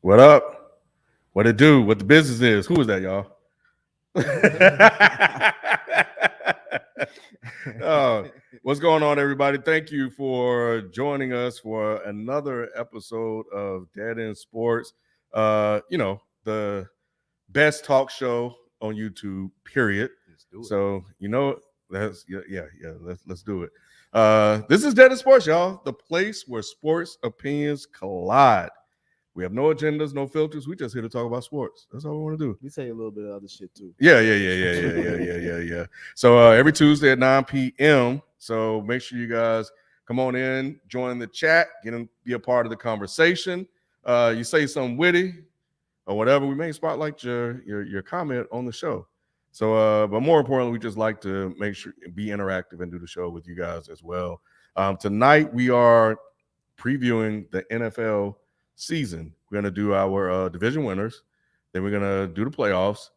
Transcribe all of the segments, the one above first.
What up? What it do? What the business is? Who is that, y'all? Oh, what's going on, everybody? Thank you for joining us for another episode of Dead End Sports. The best talk show on YouTube, period. Let's do it. So, let's let's do it. This is Dead End Sports, y'all, the place where sports opinions collide. We have no agendas, no filters. We just here to talk about sports. That's all we want to do. We say a little bit of other shit too. Yeah. So every Tuesday at 9 p.m. So make sure you guys come on in, join the chat, be a part of the conversation. You say something witty or whatever, we may spotlight your comment on the show. So, but more importantly, we just like to make sure be interactive and do the show with you guys as well. Tonight we are previewing the NFL season. We're gonna do our division winners, then we're gonna do the playoffs,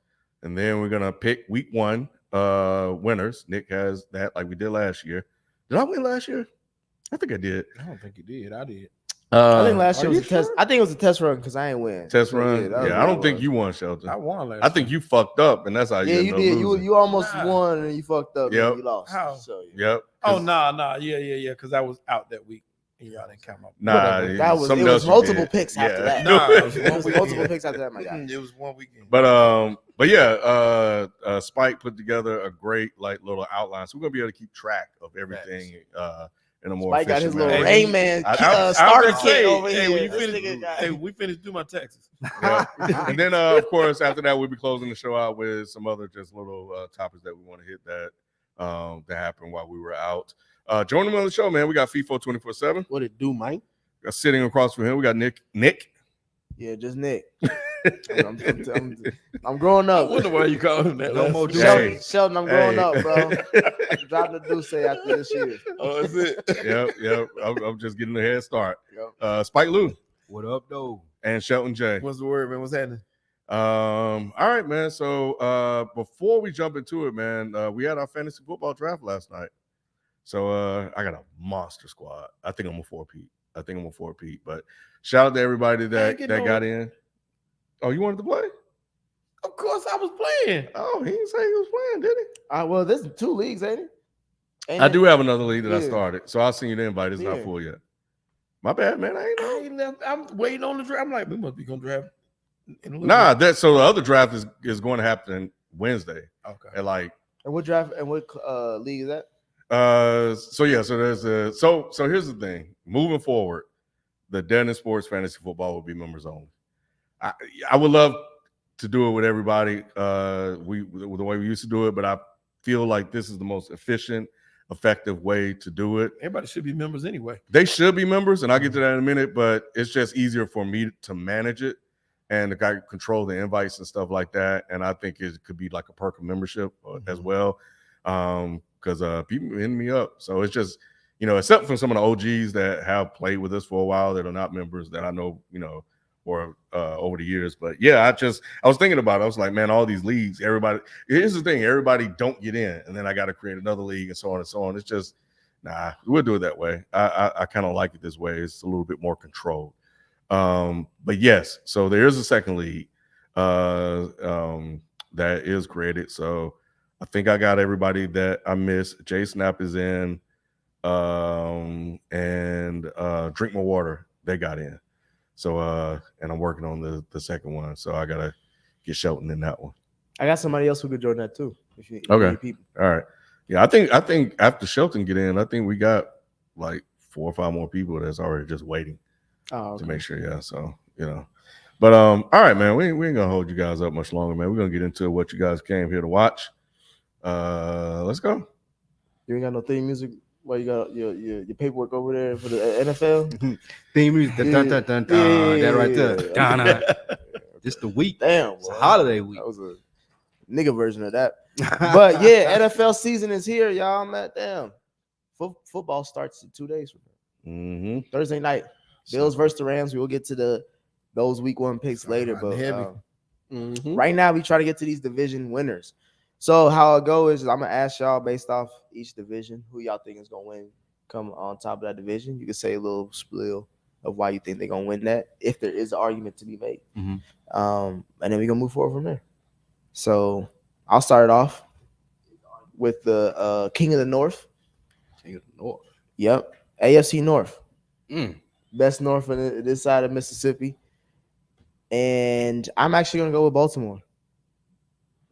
and then we're gonna pick week one winners. Nick has that like we did last year. Did I win last year? I think I did. I don't think you did. I did. I think last year was a test. I think it was a test run because I ain't win. Test run. Yeah, I don't think you won, Shelton. I won last. I think you fucked up, and that's how you. Yeah, you did. Losing. You almost won and you fucked up. Yep. And you lost. How? So, Yep. Oh no. Yeah. Because I was out that week. And y'all didn't count my. Nah, it was multiple picks after that. Nah, it was multiple picks after that, my guy. It was one weekend. But yeah, Spike put together a great little outline, so we're gonna be able to keep track of everything in a more. Spike got his efficient little manner. Rain Man I starter was kit gonna over say, here. we finished doing my taxes. Yeah. And then, of course, after that, we'll be closing the show out with some other just little topics that we want to hit that happened while we were out. Joining me on the show, man, we got FIFO 24/7. What it do, Mike? Sitting across from him, we got Nick. Yeah, just Nick. I'm growing up. I wonder why you called him that. No more Sheldon, I'm growing up, bro. Dropping the deuce after this year. Oh, is it? Yep. I'm just getting a head start. Yep. Spike Lou What up, though? and Shelton J. What's the word, man? What's happening? All right, man. So before we jump into it, man, we had our fantasy football draft last night. So I got a monster squad. I think I'm a four-peat. But shout out to everybody that got in. Oh, you wanted to play? Of course, I was playing. Oh, he didn't say he was playing, did he? Well, there's 2 leagues, ain't it? I do have another league that I Yeah. started. So I'll send you the invite. It's not full yet. My bad, man. I ain't know. I'm waiting on the draft. I'm like, we must be gonna draft. So the other draft is going to happen Wednesday. Okay. At like. And what draft and what league is that? So here's the thing. Moving forward, the Dead End Sports Fantasy Football will be members only. I would love to do it with everybody. The way we used to do it, but I feel like this is the most efficient, effective way to do it. Everybody should be members anyway. They should be members, and I'll get to that in a minute. But it's just easier for me to manage it and to control the invites and stuff like that. And I think it could be like a perk of membership as well. Because people hitting me up. So it's just, except for some of the OGs that have played with us for a while that are not members that I know, or over the years. But yeah, I was thinking about it. I was like, man, all these leagues, here's the thing, everybody don't get in. And then I got to create another league and so on and so on. It's just, we'll do it that way. I kind of like it this way. It's a little bit more controlled. But yes, so there is a second league that is created. So I think I got everybody that I missed. J Snap is in, and Drink My Water, they got in. So and I'm working on the second one. So I gotta get Shelton in that one. I got somebody else who could join that too. If you Okay. need people. All right. Yeah, I think after Shelton get in, I think we got like 4 or 5 more people that's already just waiting to make sure. Yeah. So, But all right, man. We ain't gonna hold you guys up much longer, man. We're gonna get into what you guys came here to watch. Let's go. You ain't got no theme music. Well, you got your paperwork over there for the NFL Theme music, that right there. Donna. This the week. Damn, It's a holiday week. That was a nigga version of that. But yeah, NFL season is here, y'all. Man, damn. Football starts in 2 days from now. Mm-hmm. Thursday night, Bills versus the Rams. We will get to those week 1 picks later, but right now we try to get to these division winners. So how it go is I'm gonna ask y'all based off each division who y'all think is gonna win, come on top of that division. You can say a little spiel of why you think they're gonna win that, if there is an argument to be made. Mhm. And then we're gonna move forward from there. So I'll start it off with the King of the North. King of the North. Yep, AFC North, Mm. best North on this side of Mississippi, and I'm actually gonna go with Baltimore.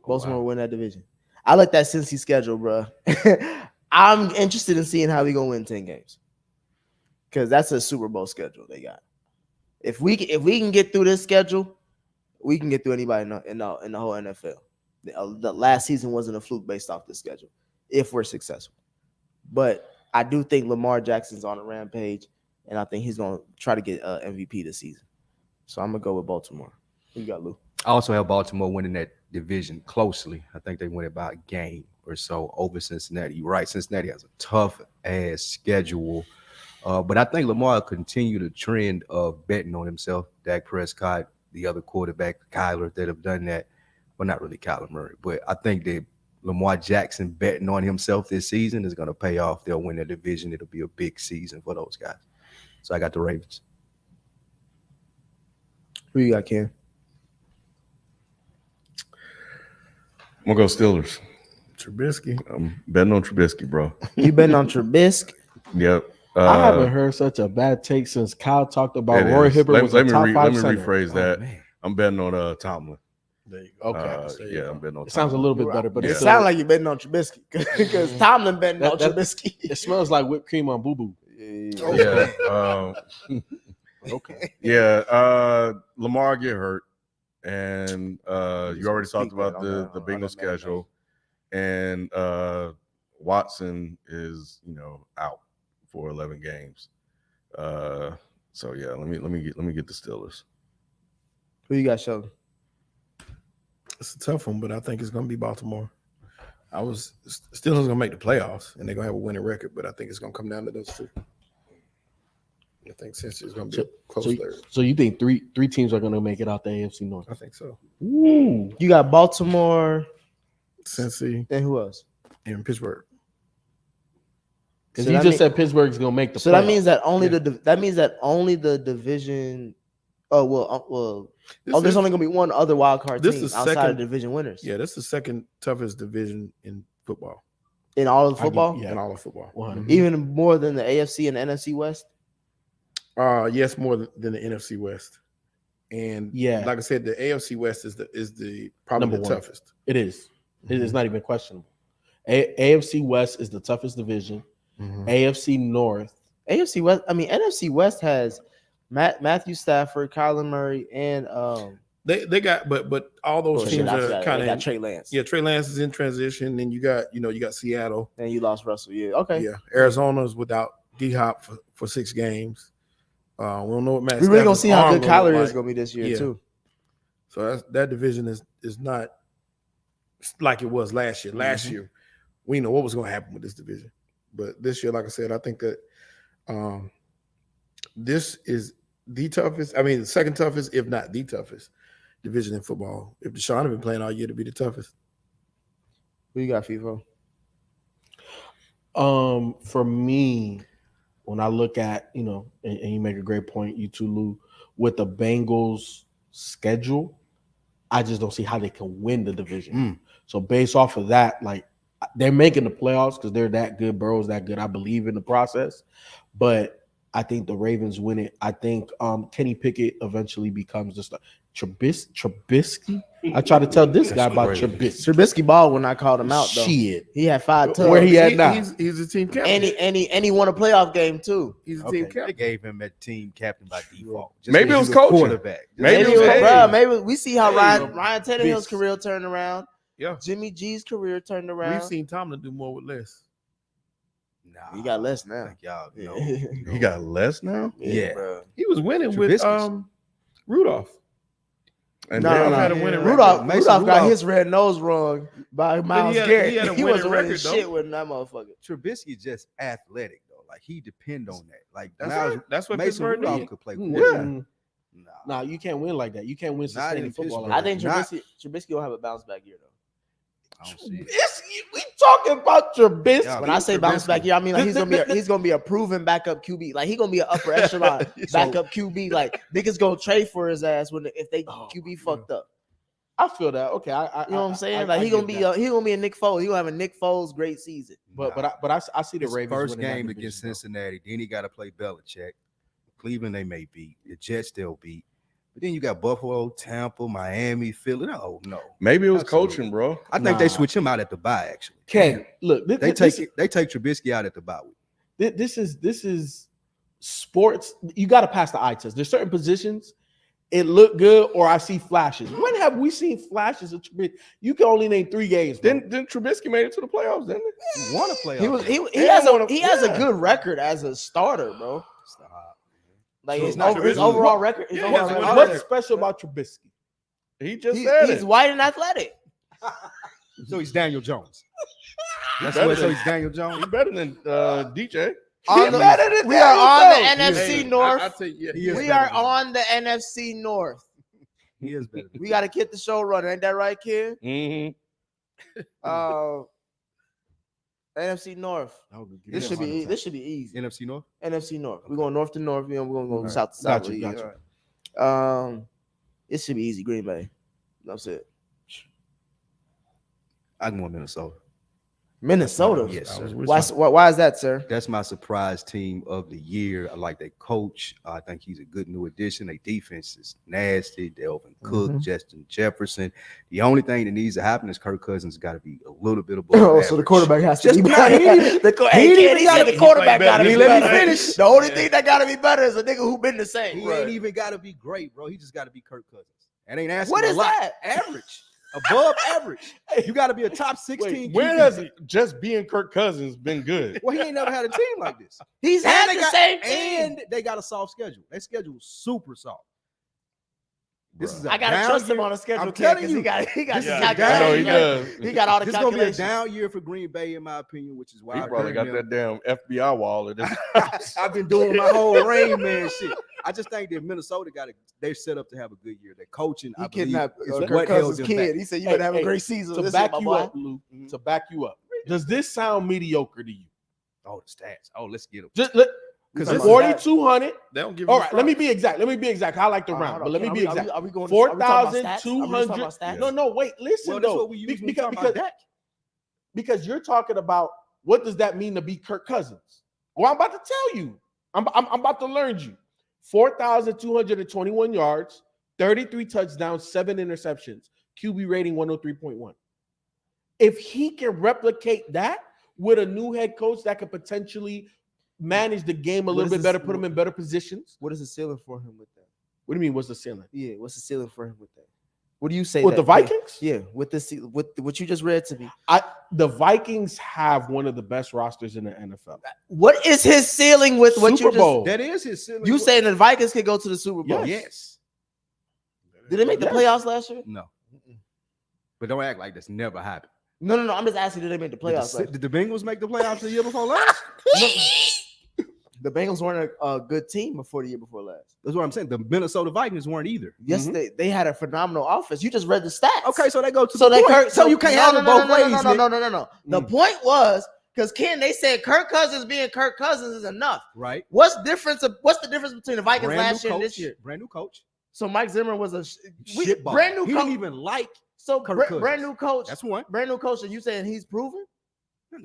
Baltimore win that division. I like that Cincy schedule, bro. I'm interested in seeing how we gonna win 10 games, because that's a Super Bowl schedule they got. If we can get through this schedule, we can get through anybody in the whole NFL. The last season wasn't a fluke based off this schedule. If we're successful, but I do think Lamar Jackson's on a rampage, and I think he's gonna try to get MVP this season. So I'm gonna go with Baltimore. Who you got, Lou? I also have Baltimore winning that division closely. I think they win it by a game or so over Cincinnati. You're right, Cincinnati has a tough ass schedule, but I think Lamar will continue the trend of betting on himself. Dak Prescott, the other quarterback, Kyler, that have done that. Well, not really Kyler Murray, but I think that Lamar Jackson betting on himself this season is going to pay off. They'll win the division. It'll be a big season for those guys. So I got the Ravens. Who you got, Ken? I'm gonna go Steelers. Trubisky. I'm betting on Trubisky, bro. You betting on Trubisky? Yep. I haven't heard such a bad take since Kyle talked about it Roy is. Hibbert was a top 5 let me center. rephrase that. man. I'm betting on Tomlin. There you go. Okay. There you Yeah, go. I'm betting on. It sounds a Tomlin. little bit better, but It it's sounds like you're betting on Trubisky because Tomlin betting on That- Trubisky. it smells like whipped cream on boo boo. Yeah. Okay. Yeah. Lamar get hurt, and you already talked Speak that about on the that Bengals schedule, and Watson is out for 11 games. So yeah, let me get the Steelers. Who you got, Sheldon? It's a tough one, but I think it's going to be Baltimore. Steelers going to make the playoffs, and they're going to have a winning record, but I think it's going to come down to those two. I think Cincy is going to be a close third. So you think three teams are going to make it out the AFC North? I think so. Ooh. You got Baltimore, Cincy and who else? and Pittsburgh. Because So you that just mean- said Pittsburgh's going to make the So playoffs. that means that only the division. Oh well. There's only gonna be one other wild card this team is outside second- of division winners. Yeah, that's the second toughest division in football. In all of I get- football, yeah. In all of football. 100. even more than the AFC and NFC West. Yes, more than the NFC West. And Yeah. like I said, the AFC West is the probably Number the one. toughest. It is. It Mm-hmm. is not even questionable. AFC West is the toughest division. AFC North. AFC West. I mean, NFC West has Matthew Stafford, Kyler Murray, and They got but all those well, teams shit, I are forgot, kind they got of Trey Lance. yeah. Trey Lance is in transition. Then you got Seattle. And you lost Russell. Yeah. Okay. Yeah, Arizona's without D Hop for 6 games. We don't know what Matt. We really gonna Stafford's see how arm good gonna look Kyler is like. gonna be this year Yeah. too. So that division is not like it was last year. Last year, we know what was going to happen with this division, but this year, like I said, I think that this is the toughest. I mean, the second toughest, if not the toughest, division in football. If Deshaun had been playing all year, to be the toughest. Who you got, FIFO? For me, when I look at, and you make a great point, you too, Lou, with the Bengals schedule, I just don't see how they can win the division. So based off of that, like, they're making the playoffs because they're that good. Burrow's that good. I believe in the process, but I think the Ravens win it. I think Kenny Pickett eventually becomes just Trubisky. I try to tell this guy about Trubisky. Trubisky ball when I called him out though. Shit. He had 5 touchdowns. Where he at now? He's a team captain. And he won a playoff game too. He's a Okay, team they captain. gave him a team captain by default. Just Maybe because it was he the coaching. quarterback. Maybe Maybe, it was coaching. maybe we see how Ryan Tannehill's bitch. career turned around. Yeah, Jimmy G's career turned around. we've seen Tomlin do more with less. Nah, He got less I now. think y'all Yeah. know. He got less now. Yeah. bro. He was winning with Trubisky's- Rudolph. And No, then, no, had a no. winning Rudolph, record. Mason Rudolph got Rudolph- his red nose wrong by Miles he had Garrett. a He winning wasn't winning record, though. shit with that motherfucker. Trubisky just athletic though. Like he depend on that. Like That's Miles- right. That's what Mason Pittsburgh Rudolph did. could play Mm, quarterback. mm. Nah, you can't win like that. You can't win Not in sustaining football. Pittsburgh. Like I think Not- Trubisky will have a bounce back year though. I don't see it. We talking about Trubisky. Yeah, When I say bounce back year, I mean like This- he's gonna be a proven backup QB. Like he gonna be an upper echelon backup QB. Like niggas gonna trade for his ass if they QB fucked up. I feel that. Okay, You know what I'm saying? Like he gonna be a Nick Foles. He gonna have a Nick Foles great season. but I see the His Ravens first winning that game division, against though. Cincinnati. Then he got to play Belichick. Cleveland they may beat. The Jets they'll beat. But then you got Buffalo, Tampa, Miami, Philly. Oh no. Maybe it was Absolutely. coaching, bro. I think they Nah. switch him out at the bye. Actually, Ken, look, they take Trubisky out at the bye week. this is sports. You got to pass the eye test. There's certain positions it look good, or I see flashes. When have we seen flashes of Trubisky? You can only name 3 games. Bro. Didn't Trubisky made it to the playoffs? Didn't He won a playoff. He has a good record as a starter, bro. Like So his, it's not his Trubisky. overall record. His Yeah, overall he has a record. good What's record. special about Trubisky? he just said He's it. white and athletic. So he's Daniel Jones. That's better what. So than- he's Daniel Jones. He's better than DJ. On the- better than we are on the Daniel Jones. NFC North. I take yeah. He is We better are than on the NFC North. He is better. Than We got to Kid the showrunner. Ain't that right, kid? Mm-hmm. NFC North. This should be easy. NFC North. NFC North. We're going north to north. We're gonna go All right. south to south. Got you, got you. It should be easy. Green Bay. That's it. I can go Minnesota. Minnesota. Yes, sir. Why is that, sir? That's my surprise team of the year. I like their coach. I think he's a good new addition. Their defense is nasty. Delvin Cook, Justin Jefferson. The only thing that needs to happen is Kirk Cousins got to be a little bit above Oh, so the average. quarterback has to Just be not- better. he didn't The quarterback got to be He let me better. finish. The only thing that got to be better is a nigga who been the same. He ain't even got to be great, bro. He just got to be Kirk Cousins. And ain't asking What a is lot. that? Average. Above average. You got to be a top 16. Wait, when QB. has just being Kirk Cousins been good? Well, he ain't never had a team like this. He's And had they the got- same team. And they got a soft schedule. Their schedule is super soft. This is a I gotta down trust him year. on the schedule, I'm kid, telling because you, he got this is the a down I know he calculations. does. He got all the This is gonna be a calculations. down year for Green Bay, in my opinion, which is why He I probably got bring that damn FBI wall at this house. I've been doing my whole Rain Man shit. I just think that Minnesota they're set up to have a good year. Their coaching, I He believe, kidnapped is Kirk what held Cousins' them kid. back. He said, "You Hey, better have a hey, great season." To This back is my you boy. up, Lou. To back you up. Does this sound mediocre to you? Oh, the stats. Oh, let's get them. Just let Because Talking it's about 4,200. They don't give. All you right, let me props. be exact. Let me be exact. I like the round, but let me be exact. Are we going? 4,200. No, wait. Listen, well, that's though. what we use when we talk about Dak. Because you're talking about what does that mean to be Kirk Cousins? Well, I'm about to tell you. I'm about to learn you. 4,221 yards, 33 touchdowns, 7 interceptions, QB rating 103.1. If he can replicate that with a new head coach that could potentially manage the game a What little is bit this- better, put him in better positions. What is the ceiling for him with that? What do you mean? What's the ceiling? Yeah, what's the ceiling for him with that? What do you say? With that- the Vikings? Yeah, with this, with what you just read to me. The Vikings have one of the best rosters in the NFL. What is his ceiling with what Super you Bowl. That is his ceiling. You saying the Vikings could go to the Super Bowl? Yes. Did they make the Yes. playoffs last year? No. But don't act like that's never happened. No. I'm just asking. Did they make the playoffs? last year? Did the Bengals make the playoffs the year before last? The Bengals weren't a good team before the year before last. That's what I'm saying. The Minnesota Vikings weren't either. Yes, they had a phenomenal offense. You just read the stats. Okay, so they go to So the they point. Kirk. So you can't have it both ways. No. Nick. The point was because Ken, they said Kirk Cousins being Kirk Cousins is enough. Right. What's the difference between the Vikings Brand last new year and coach. this year? Brand new coach. So Mike Zimmer was a Shitball. brand new He coach. didn't even like. So Kirk Cousins. brand new coach. That's one. Brand new coach. Are you saying he's proven?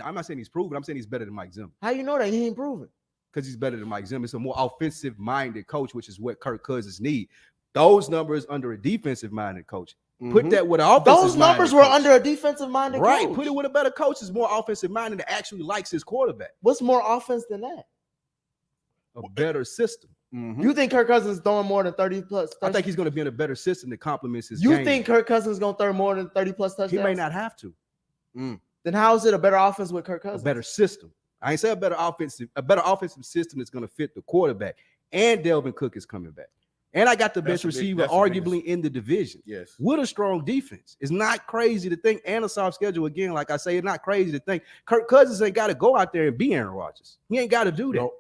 I'm not saying he's proven. I'm saying he's better than Mike Zimmer How you know that he ain't proven? because he's better than Mike Zimmer. It's a more offensive-minded coach, which is what Kirk Cousins need. Those numbers under a defensive-minded coach. Put that with an offensive. Those numbers were under a defensive minded right. coach. Put it with a better coach is more offensive-minded that actually likes his quarterback. What's more offense than that? A better system. You think Kirk Cousins throwing more than 30 plus? I think he's going to be in a better system that complements his You game. think Kirk Cousins is gonna throw more than 30 plus touchdowns? He may not have to. Then how is it a better offense with Kirk A Cousins? better system. I ain't say a better offensive system that's going to fit the quarterback. And Delvin Cook is coming back. And I got the That's best the big- receiver, that's the arguably in the division. Yes. With a strong defense. It's not crazy to think, and a soft schedule again. Like I say, it's not crazy to think Kirk Cousins ain't got to go out there and be Aaron Rodgers. He ain't got to do that. Nope.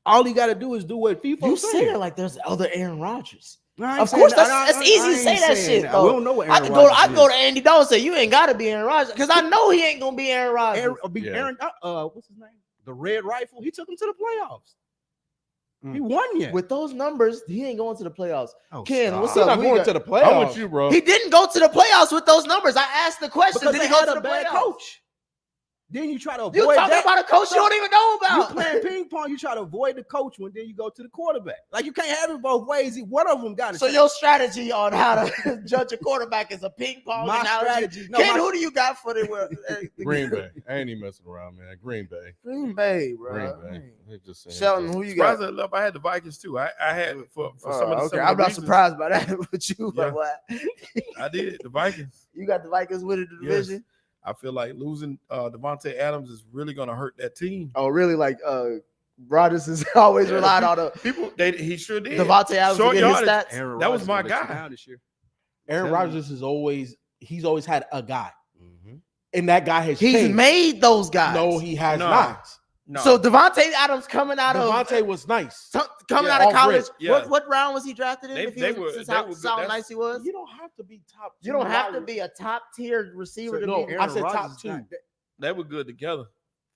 All he got to do is do what FIFA You says. say it like there's other Aaron Rodgers. Of course, that's easy to say that shit, though. We don't know what I Aaron can go Rodgers to Andy Dalton and say you ain't got to be Aaron Rodgers because I know he ain't gonna be Aaron Rodgers. is. Yeah. Aaron, what's his name? The Red Rifle. He took him to the playoffs. He won yet. With those numbers, he ain't going to the playoffs. Oh, Ken, stop. what's He's up? not Who going you to got? the playoffs. I'm with you, bro. He didn't go to the playoffs with those numbers. I asked the question. Because Did they he go had to a the bad playoffs? coach. Then you try to avoid You talking that. about a coach you don't even know You about? playing ping pong, you try to avoid the coach one, then you go to the quarterback. Like you can't have it both ways. One of them got it. So your strategy on how to judge a quarterback is a ping pong my analogy. strategy. No, Ken, my- who do you got for the Green Bay. I ain't even messing around, man. Green Bay. Green Bay, bro. Green Bay. They just saying Sheldon, just- who you got? Surprisingly enough, I had the Vikings too. I had for some of the. Okay, some of I'm the not reasons- surprised by that with you, Yeah. but what? I did the Vikings. You got the Vikings winning the Yes. division. I feel like losing Devontae Adams is really going to hurt that team. Oh, really? Like Rodgers has always Yeah, relied on He sure did. Devontae Adams to Short get his yardage. stats. Aaron That was Rodgers my gonna let you guy. down this year. Aaron Tell you. Rodgers is always had a guy, Mhm. and that guy has He's changed. made those guys. No, he has No. not. No. So Devontae Adams coming out Devontae was nice. coming Yeah, out of all college. grit, yeah. What round was he drafted in? They- if he they was, were- since they how, were good. how That's- nice he was. You don't have to be top. You don't have to wide be a top tier receiver to no, be. I said top Rodgers is two. not- They were good together.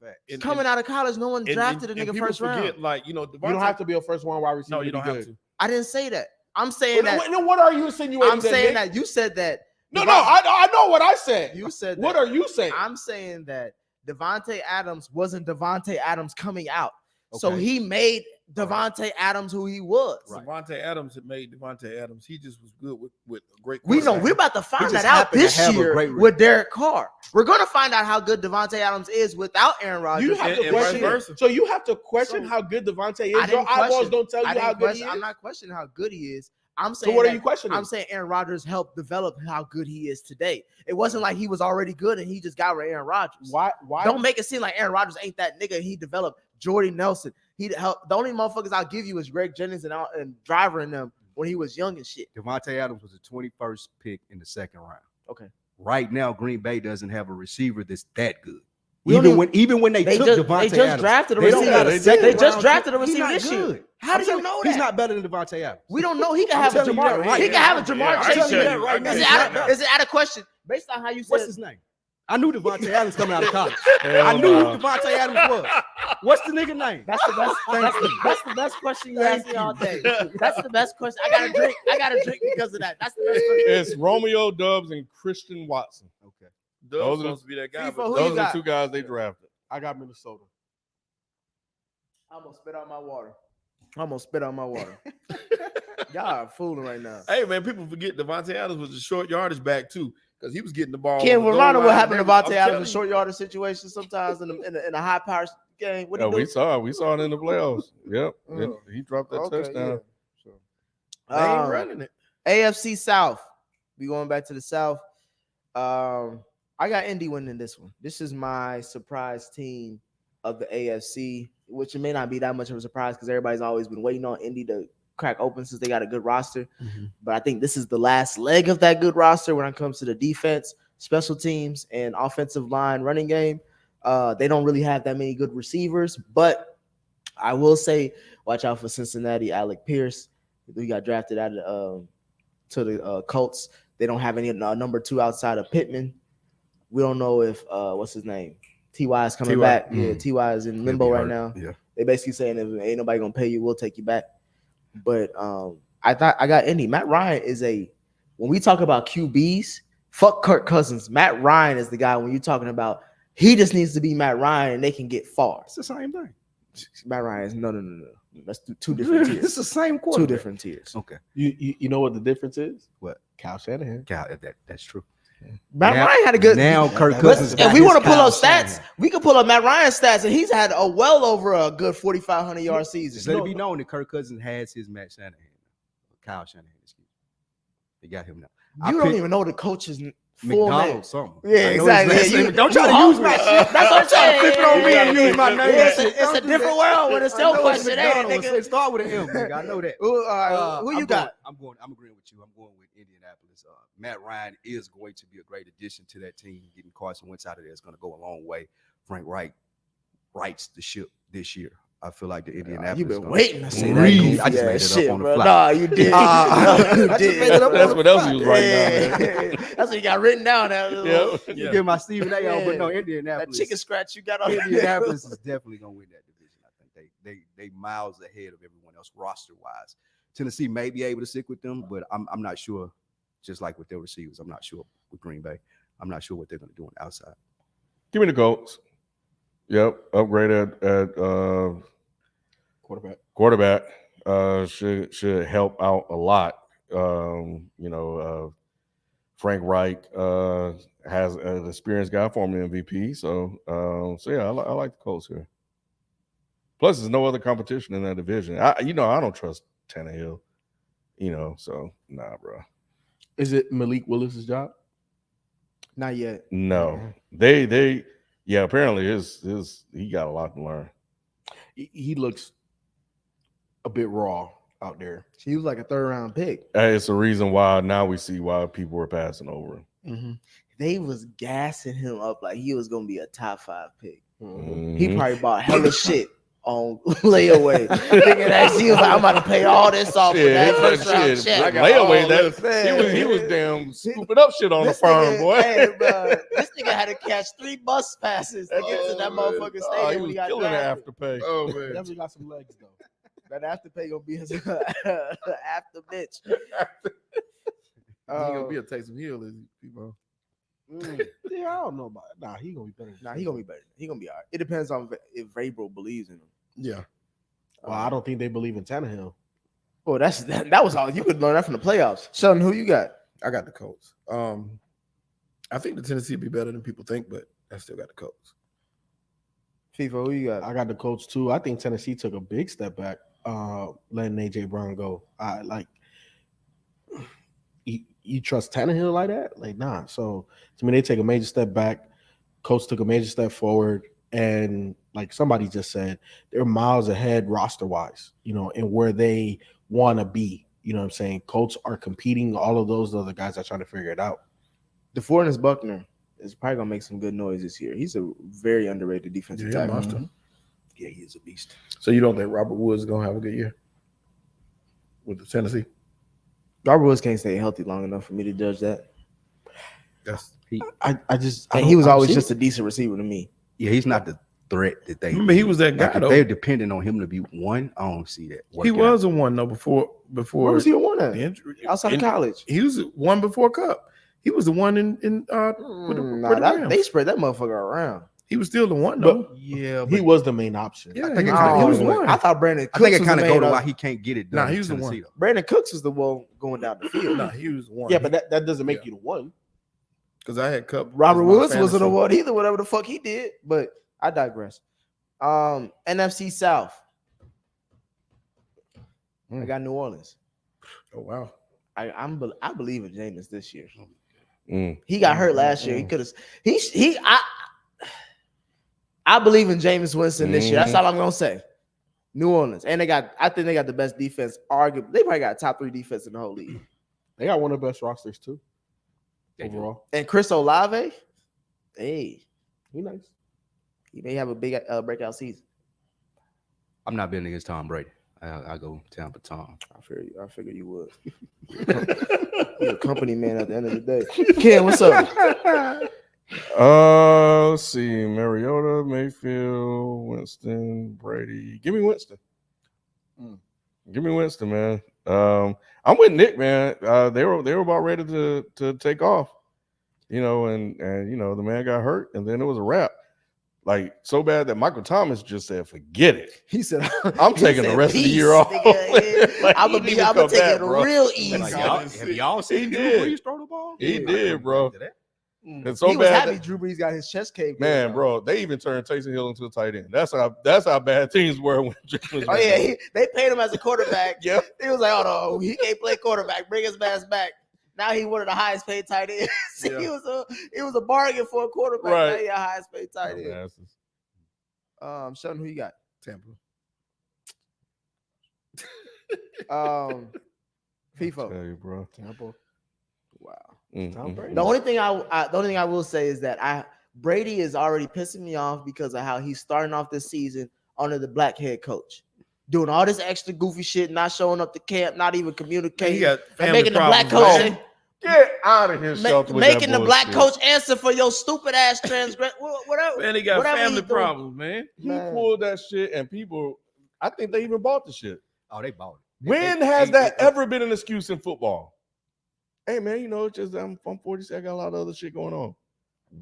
Facts. And- Coming out of college, no one drafted a and nigga people first forget, round. like Devontae, You don't have to be a first round wide receiver. No, you to be don't have good. to. I didn't say that. I'm saying that. Then what are you insinuating? I'm saying Nick? that you said that. No, I know what I said. You said What that. are you saying? I'm saying that Devontae Adams wasn't Devontae Adams coming out. So Okay. he made Devontae Adams who he was. Right. Devontae Adams had made Devontae Adams. He just was good with a great. We know quarterback. we're about to find just that out happened to this have a year great with Derek Carr. We're going to find out how good Devontae Adams is without Aaron Rodgers. You have to and vice question. versa. So you have to question So, how good Devontae I is. Your didn't eyeballs question- don't tell I you how didn't good question- he is. I'm not questioning how good he is. I'm So saying what are that- you questioning? I'm saying Aaron Rodgers helped develop how good he is today. It wasn't like he was already good and he just got with Aaron Rodgers. Why? Don't make it seem like Aaron Rodgers ain't that nigga. He developed Jordy Nelson. He helped. The only motherfuckers I'll give you is Greg Jennings and Driver and them when he was young and shit. Devontae Adams was the 21st pick in the second round. Okay. Right now, Green Bay doesn't have a receiver that's that good. We don't Even when they They took just, Devontae they just Adams, drafted a they don't receiver. got a They, second just round drafted a pick. He's receiver not this year. good. How I'm do you telling know He's that? not better than Devontae Adams. We don't know. He can I'm have a telling you Jamar. that right he now. can have a Jamar Yeah, I Chase. tell you year. that right now. Is it Yeah. out of- is it out of question based on how you What's said? his name? I knew Devontae Adams coming out of college. Hell I knew no. who Devontae Adams was. What's the nigga name? That's the best. That's the best question you asked me all day. That's the best question. I got to drink because of that. That's the best question. It's Romeo Dubs and Christian Watson. Okay. Doug's Those are- supposed to be that guy. FIFA, but who Those you are got? the two guys they drafted. I got Minnesota. I'm gonna spit out my water. Y'all are fooling right now. Hey man, people forget Devontae Adams was a short yardage back too, because he was getting the ball. Ken, on the goal remind him what line happened to and Devontae everything. Adams I'm in telling short yardage situations sometimes in a high power game. What Yeah, he we do? saw it in the playoffs. Yep. And Oh. he dropped that Okay, touchdown. you. They ain't Um, running it. AFC South. We going back to the South. I got Indy winning this one. This is my surprise team of the AFC, which it may not be that much of a surprise because everybody's always been waiting on Indy to crack open since they got a good roster. But I think this is the last leg of that good roster when it comes to the defense, special teams, and offensive line running game. They don't really have that many good receivers, but I will say, watch out for Cincinnati, Alec Pierce. He got drafted out of to the Colts. They don't have any number 2 outside of Pittman. We don't know if what's his name, Ty is coming T.Y. back. Yeah, Ty is in limbo right now. Yeah. They basically saying if ain't nobody gonna pay you, we'll take you back. But I thought I got Indy. Matt Ryan is when we talk about QBs, fuck Kirk Cousins. Matt Ryan is the guy when you're talking about he just needs to be Matt Ryan and they can get far. It's the same thing. Matt Ryan is no. That's two different tiers. It's the same Two quarterback. different tiers. Okay. You know what the difference is? What? Kyle Shanahan. God, that's true. Matt Now- Ryan had a good. Now Kirk Let's- Cousins. If got we his want to pull Kyle up stats, Shanahan. we can pull up Matt Ryan's stats, and he's had a well over a good 4,500 yard Just season. let it be known that Kirk Cousins has his Matt Shanahan. Kyle Shanahan, excuse me. They got him now. I You don't picked even know the coach's full McDonald name. something. Yeah, I know his exactly. last Yeah, name. you- Don't try you to use hungry. my shit. That's what I'm saying. Flip it on me and use my Yeah, name. it's Shit. a Don't do different that. world when it's I your know question, ain't it, McDonald. nigga? Start with an M, nigga. I know that. Who, all right, who you got? I'm agreeing with you. I'm going with Indianapolis. Matt Ryan is going to be a great addition to that team. Getting Carson Wentz out of there is going to go a long way. Frank Reich rights the ship this year. I feel like the You Indianapolis. been gonna waiting to say that breathe. goofy I just made ass it up shit, on the bro. fly. Nah, you did. Ah, No, you I just did. made it up bro. That's what else he was writing down, man. Yeah. That's what you got written down there. Yeah. You get my Stephen A. on, but no, Yeah. Indianapolis. That chicken scratch you got on Indianapolis is definitely gonna win that division. I think they miles ahead of everyone else roster wise. Tennessee may be able to stick with them, but I'm not sure. Just like with their receivers, I'm not sure with Green Bay. I'm not sure what they're gonna do on the outside. Give me the Colts. Yep, upgrade at quarterback. Should help out a lot. Frank Reich has an experienced guy, former MVP. So yeah, I like the Colts here. Plus, there's no other competition in that division. I don't trust Tannehill. So nah, bro. Is it Malik Willis's job? Not yet. No, they yeah. Apparently, his he got a lot to learn. He looks a bit raw out there. He was like a 3rd round pick. It's the reason why now we see why people were passing over him. Mm-hmm. They was gassing him up like he was gonna be a top 5 pick. Mm-hmm. He probably bought hella shit on layaway, thinking that he was like, I'm about to pay all this off for that first round check. Layaway, Man. he was damn scooping up shit on the This farm, nigga- boy. Hey, bro, this nigga had to catch 3 bus passes to get to that motherfucking He stadium when was he got killing the drafted. afterpay. Oh man. Definitely got some legs though. That afterpay gonna be his after bitch. He gonna be a Taysom Hill, is he, people? Yeah, I don't know about it. Nah, he gonna be better. Nah, he gonna be better. He gonna be all right. It depends on if Vrabel believes in him. Yeah. Well, I don't think they believe in Tannehill. Oh, that was all. You could learn that from the playoffs. Sheldon, who you got? I got the Colts. I think the Tennessee will be better than people think, but I still got the Colts. FIFA, who you got? I got the Colts too. I think Tennessee took a big step back, letting AJ Brown go. I like. You trust Tannehill like that? Like, nah. So to me, they take a major step back. Coach took a major step forward, and like somebody just said, they're miles ahead roster wise, and where they want to be. You know what I'm saying? Colts are competing. All of those other guys are trying to figure it out. DeForest Buckner is probably gonna make some good noise this year. He's a very underrated defensive Yeah, tackle. monster. Yeah, he is a beast. So you don't think Robert Woods is gonna have a good year with the Tennessee? Robert Woods can't stay healthy long enough for me to judge that. I just And he was always just a decent receiver to me. Yeah, he's not the threat that they. Remember, he was that guy Like, if though. they're depending on him to be one, I don't see that. He working out. was a one though before Where was he a one the at? injury. Outside of And college. He was one before Cup. He was the one with the Rams. They spread that motherfucker around. He was still the one though. Yeah, he was the main option. Yeah, I think he it was, kinda he was goes with- one. I thought Brandon I Cooks think it was kind the of go main to why option. he can't get it Nah, done. he in was the Tennessee, one. though. Brandon Cooks was the one going down the field. Nah, he was the one. Yeah, but that doesn't make you the one. because I had Cup. Robert as my Woods wasn't a fantasy. one either, whatever the fuck he did. But I digress. NFC South. I got New Orleans. Oh wow. I believe in Jameis this year. Mm. He got hurt last year. He could have. I believe in Jameis Winston this year. That's all I'm gonna say. New Orleans, and I think they got the best defense. Arguably, they probably got top 3 defense in the whole league. They got one of the best rosters too. They do. Overall, And Chris Olave, hey, he nice. he may have a big breakout season. I'm not betting against Tom Brady. I go Tampa Tom. I figure you would. You're a company man at the end of the day. Ken, what's up? Let's see. Mariota, Mayfield, Winston, Brady. Give me Winston. Give me Winston, man. I'm with Nick, man. They were about ready to take off, and the man got hurt, and then it was a wrap. Like so bad that Michael Thomas just said, "Forget it." He said, I'm taking the rest of the year off. Like, I'm he gonna didn't take come back, it bro. real easy. Like, y'all- have y'all seen He Drew did. Brees throw the ball? He did, bro. And so He was bad happy that- Drew Brees got his chest caved in, Man, bro, they even turned Taysom Hill into a tight end. That's how bad things were when Jameis Oh was yeah, there. they paid him as a quarterback. Yep. He was like, "Oh no, he can't play quarterback. Bring his ass back." Now he one of the highest paid tight ends. Yeah. He was a bargain for a quarterback. Right. Now he a highest paid tight end. Dumbasses. Sheldon, who you got? Tampa. FIFO. Tell you, bro. Tampa. Wow. Tom Brady. The only thing I will say is that Brady is already pissing me off because of how he's starting off this season under the black head coach, doing all this extra goofy shit, not showing up to camp, not even communicating, He got and family making the black problems, coach man. say, Get out of here, Shelton, with making that the black bullshit. coach answer for your stupid ass transgress. Whatever. Man, he got whatever family he threw. problems, man. He Man. pulled that shit, and people, I think they even bought the shit. Oh, they bought it. When has that ever been an excuse in football? Hey, man, it's just I'm 46. I got a lot of other shit going on.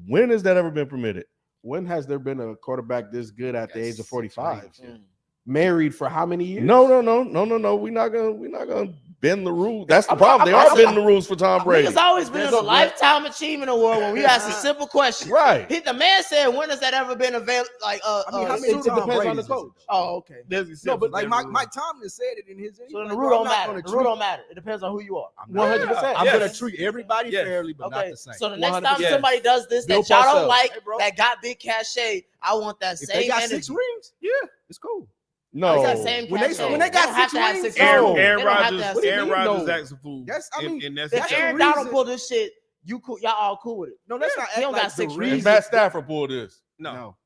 When has that ever been permitted? When has there been a quarterback this good at the age of 45? Yeah. Married for how many years? No. We're not gonna bend the rules. That's the problem. They are bending the rules for Tom Brady. Niggas always been in a That's- lifetime achievement award when we ask a simple question. Right. The man said, "When has that ever been available?" Like, I mean, how many it Tom depends on the Brady's is it, coach. though? oh, okay. There's No, exceptions but Like everywhere. Mike Tomlin said it in his. So then the like, rule bro, don't I'm not matter. gonna The rule don't matter. It depends on who you are. I'm not- 100%. I'm Yes. gonna treat everybody Yes. fairly, but not Okay. the same. So the next time 100%. somebody does this Bill that y'all Parcells. don't like, Hey, bro. that got big cachet, I want that If same they got energy. 6 rings, yeah, it's cool. No. They got same When they- cachet. when they got don't have 6 to have rings, 6 no. rings. Aaron They don't have to Rodgers, have What do you 6 Aaron mean, Rodgers no? acts a fool. That's- I mean, and that's If that's it. the Aaron Donald reason- pull this shit, you cool. Y'all all cool with it. No, that's not. He don't like got the 6 And rings. reason- Matt Stafford pulled this. No,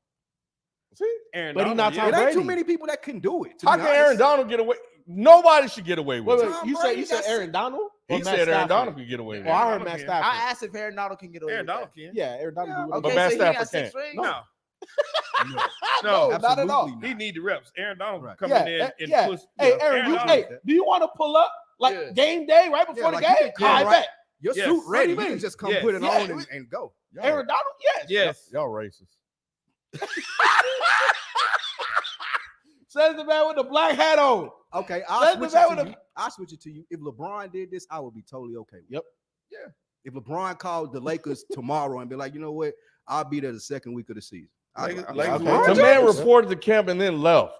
See? Aaron But he Donald, not yeah. Tom It ain't Brady. too many people that can do it. to How be can Aaron honest. Donald get away? Nobody should get away with Wait, it. wait. Tom You Brady said got Aaron Donald? Or He Matt said Aaron Stafford? Donald could get away with Oh, I it. heard Donald Matt can. Stafford. I asked if Aaron Donald can get away Aaron with Donald that. can. Yeah, Aaron Donald. Yeah, do Okay, whatever. Matt so he ain't got Stafford 6 can't. rings. No, No, no, not at all. absolutely he not. need the reps. Aaron Donald Right. coming Yeah, in and yeah. push. Hey, you know, Aaron, Donald- hey, do you want to pull up like Yeah. game day right before Yeah, the like you game? can come I right- bet. Your Yes. suit What do ready. you You can mean? just come Yes. put it Yeah. on and go. Aaron Donald, yes. Yes. Y'all racist. Says the man with the black hat on. Okay, Let I'll the switch man it with to the- you. I'll switch it to you. If LeBron did this, I would be totally okay with it. Yep. Yeah. If LeBron called the Lakers tomorrow and be like, you know what, I'll be there the second week of the season. Lakers- I'm Lakers like, won The two. man reported to camp and then left.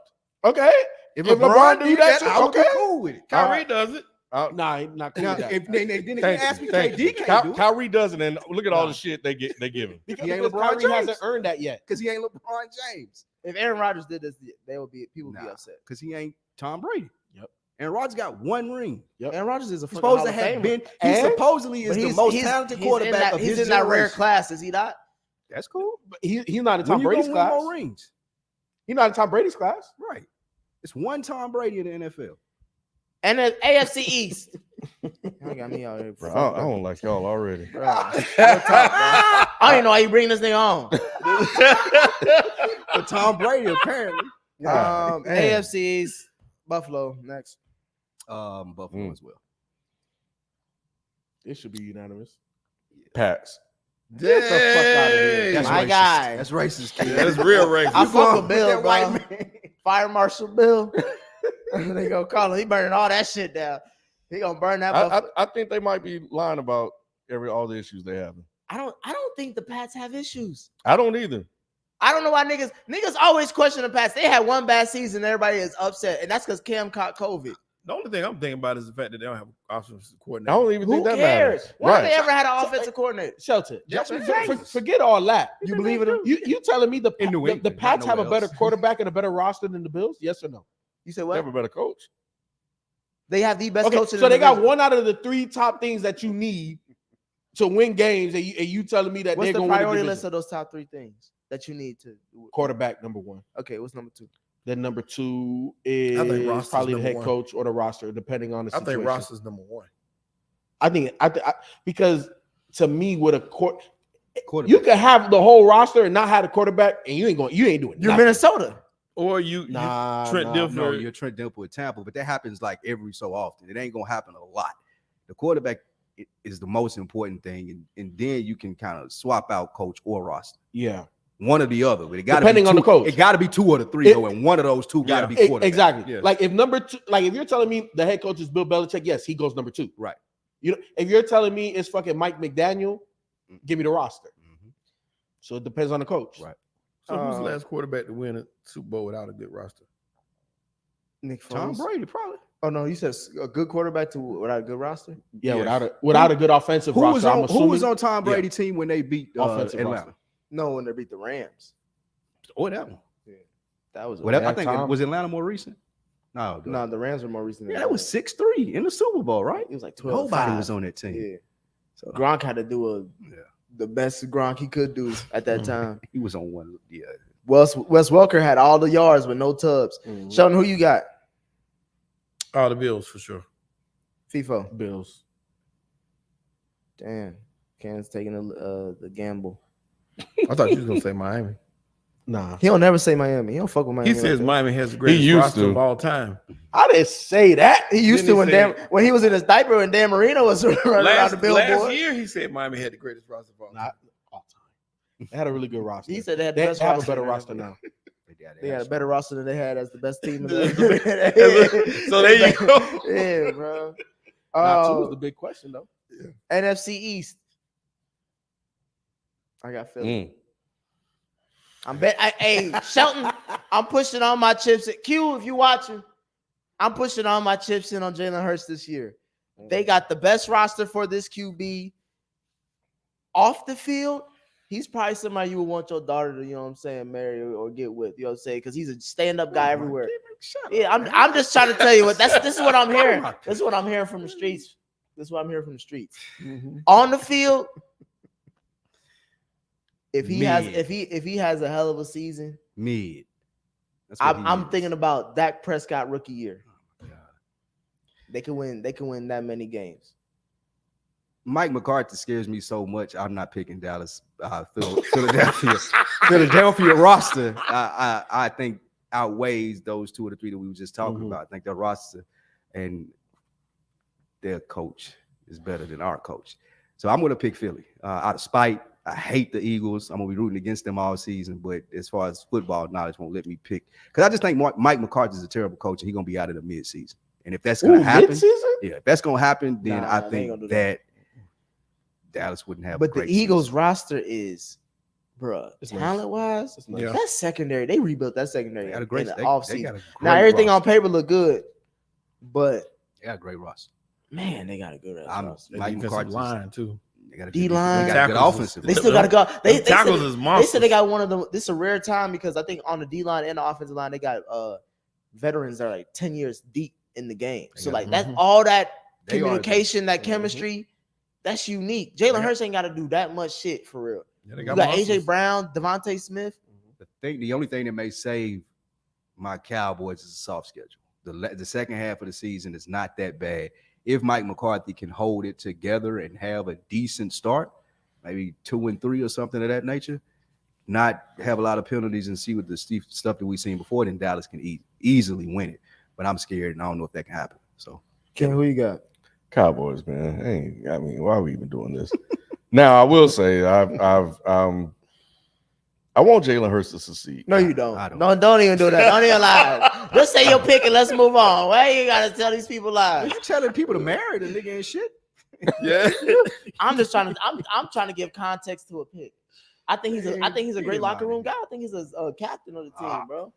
Okay. If If LeBron, LeBron do did that, that, I would okay. be cool with it. Kyrie does it. Nah, he not cool Now, with that. if then again Thank ask you, me, thank KD you. can't do it Kyrie does it, and look at all Nah. the shit they give him. because he ain't because LeBron Kyrie James. hasn't earned that yet. because he ain't LeBron James. If Aaron Rodgers did this, they would be people would be Nah. upset. Because he ain't Tom Brady. Yep. And Rodgers got 1 ring. Aaron Rodgers is a He's fucking supposed Hall to of have Famer. been. He And- supposedly But is the most talented he's quarterback in that, of he's his in that rare generation. class, is he not? That's cool. But he's not in When Tom you Brady's gonna win class. more rings? He's not in Tom Brady's class. Right. It's one Tom Brady in the NFL. And the AFC East. Y'all got me out here, Bro, bro. I don't like y'all already. Bro. Real talk, bro. I don't even know why you bring this nigga on. But Tom Brady apparently. God damn. AFC East, Buffalo next. Buffalo Mm. as well. It should be unanimous. Pats. Get the fuck out of here. That's My racist. guy. That's racist. Kid. That's real racist. I You fuck going with Bill, that white bro. man. Fire Marshal Bill. They gonna call him. He burning all that shit down. He gonna burn that. I think they might be lying about all the issues they have. I don't think the Pats have issues. I don't either. I don't know why niggas always question the Pats. They had one bad season, everybody is upset, and that's because Cam caught COVID. The only thing I'm thinking about is the fact that they don't have an offensive I coordinator. don't even Who think that cares? matters. Why have they Right. ever had an offensive coordinator? Shelton. Justin Forget all that. You believe in him? You telling me the In New the England, Pats not have a nowhere better else. quarterback and a better roster than the Bills? Yes or no? You said They what? have a better coach. They have the best Okay, coach in so the they got division. one out of the 3 top things that you need to win games, and you telling me that What's they're the going to win priority the list division. of those top 3 things that you need to do? Quarterback number 1. Okay, what's number 2? Then number 2 I think is roster's probably the number head 1. coach or the roster, depending on the I situation. think Ross is number 1. I think because to me, with a court, Quarterback. you can have the whole roster and not have a quarterback, and you ain't doing You're nothing. Minnesota. Or you Nah, Trent nah, Dilfer. No, you're Trent Dilfer with Tampa, but that happens like every so often. It ain't gonna happen a lot. The quarterback is the most important thing, and then you can kind of swap out coach or roster. Yeah, One or the other, but it got Depending on the coach. It got to be 2 or the 3 It- though, and one of those 2 got to be quarterback. exactly. Yes. Like if number 2, like if you're telling me the head coach is Bill Belichick, yes, he goes number 2. Right. You know, if you're telling me it's fucking Mike McDaniel, give me the roster. Mhm. So it depends on the coach. Right. So who's the last quarterback to win a Super Bowl without a good roster? Nick Tom Foles. Brady probably. Oh no, you said a good quarterback without a good roster. Yeah, Yes. without a good offensive Who was roster. I'm on assuming Who was on Tom Brady team when they beat offensive Atlanta? roster. No, when they beat the Rams. Or that one. That was Well, I that think Tom- was Atlanta more recent. No, no. The Rams were more recent. Yeah, that was 6-3 in the Super Bowl, right? It was like 12. Nobody was on that team. Yeah. So Gronk had to do a the best Gronk he could do at that time. He was on one. Yeah. Wes Welker had all the yards with no tubs. Mhm. Sheldon, who you got? All the Bills for sure. FIFO. Bills. Damn. Can's taking the gamble. I thought you was gonna say Miami. Nah, He don't never say Miami. He don't fuck with Miami. He like says that. Miami has the greatest used roster to. of all time. I didn't say that. He used Didn't to he when he was in his diaper and Dan Marino was running around the billboard. Last year, he said Miami had the greatest roster of all time. Not all time. They had a really good roster. He said they had the They best have a roster better than roster ever. now. They had a better roster than they had as the best team. So there you go. Yeah, bro. Now, two was the big question though. NFC East. I got Philly. Mm. Hey, Shelton, I'm pushing all my chips. Q, if you watching, I'm pushing all my chips in on Jalen Hurts this year. They got the best roster for this QB. Off the field, he's probably somebody you would want your daughter to, you know what I'm saying, marry or get with. You know what I'm saying? Because he's a stand-up guy everywhere. Yeah, I'm just trying to tell you this is what I'm hearing. This is what I'm hearing from the streets. This is what I'm hearing from the streets. On the field, if he has a hell of a season, Mid. That's what he I'm is. thinking about Dak Prescott rookie year. God. They can win that many games. Mike McCarthy scares me so much. I'm not picking Dallas. Philadelphia roster. I think outweighs those two or the three that we were just talking about. I think their roster and their coach is better than our coach. So I'm going to pick Philly out of spite. I hate the Eagles. I'm going to be rooting against them all season. But as far as football knowledge, won't let me pick. Because I just think Mike McCarthy is a terrible coach and he's going to be out of the midseason. And if that's going to happen, if that's going to happen, then Nah, I they ain't gonna think do that Dallas wouldn't have. But a great the Eagles season. roster is, bruh, It's nice. talent-wise, It's nice. Yeah. that secondary, they rebuilt that secondary They got a in great. the They offseason. got a Now, great everything on roster. paper look good, but, They got a great roster. man, they got a good I'm roster. Mike Defensive McCarthy's line too. They got a D-line. They got a good Tackles is- offensive. They line. still got to go. They tackles said, is they monsters. said they got one of them. This is a rare time because I think on the D-line and the offensive line, they got veterans that are like 10 years deep in the game. So, Yeah. like, that's all that They are communication, that Mhm. chemistry, that's unique. Jalen got- Hurts ain't got to do that much shit for real. Yeah, they You got AJ monsters. Brown, Devontae Smith. The only thing that may save my Cowboys is a soft schedule. The second half of the season is not that bad. If Mike McCarthy can hold it together and have a decent start, maybe 2-3 or something of that nature, not have a lot of penalties and see what the stuff that we've seen before, then Dallas can easily win it. But I'm scared and I don't know if that can happen. So Ken, who you got? Cowboys, man. Why are we even doing this? Now, I will say, I want Jalen Hurts to succeed. No, you don't. I don't. No, don't even do that. Don't even lie. Just say your pick and let's move on. Why you gotta tell these people lies? you telling people to marry the nigga and shit? Yeah. I'm just trying to. I'm trying to give context to a pick. I think he's a great locker room guy. I think he's a captain of the team, bro.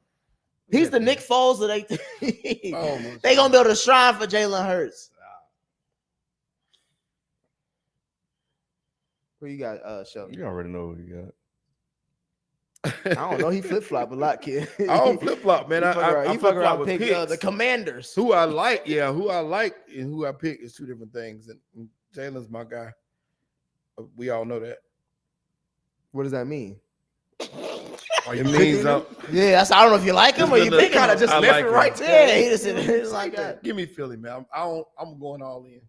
He's the Nick Foles of they team. Oh, my They gonna build a shrine for Jalen Hurts. Who you got, Shelton? You already know who you got. I don't know. He flip flop a lot, kid. I don't flip flop, man. I He flip fuck flop around with pick picks. the Commanders. Who I like and who I pick is two different things. And Jalen's my guy. We all know that. What does that mean? It means Yeah, I don't know if you like him or you pick him. I Just like left it him. right there. Yeah, he just it's like that. give me Philly, man. I'm going all in.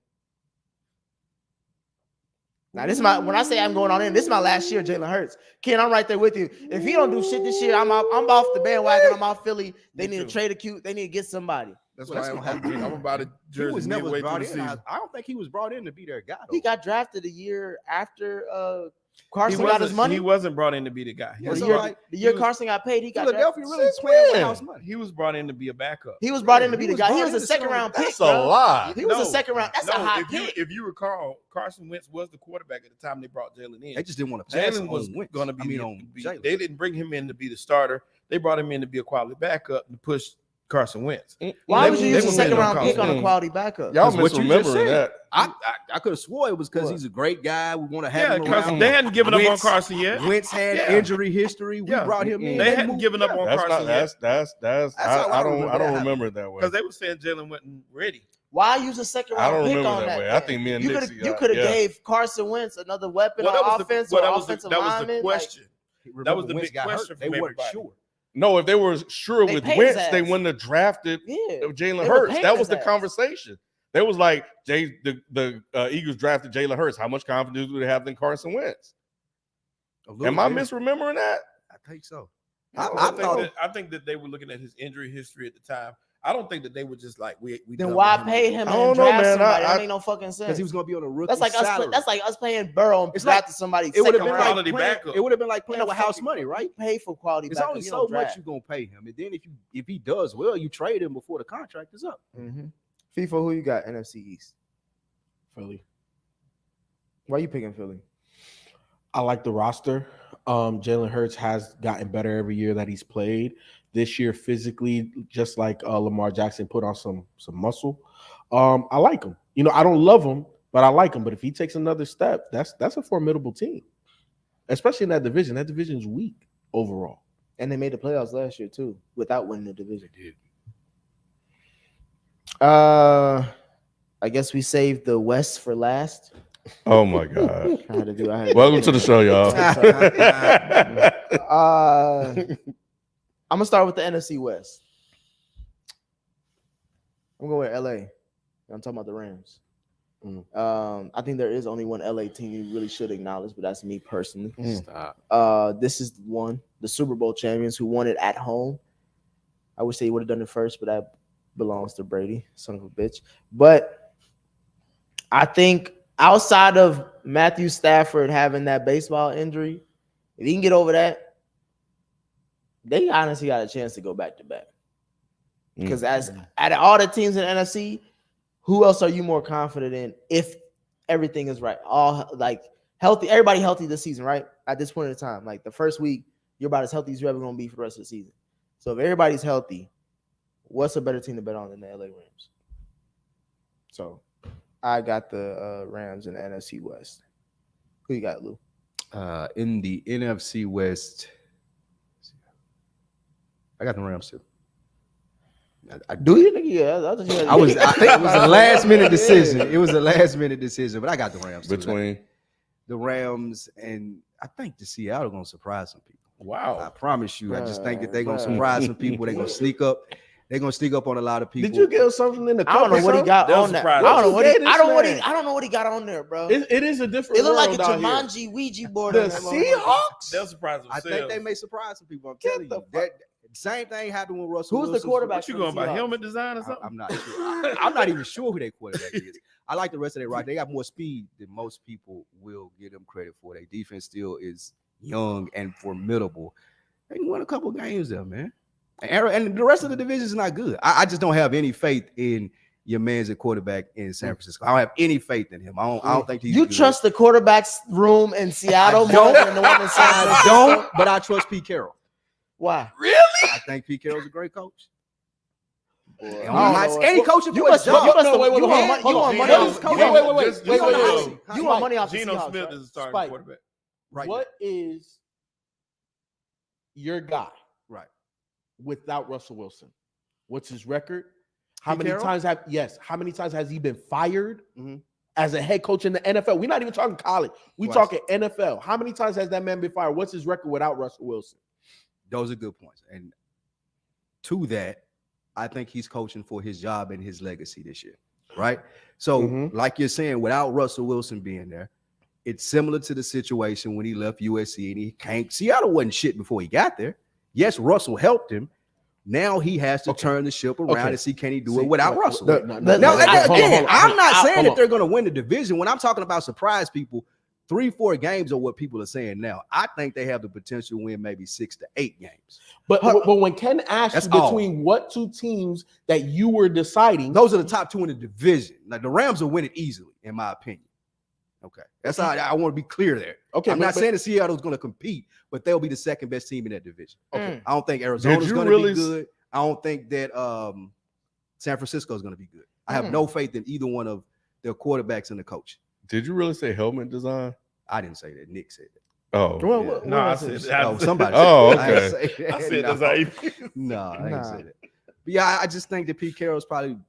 Now this is when I say I'm going on in. This is my last year, Jalen Hurts. Ken, I'm right there with you. If he don't do shit this year, I'm off the bandwagon. I'm off Philly. They Me need too. to trade a cute. They need to get somebody. That's Well, why that's I'm, gonna happen. I'm about to He jersey was never midway through brought the in. season. I don't think he was brought in to be their guy. He though. got drafted a year after Carson got his money. He wasn't brought in to be the guy. That's the all year, right. the year He was- Carson got paid, he got Philadelphia drafted. really playing with when? house money. He was brought in to be a backup. He was brought in to Yeah, be he the was guy. He brought was in a to second sit on round the pick. That's a bro. lie. He was a second round. That's a hot if pick. if you recall, Carson Wentz was the quarterback at the time they brought Jalen in. They just didn't want to pass Jalen was on Wentz. going to be. I mean, on Jalen. They didn't bring him in to be the starter. They brought him in to be a quality backup and push Carson Wentz. Why They- would you they use a were second winning round on pick on a Carson. quality backup? Y'all That's what you just misremembering said. that. I could have swore it was because What? he's a great guy. We want to have Yeah, him because around. they hadn't given up on Wentz- Carson yet. Wentz had Yeah. injury history. We Yeah. brought him in. They hadn't moved- given up yeah. on That's Carson not. yet That's. That's how I I don't. remember I don't that remember it that way. because they were saying Jalen wasn't ready. Why use a second I round don't pick remember on that that? way. I then? think me and you Nixie, you could have yeah. gave Carson Wentz another weapon Well, on offense or offensive that was lineman. the question. Remember was the Wentz big got question hurt, they from weren't everybody. sure. No, if they were sure They with paid his Wentz, they ass. wouldn't have drafted Yeah, Jalen They were Hurts. paying That was his the ass. conversation. They was like, the Eagles drafted Jalen Hurts. How much confidence do they have in Carson Wentz? Am I misremembering that? I think so. I think that they were looking at his injury history at the time. I don't think that they were just like we. Then done why with pay him I and don't know, draft man. somebody? I- That make no fucking sense. Because he was going to be on a rookie That's like salary. us paying Burrow and It's like- drafting somebody. It would have second been round. quality like playing, backup. it would have been like playing Ain't no with house fucking- money, right? You pay for quality It's backup. only you so don't much draft. you're gonna pay him, and then if he does well, you trade him before the contract is up. Mm-hmm. FIFA, who you got? NFC East. Philly. Why you picking Philly? I like the roster. Jalen Hurts has gotten better every year that he's played. This year, physically, just like Lamar Jackson, put on some muscle. I like him. You know, I don't love him, but I like him. But if he takes another step, that's a formidable team, especially in that division. That division is weak overall. And they made the playoffs last year too, without winning the division. They did. I guess we saved the West for last. Oh my God. I had to do. I had to Welcome to the show, y'all. I'm gonna start with the NFC West. I'm going with LA. I'm talking about the Rams. I think there is only one LA team you really should acknowledge, but that's me personally. Stop. This is the Super Bowl champions who won it at home. I wish they would have done it first, but that belongs to Brady, son of a bitch. But I think outside of Matthew Stafford having that baseball injury, if he can get over that, they honestly got a chance to go back to back. Because as out of all the teams in the NFC, who else are you more confident in if everything is right? All like healthy, everybody healthy this season, right? At this point in time, like the first week, you're about as healthy as you're ever going to be for the rest of the season. So if everybody's healthy, what's a better team to bet on than the LA Rams? So I got the Rams in the NFC West. Who you got, Lou? In the NFC West, I got the Rams too. Do you think? Yeah, I think it was a last minute decision. It was a last minute decision, but I got the Rams too. Between The Rams and I think the Seattle gonna surprise some people. I Wow. promise you. I just think that they're gonna Bruh. surprise some people. They're gonna sneak up. They're gonna sneak up on a lot of people. Did you give something in the I cup? don't know or what he something? got They'll on that. surprise I don't know us. what he. What you I don't know what he. saying? I don't know what he got on there, bro. It is a different It looked like a world out Jumanji here. Ouija board. The on that motherfucker. Seahawks? They'll surprise I themselves. think they may surprise some people. I'm Get telling the you. That same thing happened with Russell Who's the Wilson. quarterback? What you going by helmet design or something? I'm not sure. I'm not even sure who their quarterback is. I like the rest of their roster. They got more speed than most people will give them credit for. Their defense still is young and formidable. They can win a couple games there, man. And the rest of the division is not good. I just don't have any faith in your man's at quarterback in San Francisco. I don't have any faith in him. I don't think he's You good. trust the quarterback's room in Seattle I more don't. than the one in San I Francisco? don't, but I trust Pete Carroll. Why? I think Pete Carroll's a great coach. Boy, And I I'm don't not- know and he what- coaching you for must- his job. you must- No, wait, you hold want on, money- hold you on. want money Gino- off- wait, you want- wait, wait, Just wait, so wait, you wait. know, You want money off the Geno Seahawks, Smith right? is the starting Spike. quarterback. Right. What is your guy Right. without Russell Wilson? What's his record? How Pete many Carroll? times how many times has he been fired Mhm. as a head coach in the NFL? We're not even talking college. We Twice. talking NFL. How many times has that man been fired? What's his record without Russell Wilson? Those are good points. And to that, I think he's coaching for his job and his legacy this year. Right. So, Mhm. like you're saying, without Russell Wilson being there, it's similar to the situation when he left USC and he came. Seattle wasn't shit before he got there. Yes, Russell helped him. Now he has to turn the ship around Okay. and see can he do See, it without no, Russell. no, Now, no, no, again, hold on. I'm not saying Hold that on. they're going to win the division. When I'm talking about surprise people, 3-4 games are what people are saying now. I think they have the potential to win maybe 6 to 8 games. But when Ken asked That's you all. between what two teams that you were deciding, Those are the top 2 in the division. Like the Rams will win it easily, in my opinion. Okay, that's how I want to be clear there. okay, I'm but- not but- saying that Seattle's going to compete, but they'll be the second best team in that division. Okay. I don't think Arizona's you going to really be good. I don't think that San Francisco is going to be good. I have no faith in either one of their quarterbacks and the coach. Did you really say helmet design? I didn't say that. Nick said that. Oh, Well, Yeah. what- No, what I is said it? that. Oh, somebody. Oh, said that. I didn't okay. say that. I said No. that's how you No, I didn't Nah. say that. But yeah, I just think that Pete Carroll's probably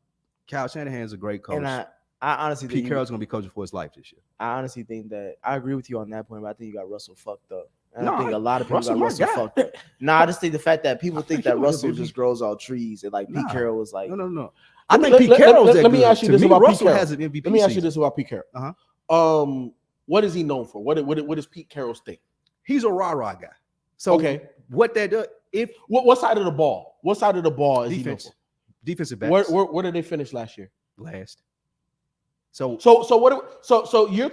Kyle Shanahan's a great coach. And I honestly Pete think Carroll's going to be coaching for his life this year. I honestly think that I agree with you on that point, but I think you got Russell fucked up. And No, I think a lot of people Russell got my Russell guy. fucked up. Nah, I just think the fact that people think that he Russell was a just grows all trees and like Pete Nah. Carroll was like, No. I I think think Pete Carroll's that let me good. ask you To this me, about Pete Russell Carroll. has an MVP Let me ask you season. this about Pete Carroll. Uh-huh. What is he known for? What is Pete Carroll's thing? He's a rah-rah guy. So Okay. what that does, if What side of the ball? What side of the ball is defense, defensive he known backs, for? Where did they finish last year? last. So So you're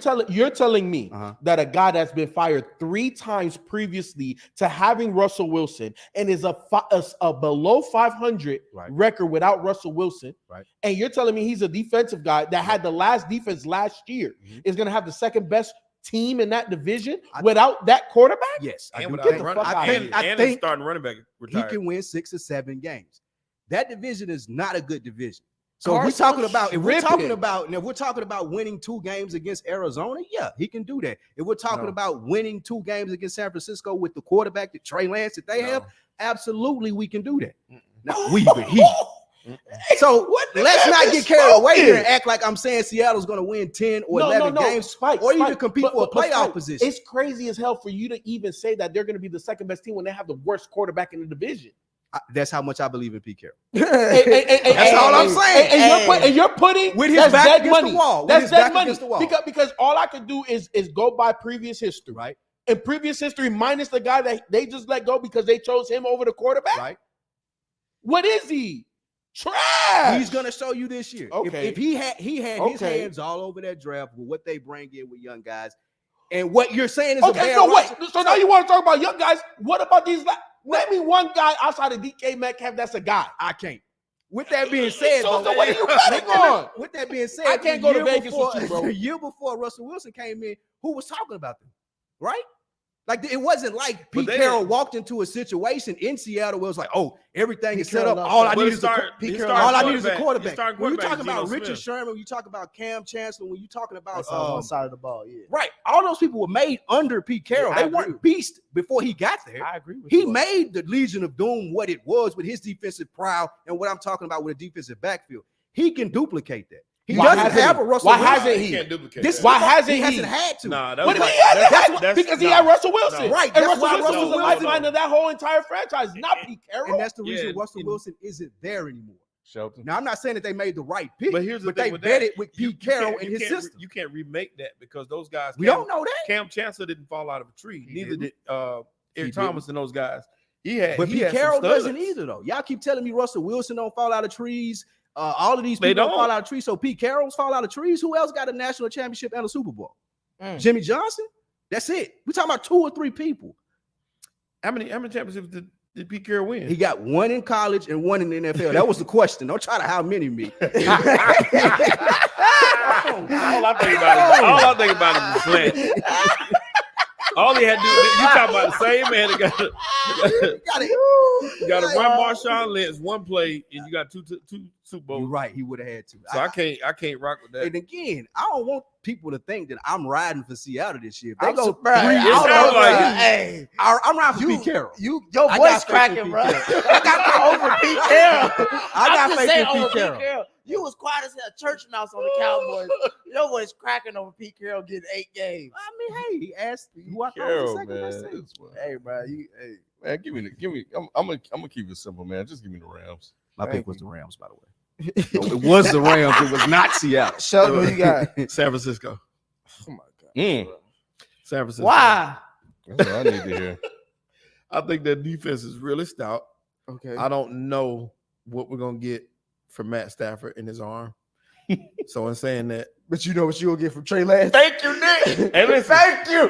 telling me Uh-huh. that a guy that's been fired 3 times previously to having Russell Wilson and is a below 500 Right. record without Russell Wilson, Right. and you're telling me he's a defensive guy that had the last defense last year Mhm. is going to have the second best team in that division I- without that quarterback? yes, I And do without think, the fuck running, outta and, here. I and think his starting running back he retired. can win 6 or 7 games. That division is not a good division. So if we're Carson's talking tripping. if we're talking about winning 2 games against Arizona, yeah, he can do that. If we're talking No. about winning 2 games against San Francisco with the quarterback that Trey Lance that they No. have, absolutely we can do that. Mm-mm. Now we but he. So let's not get carried away here and act like I'm saying Seattle's going to win 10 or 11 games Spike, or even Spike, compete for a but playoff Spike, position. It's crazy as hell for you to even say that they're going to be the second best team when they have the worst quarterback in the division. That's how much I believe in Pete Carroll. That's all I'm saying. And you're putting With his that's back dead against money. the wall. With That's his dead back money. against the wall. Because all I could do is go by previous history. Right, And previous history minus the guy that they just let go because they chose him over the quarterback. right. What is he? Trash. He's gonna show you this year. Okay. If he had his Okay. hands all over that draft with what they bring in with young guys, and what you're saying is a Okay, bad so wait. roster. So now you want to talk about young guys? What about these? Name me one guy outside of DK Metcalf that's a guy. I can't. With that being said, So though, what are you betting on? with that being said, I can't the go to year Vegas before, with you, bro. The year before Russell Wilson came in, who was talking about them? Right? Like it wasn't like But Pete they Carroll didn't- walked into a situation in Seattle where it was like, oh, everything Pete is set Carroll up. not All I starting. need But is a his Carroll- all I need is a his quarterback. starting When you quarterback talk is about Geno Richard Smith. Sherman, when you talk about Cam Chancellor, when you talking about that's on one side of the ball. Yeah, right, all those people were made under Pete Carroll. Yeah, I they agree. weren't beasts before he got there. I agree with He you. made the Legion of Doom what it was with his defensive prowess and what I'm talking about with a defensive backfield. He can duplicate that. He Why doesn't hasn't have he? a Russell Why Wilson. hasn't He he? can't duplicate This that. Why hasn't he he? hasn't had to. Nah, that's What do you like- mean? He hasn't that's- had to? that's- Because he no. had Russell Wilson. Right, And that's Russell why Wilson was Russell the Wilson- lifeline of that whole entire franchise, not Pete Carroll. And that's the reason Yeah, Russell and- Wilson isn't there anymore. Shelton. Now, I'm not saying that they made the right pick, But here's the but thing they with betted that. with You- Pete you Carroll can't- and you his can't system. You can't remake that because those guys. We don't know that. Cam Chancellor didn't fall out of a tree. He Neither didn't. did He Eric Thomas and those guys. He had. But he Pete had some Carroll doesn't studs. either, though. Y'all keep telling me Russell Wilson don't fall out of trees. All of these They people don't fall don't. out of trees. So Pete Carroll's fall out of trees. Who else got a national championship and a Super Bowl? Mm. Jimmy Johnson. That's it. We're talking about 2 or 3 people. How many championships did Pete Carroll win? He got 1 in college and 1 in the NFL. That was the question. Don't try to how many me. all I think about is the slant. All he had to do, you talking about the same man that got to run Marshawn Lynch one play, and you got two Super Bowls. You're right. He would have had to. So I can't rock with that. And again, I don't want people to think that I'm riding for Seattle this year. If they I'm go surprised. 3 I It don't sounds know, like bro. you- Hey, I'm riding for you, Pete Carroll. your I voice got faith in cracking, Pete bro. Carroll. I got over Pete Carroll. I got I'm just faith saying in over Pete Carroll. You was quiet as a church mouse on the Cowboys. Your voice cracking over Pete Carroll getting 8 games. I mean, hey, he asked who I thought was Carroll, the second best man. team. This one. Hey, bro. Man, give me. I'm gonna keep it simple, man. Just give me the Rams. My Thank pick was the Rams, by the way. No, it was the Rams. It was not Seattle. Sheldon, who you got? San Francisco. Oh my god. San Francisco. Why? That's what I need to hear. I think their defense is really stout. Okay. I don't know what we're gonna get from Matt Stafford in his arm. So in saying that, But you know what you gonna get from Trey Lance? thank you, Nick. Hey, listen, Thank you.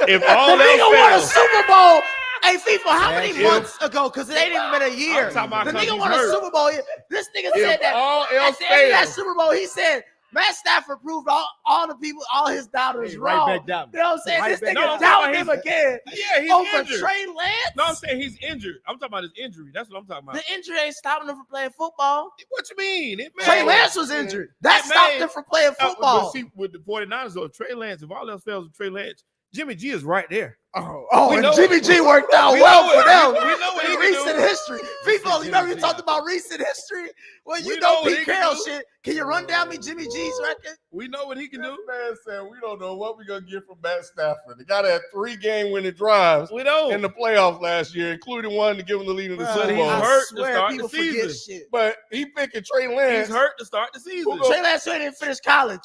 if all The nigga won a else fails, Super Bowl. Hey, FIFA, how many If- months ago? Because it ain't even been a year. I'm talking about The 'cause nigga he's won a hurt. Super Bowl. This nigga if said that all at else the end of that fails, Super Bowl, he said Matt Stafford proved all the people, all his doubters wrong. down. You know what I'm saying? Right This back nigga down. doubted No, him again yeah, he's over injured. Trey Lance. No, I'm saying he's injured. I'm talking about his injury. That's what I'm talking about. The injury ain't stopping him from playing football. What you mean? It may. Trey Lance was injured. That It stopped may. him from playing But football. see, with the 49ers, though, Trey Lance, if all else fails with Trey Lance, Jimmy G is right there. Oh, We and know Jimmy it. G worked out We well know for it. them. We know what he In can recent do. history. People, you remember you talked about recent history? Well, We you know know what Pete he can Carroll do. shit. Can you run down me Jimmy G's record? We know what he can do. Man said we don't know what we're gonna get from Matt Stafford. The guy that had 3 game-winning drives We know. in the playoffs last year, including one to give him the lead in the Bruh, Super he's Bowl. I hurt to swear, start the people forget season. shit. But he picking Trey Lance. He's hurt to start the season. Who Trey Lance didn't finish college.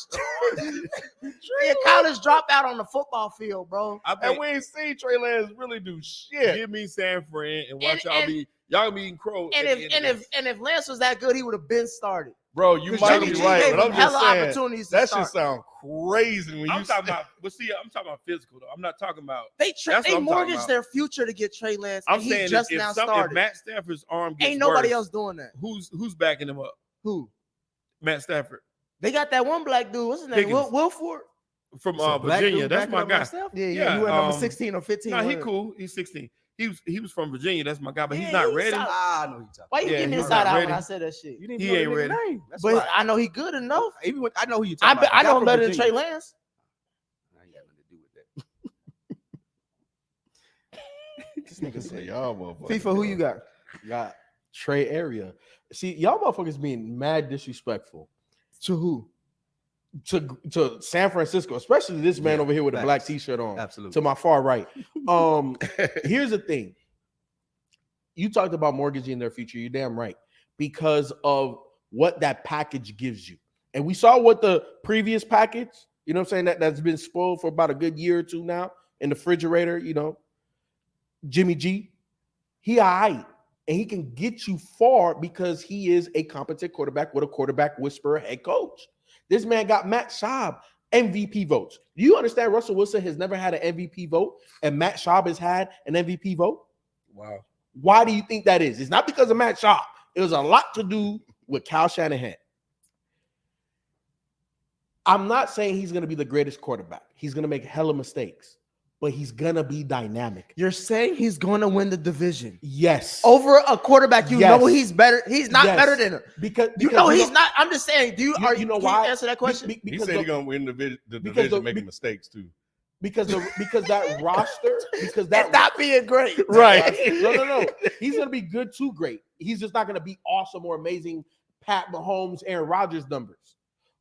Yeah, college dropout on the football field, bro. I And think we ain't seen Trey Lance really do shit. give me San Fran and watch And- y'all be eating crow. And if Lance was that good, he would have been started. Bro, you 'Cause might Jimmy be G right, gave but him I'm just hella saying opportunities to that start. shit sound crazy when I'm you talking say- about, but see, I'm talking about physical though. I'm not talking about. They That's what I'm talking mortgaged about. their future to get Trey Lance, I'm and he saying just if now if started. Matt Stafford's arm gets Ain't nobody worse, else doing that. who's backing him up? Who? Matt Stafford They got that one black dude. What's his name? Higgins. Wilford. from So black Virginia. dude That's backing my up guy. myself? Yeah, Yeah, he went number um, 16 or 15. No, he wasn't it? cool. He's 16. He was from Virginia. That's my guy, but Yeah, he's not he's ready. solid. I know you talking. Why you Yeah, getting he's inside not out when ready. I said that shit? You didn't He know the ain't nigga ready. name. That's But why. I know he good enough. Even when, I know who you I, talking be, about. I The guy know him from better than Virginia. Trey Lance. I ain't got nothing to do with that. This nigga Say, said, y'all motherfuckers. FIFA, who you got? got Trey area. See, y'all motherfuckers being mad disrespectful To who? to San Francisco, especially this man Yeah, over here with a black facts. t-shirt on. Absolutely. To my far right. Here's the thing. You talked about mortgaging their future. You're damn right. Because of what that package gives you. And we saw what the previous package, you know what I'm saying, that's been spoiled for about a good year or two now in the refrigerator, you know. Jimmy G, he all right. And he can get you far because he is a competent quarterback with a quarterback whisperer head coach. This man got Matt Schaub MVP votes. Do you understand Russell Wilson has never had an MVP vote and Matt Schaub has had an MVP vote? Wow. Why do you think that is? It's not because of Matt Schaub. It was a lot to do with Kyle Shanahan. I'm not saying he's going to be the greatest quarterback. He's going to make hella mistakes, but he's going to be dynamic. You're saying he's going to win the division Yes. over a quarterback you Yes. know he's better. He's not Yes. better than him. Because You know he's not. I'm just saying. Do you? You- Are you know can why? You answer that question? He because said the- he's gonna win the because division, the- making mistakes too. because that roster, because That's that not being great, Right. no. He's gonna be good to great. He's just not gonna be awesome or amazing Pat Mahomes, Aaron Rodgers numbers.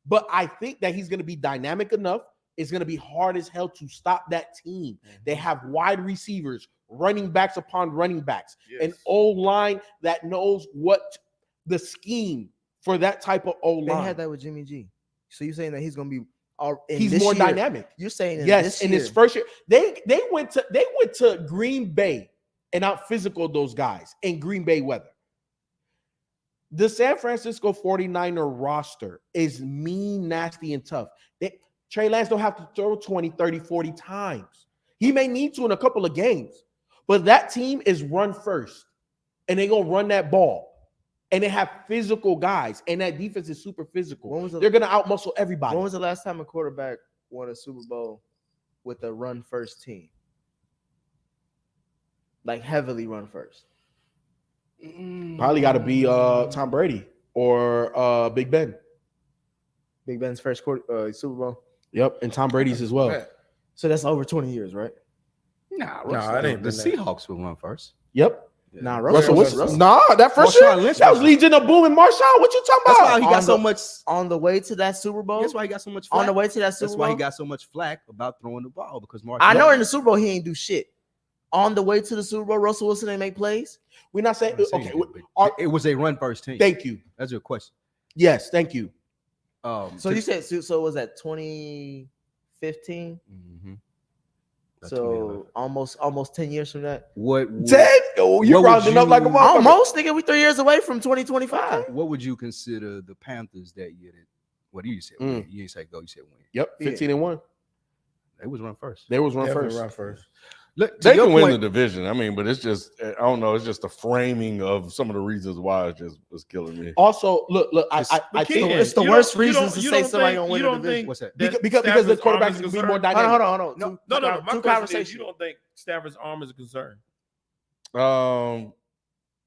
But I think that he's gonna be dynamic enough. It's gonna be hard as hell to stop that team. They have wide receivers, running backs upon running backs, an old line that knows what the scheme for that type of old They line. had that with Jimmy G. So you're saying that he's going to be? He's more dynamic. You're saying Yes, in his first year, they went to Green Bay and out physical those guys in Green Bay weather. The San Francisco 49er roster is mean, nasty, and tough. Trey Lance don't have to throw 20, 30, 40 times. He may need to in a couple of games, but that team is run first, and they're gonna run that ball. And they have physical guys, and that defense is super physical. They're gonna outmuscle everybody. When was the last time a quarterback won a Super Bowl with a run first team? Like heavily run first. Probably got to be Tom Brady or Big Ben. Big Ben's first Super Bowl. Yep, and Tom Brady's as well. So that's over 20 years, right? Nah, it ain't the been that. Seahawks will run first. Yep. Nah, Russell Wilson. Russell. Nah, that first Marshawn year, Lynch that was was- Legion of Boom and Marshawn. What you talking That's about? why he On got so the- much. On the way to that Super Bowl. That's why he got so much flack. On the way to that Super That's Bowl. why he got so much flack about throwing the ball because Marshawn. I know in the Super Bowl he ain't do shit. On the way to the Super Bowl, Russell Wilson ain't make plays. We're not saying okay. It was a run first team. Thank you. That's your question. Yes, thank you. So you said so was that 2015? Mhm. That's So 2011. almost 10 years from that. What Ted, oh, you're What would rounding up like a you- motherfucker. Almost, nigga. We 3 years away from 2025. What would you consider the Panthers that year? What do you say? Mm. You didn't say go. You said win. Yep, 15-1. They was run first. They was run Definitely first. run first. Look, to They your can win the point, division. I mean, but it's just I don't know. It's just the framing of some of the reasons why it just was killing me. Also, look, I But think Ken, it's the you worst don't- you reasons don't- to you say don't somebody think- gonna win you the don't division. think what's that? that because the Stafford's quarterback arm is is gonna be concerned? more dynamic. Hold on. No. My Two question is, conversations. you don't think Stafford's arm is a concern? Um,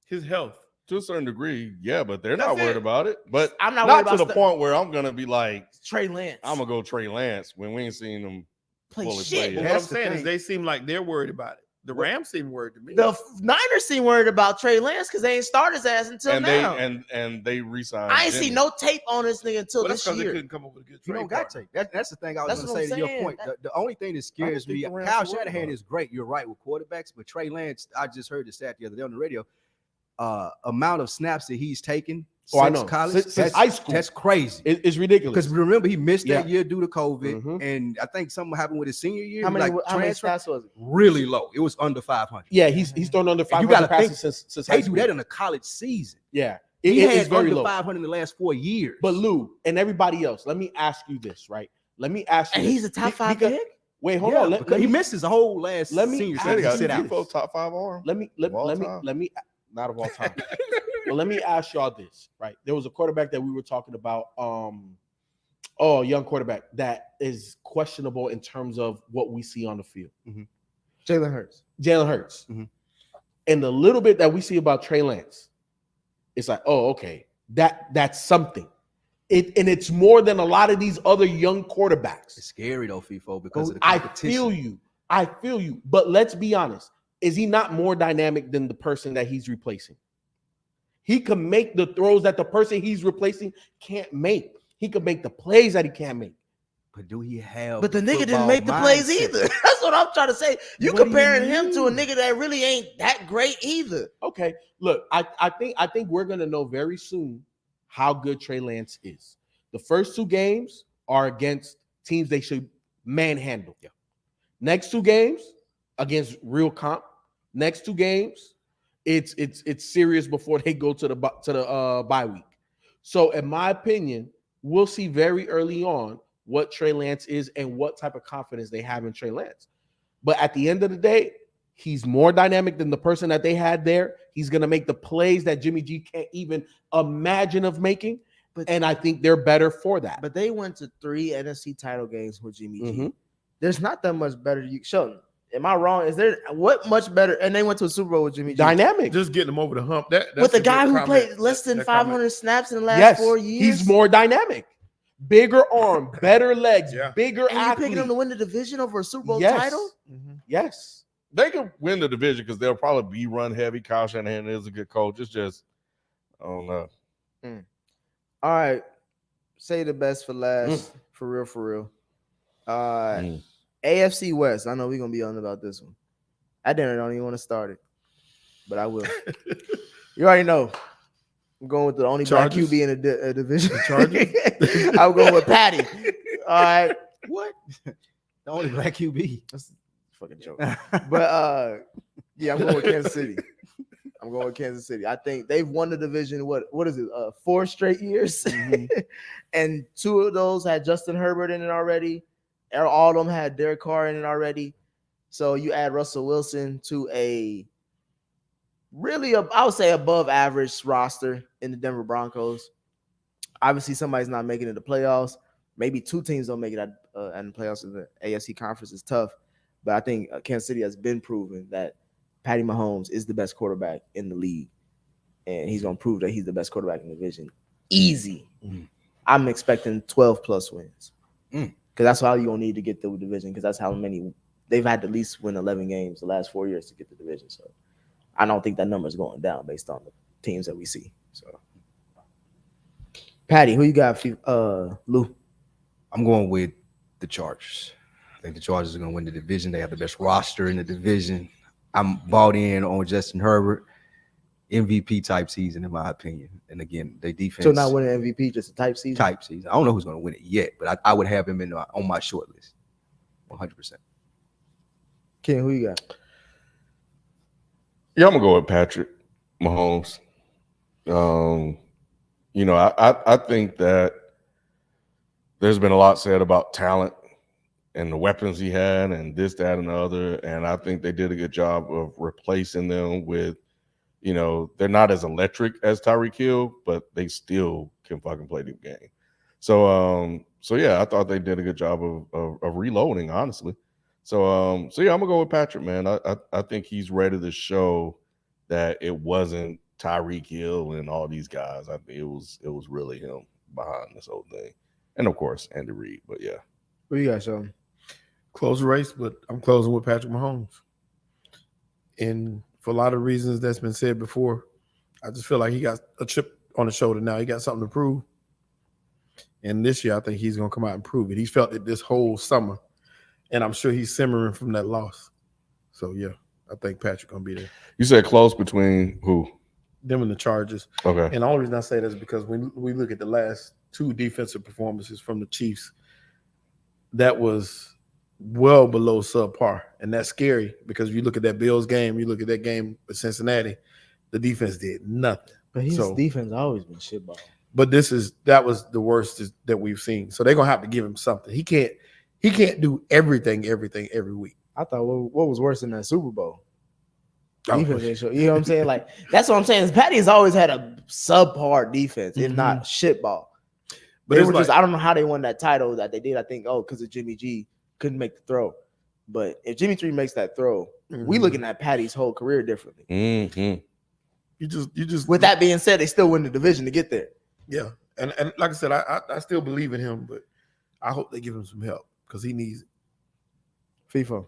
His health. to a certain degree, yeah, but they're That's not worried it. about it. But I'm not not worried to about the point where I'm gonna be like, Trey Lance. I'm gonna go Trey Lance when we ain't seen him play fully shit. play But yet. what I'm That's the saying is thing. they seem like they're worried about it. The Rams seem worried to me. The Niners seem worried about Trey Lance because they ain't started his ass until And now. they re-signed. I ain't see Jennings. no tape on this nigga until Well, that's this because they year. couldn't come up with a good You trade. don't got partner. to. That's the thing I was That's going what to say I'm to your saying. point. The only thing that scares think me, the Rams Kyle are worried Shanahan about is great. You're right with quarterbacks, but Trey Lance, I just heard the stat the other day on the radio. Amount of snaps that he's taken I since know. college, Since high school. that's crazy. It's ridiculous. Because remember, he missed that Yeah. year due to COVID, Mhm. and I think something happened with his senior year. How He, many transfer stats was it? really low. It was under 500. Yeah, he's thrown under And you 500 gotta passes think, since high They school. do that in a college season. Yeah, He it's had very under low. 500 in the last 4 years. But Lou and everybody else, let me ask you this, right? Let me ask you. And this. he's a top 5 because- pick? Wait, hold Yeah, on. because he missed his whole last let me senior ask Said he season. got Sit out. Defoe top 5 arm. let me Of all time. not of all time. But let me ask y'all this, right? There was a quarterback that we were talking about, young quarterback that is questionable in terms of what we see on the field. Jalen Hurts. Jalen Hurts. Mhm. And the little bit that we see about Trey Lance, it's like, oh, okay, that's something. It's more than a lot of these other young quarterbacks. It's scary though, FIFO, because of the I competition. feel you. But let's be honest. Is he not more dynamic than the person that he's replacing? He can make the throws that the person he's replacing can't make. He can make the plays that he can't make. But do he have? But the nigga didn't football make the plays mindset? either. That's what I'm trying to say. You What do you comparing him to a mean? nigga that really ain't that great either. Okay, look, I think we're gonna know very soon how good Trey Lance is. The first 2 games are against teams they should manhandle. Yeah. Next 2 games against real comp. Next 2 games, it's serious before they go to the bye week. So, in my opinion, we'll see very early on what Trey Lance is and what type of confidence they have in Trey Lance. But at the end of the day, he's more dynamic than the person that they had there. He's going to make the plays that Jimmy G can't even imagine of making. And I think they're better for that. But they went to 3 NFC title games with Jimmy G. Mhm. There's not that much better. Sheldon, am I wrong? Is there what much better? And they went to a Super Bowl with Jimmy G. Dynamic. Just getting them over the hump. That's With a good guy who comment. played less than That 500 comment. snaps in the last Yes, 4 years. he's more dynamic. Bigger arm, better legs, Yeah. bigger And you athlete. picking him to win the division over a Super Bowl Yes. title? Yes. They can win the division because they'll probably be run heavy. Kyle Shanahan is a good coach. It's just, I don't know. All right. Say the best for last. For real. AFC West. I know we're gonna be on about this one. I don't even want to start it, but I will. You already know. I'm going with the only black Chargers? QB in a division. Chargers? I'm going with Patty. All right. What? The only black QB. That's a fucking joke. But yeah, I'm going with Kansas City. I think they've won the division. What is it? 4 straight years, and 2 of those had Justin Herbert in it already. All of them had Derek Carr in it already. So you add Russell Wilson to a really, I would say, above average roster in the Denver Broncos. Obviously, somebody's not making it to the playoffs. Maybe 2 teams don't make it at the playoffs in the AFC conference is tough. But I think Kansas City has been proven that Patty Mahomes is the best quarterback in the league. And he's going to prove that he's the best quarterback in the division. Easy. I'm expecting 12 plus wins. Because that's all you're going to need to get the division. Because that's how many they've had to at least win 11 games the last 4 years to get the division. So I don't think that number is going down based on the teams that we see. So, Patty, who you got, Lou? I'm going with the Chargers. I think the Chargers are going to win the division. They have the best roster in the division. I'm bought in on Justin Herbert. MVP type season, in my opinion. And again, their defense. So not winning MVP, just a type season? Type season. I don't know who's going to win it yet, but I would have him on my short list. 100%. Ken, who you got? Yeah, I'm gonna go with Patrick Mahomes. I think that there's been a lot said about talent and the weapons he had and this, that, and the other. And I think they did a good job of replacing them with, they're not as electric as Tyreek Hill, but they still can fucking play the game. So yeah, I thought they did a good job of reloading, honestly. So yeah, I'm gonna go with Patrick, man. I think he's ready to show that it wasn't Tyreek Hill and all these guys. I think it was really him behind this whole thing, and of course Andy Reid. But yeah, Who you got, Sean? Close race, but I'm closing with Patrick Mahomes. And for a lot of reasons that's been said before, I just feel like he got a chip on his shoulder now. He got something to prove. And this year, I think he's going to come out and prove it. He's felt it this whole summer. And I'm sure he's simmering from that loss. So, yeah, I think Patrick going to be there. You said close between who? Them and the Chargers. Okay. And the only reason I say that is because when we look at the last two defensive performances from the Chiefs, that was well below subpar. And that's scary because if you look at that Bills game, you look at that game with Cincinnati, the defense did nothing. But his So- defense always been shitball. But that was the worst that we've seen. So they're gonna have to give him something. He can't do everything every week. I thought what was worse than that Super Bowl? Oh, Defense ain't show. You know what I'm saying? Like that's what I'm saying. Is Patty has always had a subpar defense, if not shitball. But They it's were just like- I don't know how they won that title that they did. I think because of Jimmy G couldn't make the throw. But if Jimmy G makes that throw, we looking at Patty's whole career differently. Mm-hmm. you just With that being said, they still win the division to get there. yeah. And like I said, I still believe in him, but I hope they give him some help because he needs it. FIFA.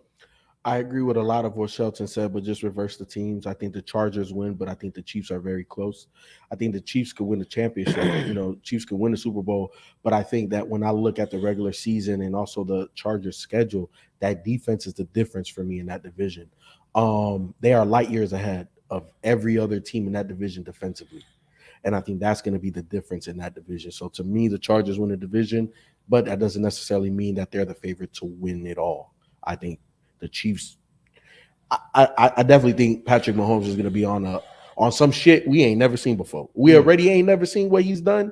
I agree with a lot of what Shelton said, but just reverse the teams. I think the Chargers win, but I think the Chiefs are very close. I think the Chiefs could win the championship. Chiefs could win the Super Bowl, but I think that when I look at the regular season and also the Chargers schedule, that defense is the difference for me in that division. They are light years ahead of every other team in that division defensively. And I think that's going to be the difference in that division. So to me, the Chargers win the division, but that doesn't necessarily mean that they're the favorite to win it all. I think the Chiefs, I definitely think Patrick Mahomes is going to be on some shit we ain't never seen before. We already ain't never seen what he's done.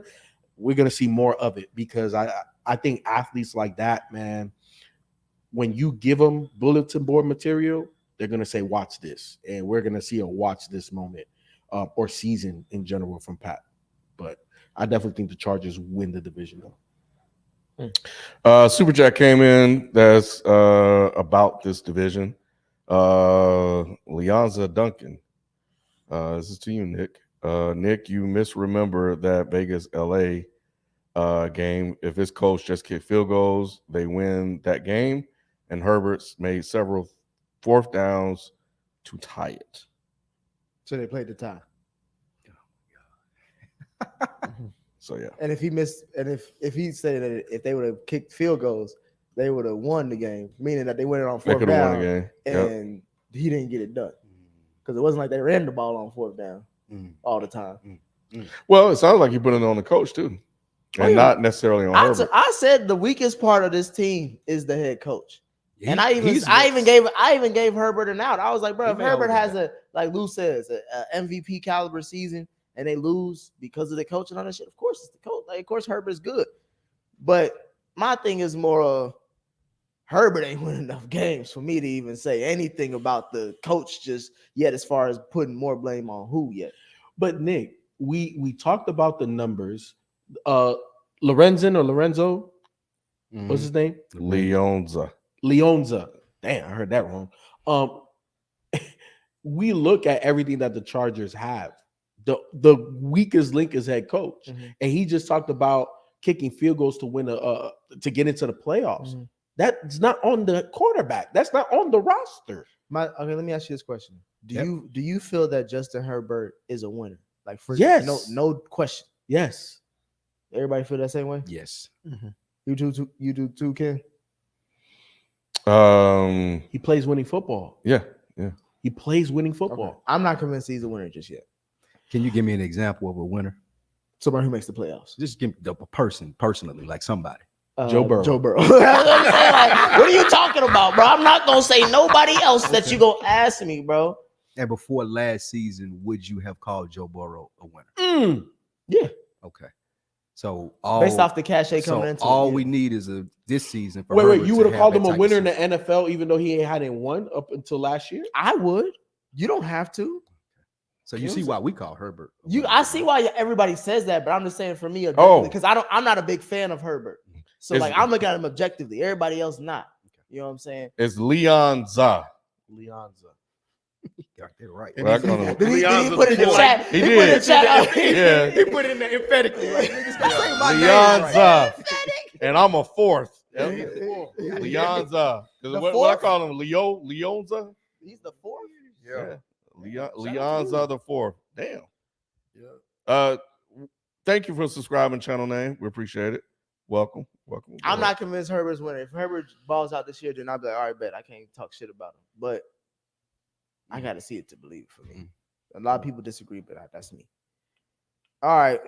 We're going to see more of it because I think athletes like that, man, when you give them bulletin board material, they're going to say, watch this. And we're going to see a watch this moment or season in general from Pat. But I definitely think the Chargers win the division, though. Super Chat came in that's about this division. Leonza Duncan. This is to you, Nick. Nick, you misremember that Vegas LA game. If his coach just kicked field goals, they win that game. And Herbert's made several fourth downs to tie it. So they played the tie. So yeah. And if he missed, and if he said that if they would have kicked field goals, they would have won the game, meaning that they went it on They fourth could have won down, the game. Yep. and he didn't get it done because it wasn't like they ran the ball on fourth down all the time. Well, it sounds like you put it on the coach too. And not necessarily on Herbert. I said the weakest part of this team is the head coach. And I He's even gave Herbert an out. I was like, bro, if Herbert has like Lou says, a MVP caliber season and they lose because of the coach and all that shit, of course it's the coach. Like, of course Herbert's good. But my thing is more Herbert ain't win enough games for me to even say anything about the coach just yet as far as putting more blame on who yet. But Nick, we talked about the numbers. Lorenzo, what's his name? Leonza. Leonza. Damn, I heard that wrong. We look at everything that the Chargers have. The weakest link is head coach, and he just talked about kicking field goals to win to get into the playoffs. That's not on the quarterback. That's not on the roster. Okay, let me ask you this question: Do you feel that Justin Herbert is a winner? Like, for Yes. no question. Yes. Everybody feel that same way? Yes. You do too, Ken. He plays winning football. Yeah. He plays winning football. Okay. I'm not convinced he's a winner just yet. Can you give me an example of a winner? Somebody who makes the playoffs. Just give me a person personally, like somebody. Joe Burrow. Joe Burrow. That's what I'm saying, like, what are you talking about, bro? I'm not gonna say nobody else that you gonna ask me, bro. And before last season, would you have called Joe Burrow a winner? Yeah. Okay. So Based off the cachet coming into all it, we need is this season. For Wait, Herbert you to would have called that him a type of winner in the season. NFL, even though he hadn't won up until last year? I would. You don't have to. So you see why we call Herbert. a You, winner, I see right? why everybody says that, but I'm just saying for me, Oh. because I'm not a big fan of Herbert. So It's- like I'm looking at him objectively. Everybody else not. You know what I'm saying? It's Leonza. Leonza. Got that right. Well, I don't know. Did he Leon's put it in the like- chat? He Put it in the did. chat. Yeah. He put it in there emphatically. Like, niggas, stop saying my name Leonza. right. And I'm a fourth. Yep. He's the fourth. Leonza. The What I fourth? call him? Leonza? He's the fourth. Yeah. Shout out to Leonza the fourth. Damn. Yeah. Thank you for subscribing, channel name. We appreciate it. Welcome. I'm not convinced Herbert's winning. If Herbert balls out this year, then I'll be like, all right, bet I can't talk shit about him. But I got to see it to believe it for me. A lot of people disagree, but that's me. All right.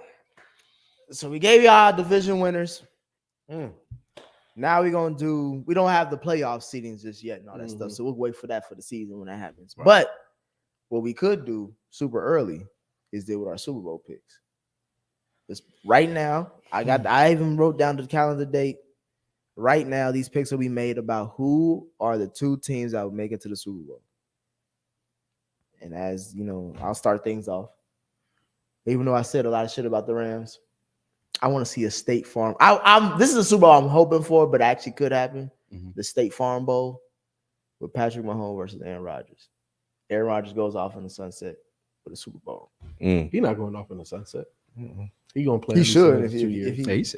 So we gave y'all division winners. Now we're going to do, we don't have the playoff seedings just yet and all that stuff. So we'll wait for that for the season when that happens. Right. But what we could do super early is deal with our Super Bowl picks. Just right now, I even wrote down the calendar date. Right now, these picks will be made about who are the two teams that will make it to the Super Bowl. And as you know, I'll start things off. Even though I said a lot of shit about the Rams, I want to see a State Farm. This is a Super Bowl I'm hoping for, but actually could happen. The State Farm Bowl with Patrick Mahomes versus Aaron Rodgers. Aaron Rodgers goes off in the sunset for the Super Bowl. He's not going off in the sunset. He gonna play. He should if 2 years.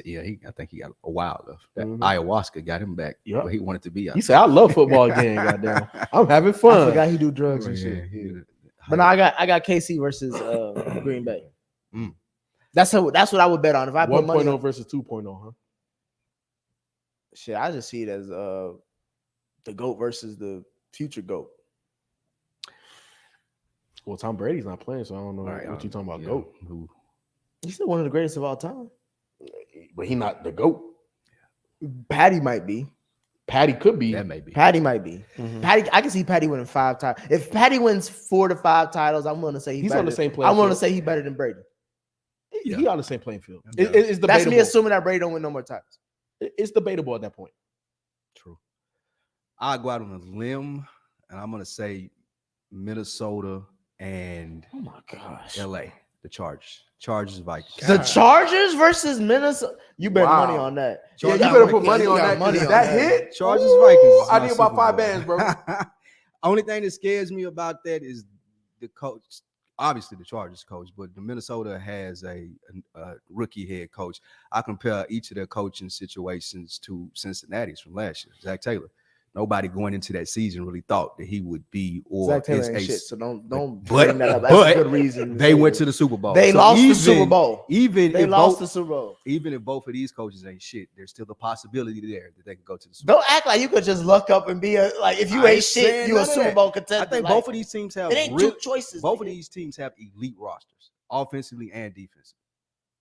I think he got a while left. That ayahuasca got him back where he wanted to be. He said, "I love football again. Goddamn, I'm having I fun." forgot he do drugs and shit. But no, I got KC versus Green Bay. That's what I would bet on. If I put money 1.0 versus 2.0, huh? Shit, I just see it as the GOAT versus the future GOAT. Well, Tom Brady's not playing, so I don't know what you're talking about. GOAT. Who? He's still one of the greatest of all time. But he's not the GOAT. Patty might be. Patty could be. That may be. Patty might be. Patty, I can see Patty winning 5 titles. If Patty wins 4 to 5 titles, I'm going to say He's on the same playing I'm going to field. say he's better than Brady. He's on the same playing field. Yeah. It's debatable. That's me assuming that Brady don't win no more titles. It's debatable at that point. True. I'll go out on a limb, and I'm going to say Minnesota and Oh my gosh. LA, the Chargers, Vikings. The Chargers versus Minnesota. You bet Wow. money on that. Yeah, you got better put money you on got that. money Money on that that. hit. Chargers, Ooh, Vikings. I need about 5 bands, bro. Only thing that scares me about that is the coach. Obviously, the Chargers coach, but the Minnesota has a rookie head coach. I compare each of their coaching situations to Cincinnati's from last year. Zach Taylor. Nobody going into that season really thought that he would be or Zach Taylor is ain't a shit, so don't but- bring that up. That's but a good reason. They went to the Super Bowl. They So lost the even- Super Bowl. Even They if lost both, the Super Bowl. even if both of these coaches ain't shit, there's still the possibility there that they could go to the Super Bowl. Don't act like you could just luck up and be like if you I ain't ain't shit, saying you a none of Super that. Bowl contender. I think Like, both of these teams have it ain't real- two choices. both of nigga. these teams have elite rosters, offensively and defensively.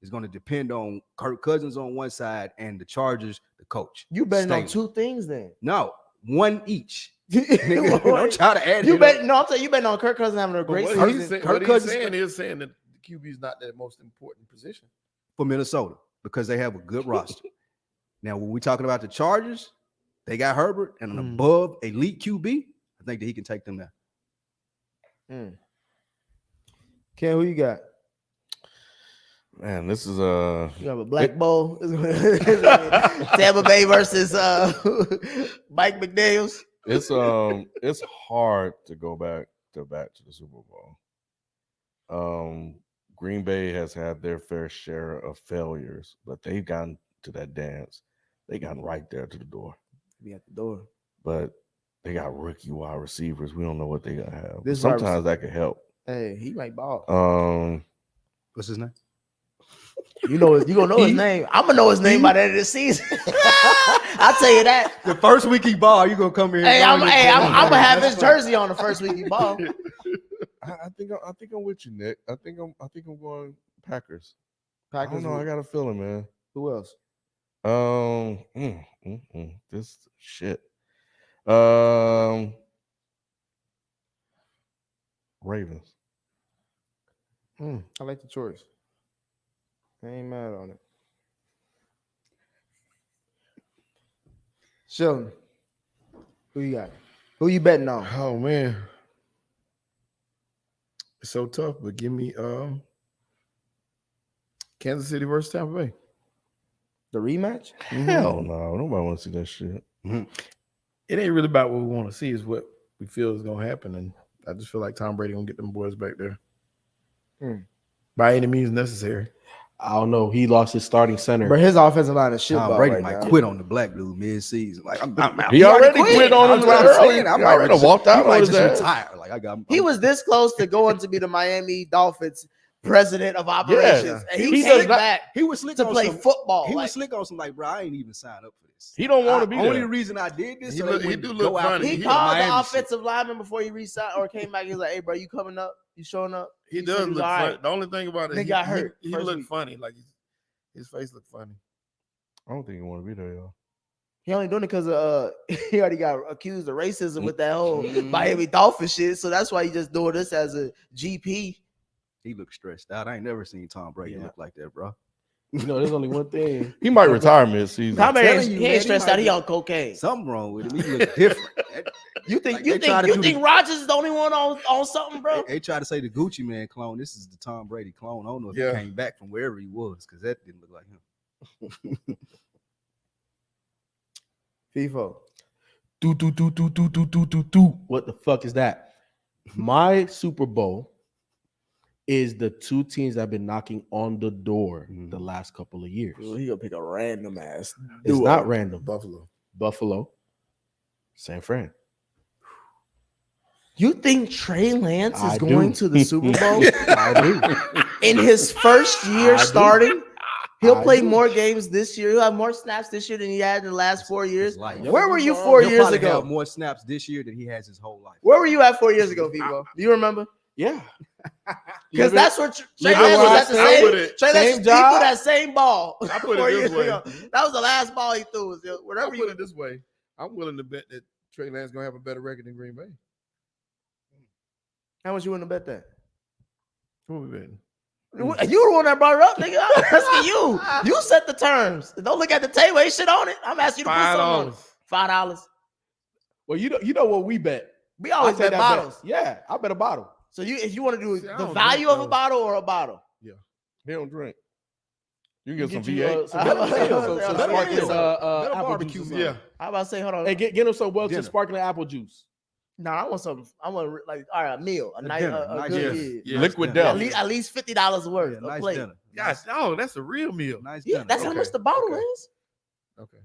It's going to depend on Kirk Cousins on one side and the Chargers, the coach. You betting on Staley. 2 things then. No, one each. Nigga, don't try to add You it bet. up. No, I'm saying you betting on Kirk Cousins having a great What season. he's, saying, Kirk what he's Cousins- saying is saying that the QB is not the most important position. for Minnesota because they have a good roster. Now, when we're talking about the Chargers, they got Herbert and an above elite QB. I think that he can take them there. Ken, who you got? Man, this is You have a Black Bowl. Tampa Bay versus Mike McDaniels. it's hard to go back to the Super Bowl. Green Bay has had their fair share of failures, but they've gotten to that dance. They gotten right there to the door. Be at the door. But they got rookie wide receivers. We don't know what they gonna have. This wide Sometimes that could help. Hey, he might ball. What's his name? You gonna know his name. I'm gonna know his name by the end of the season. I'll tell you that. The first week he ball, you gonna come here. Hey, I'm gonna have his jersey on the first week he ball. I think I'm with you, Nick. I think I'm going Packers. I Packers. don't know. I got a feeling, man. Who else? This shit. Ravens. I like the choice. I ain't mad on it. Sheldon, who you got? Who you betting on? Oh man, it's so tough. But give me Kansas City versus Tampa Bay. The rematch? Hell no. Nobody want to see that shit. It ain't really about what we want to see; is what we feel is gonna happen. And I just feel like Tom Brady gonna get them boys back there by any means necessary. I don't know. He lost his starting center. But his offensive line is shit Tom ball Brady right might now. quit on the black dude mid-season. Like I'm He already quit on him That's what I'm early. saying. He already walked out He on might his just ass. retire. Like I got. He was this close to going to be the Miami Dolphins president of operations, and he does came not- back He was slick to on play some, football. He Like, was slick on some like, bro, I ain't even signed up for this. He don't want to be Only there. reason I did this, He so look- they he wouldn't do go look out funny. for he the called Miami the shit. offensive lineman before he resigned or came back. He's like, "Hey, bro, you coming up? You showing up?" He said does was look all funny. right. The only thing about it, They got hurt He first looked week. funny. Like his face looked funny. I don't think he want to be there, y'all. He only doing it because he already got accused of racism with that whole Mhm. Miami Dolphin shit. So that's why he just doing this as a GP. He looked stressed out. I ain't never seen Tom Brady Yeah. look like that, bro. You know, there's only one thing. He might retire mid-season. Tom Brady telling ain't, you, he man, ain't he stressed might out. He be- on cocaine. Something wrong with him. He look different. You think Like, you they try think to you do think Rodgers is the only one on something, bro? They try to say the Gucci Man clone. This is the Tom Brady clone. I don't know if Yeah. he came back from wherever he was because that didn't look like him. FIFO. What the fuck is that? My Super Bowl is the two teams that have been knocking on the door the last couple of years. Dude, he gonna pick a random ass. It's duo. not random. Buffalo. Buffalo, San Fran. You think Trey Lance is I going do. to the Super Bowl I do. in his first year I do. starting? He'll I play do. more games this year. He'll have more snaps this year than he had in the last 4 years. His life. Where were you 4 He'll years probably ago? have more snaps this year than he has his whole life. Where were you at 4 years ago, FIFO? Do you remember? Yeah. Because that's what Trey Living Lance where was I at the stand. same. Put it- Trey Lance same he job. threw that same ball. I put it 4 this years way. ago. That was the last ball he threw. Was I'll whatever put you. it this way. I'm willing to bet that Trey Lance gonna have a better record than Green Bay. How much you want to bet that? Who we betting? You the one that brought it up, nigga. I'm asking you. You set the terms. Don't look at the table. Ain't shit on it. I'm asking you to put something on it. $5. $5. Well, you know what we bet. We always I take bet that bottles. Yeah, I bet a bottle. So if you want to do See, I the don't value drink of a those. bottle or a bottle. He don't drink. You can get some Get you, V8. some Better sparkling meal. apple barbecue juice. meal. Yeah. I about to say, hold on. Hey, get him some Welch's Dinner. sparkling apple juice. No, I want some. I want like all right, a meal, a nice, dinner, a nice good dinner. yeah. Yeah. Liquid dinner. Death. At least $50 worth. Yeah, a nice plate. dinner. Gosh, oh, that's a real meal. Nice Yeah, dinner. that's how Okay. much the bottle Okay. is. Okay.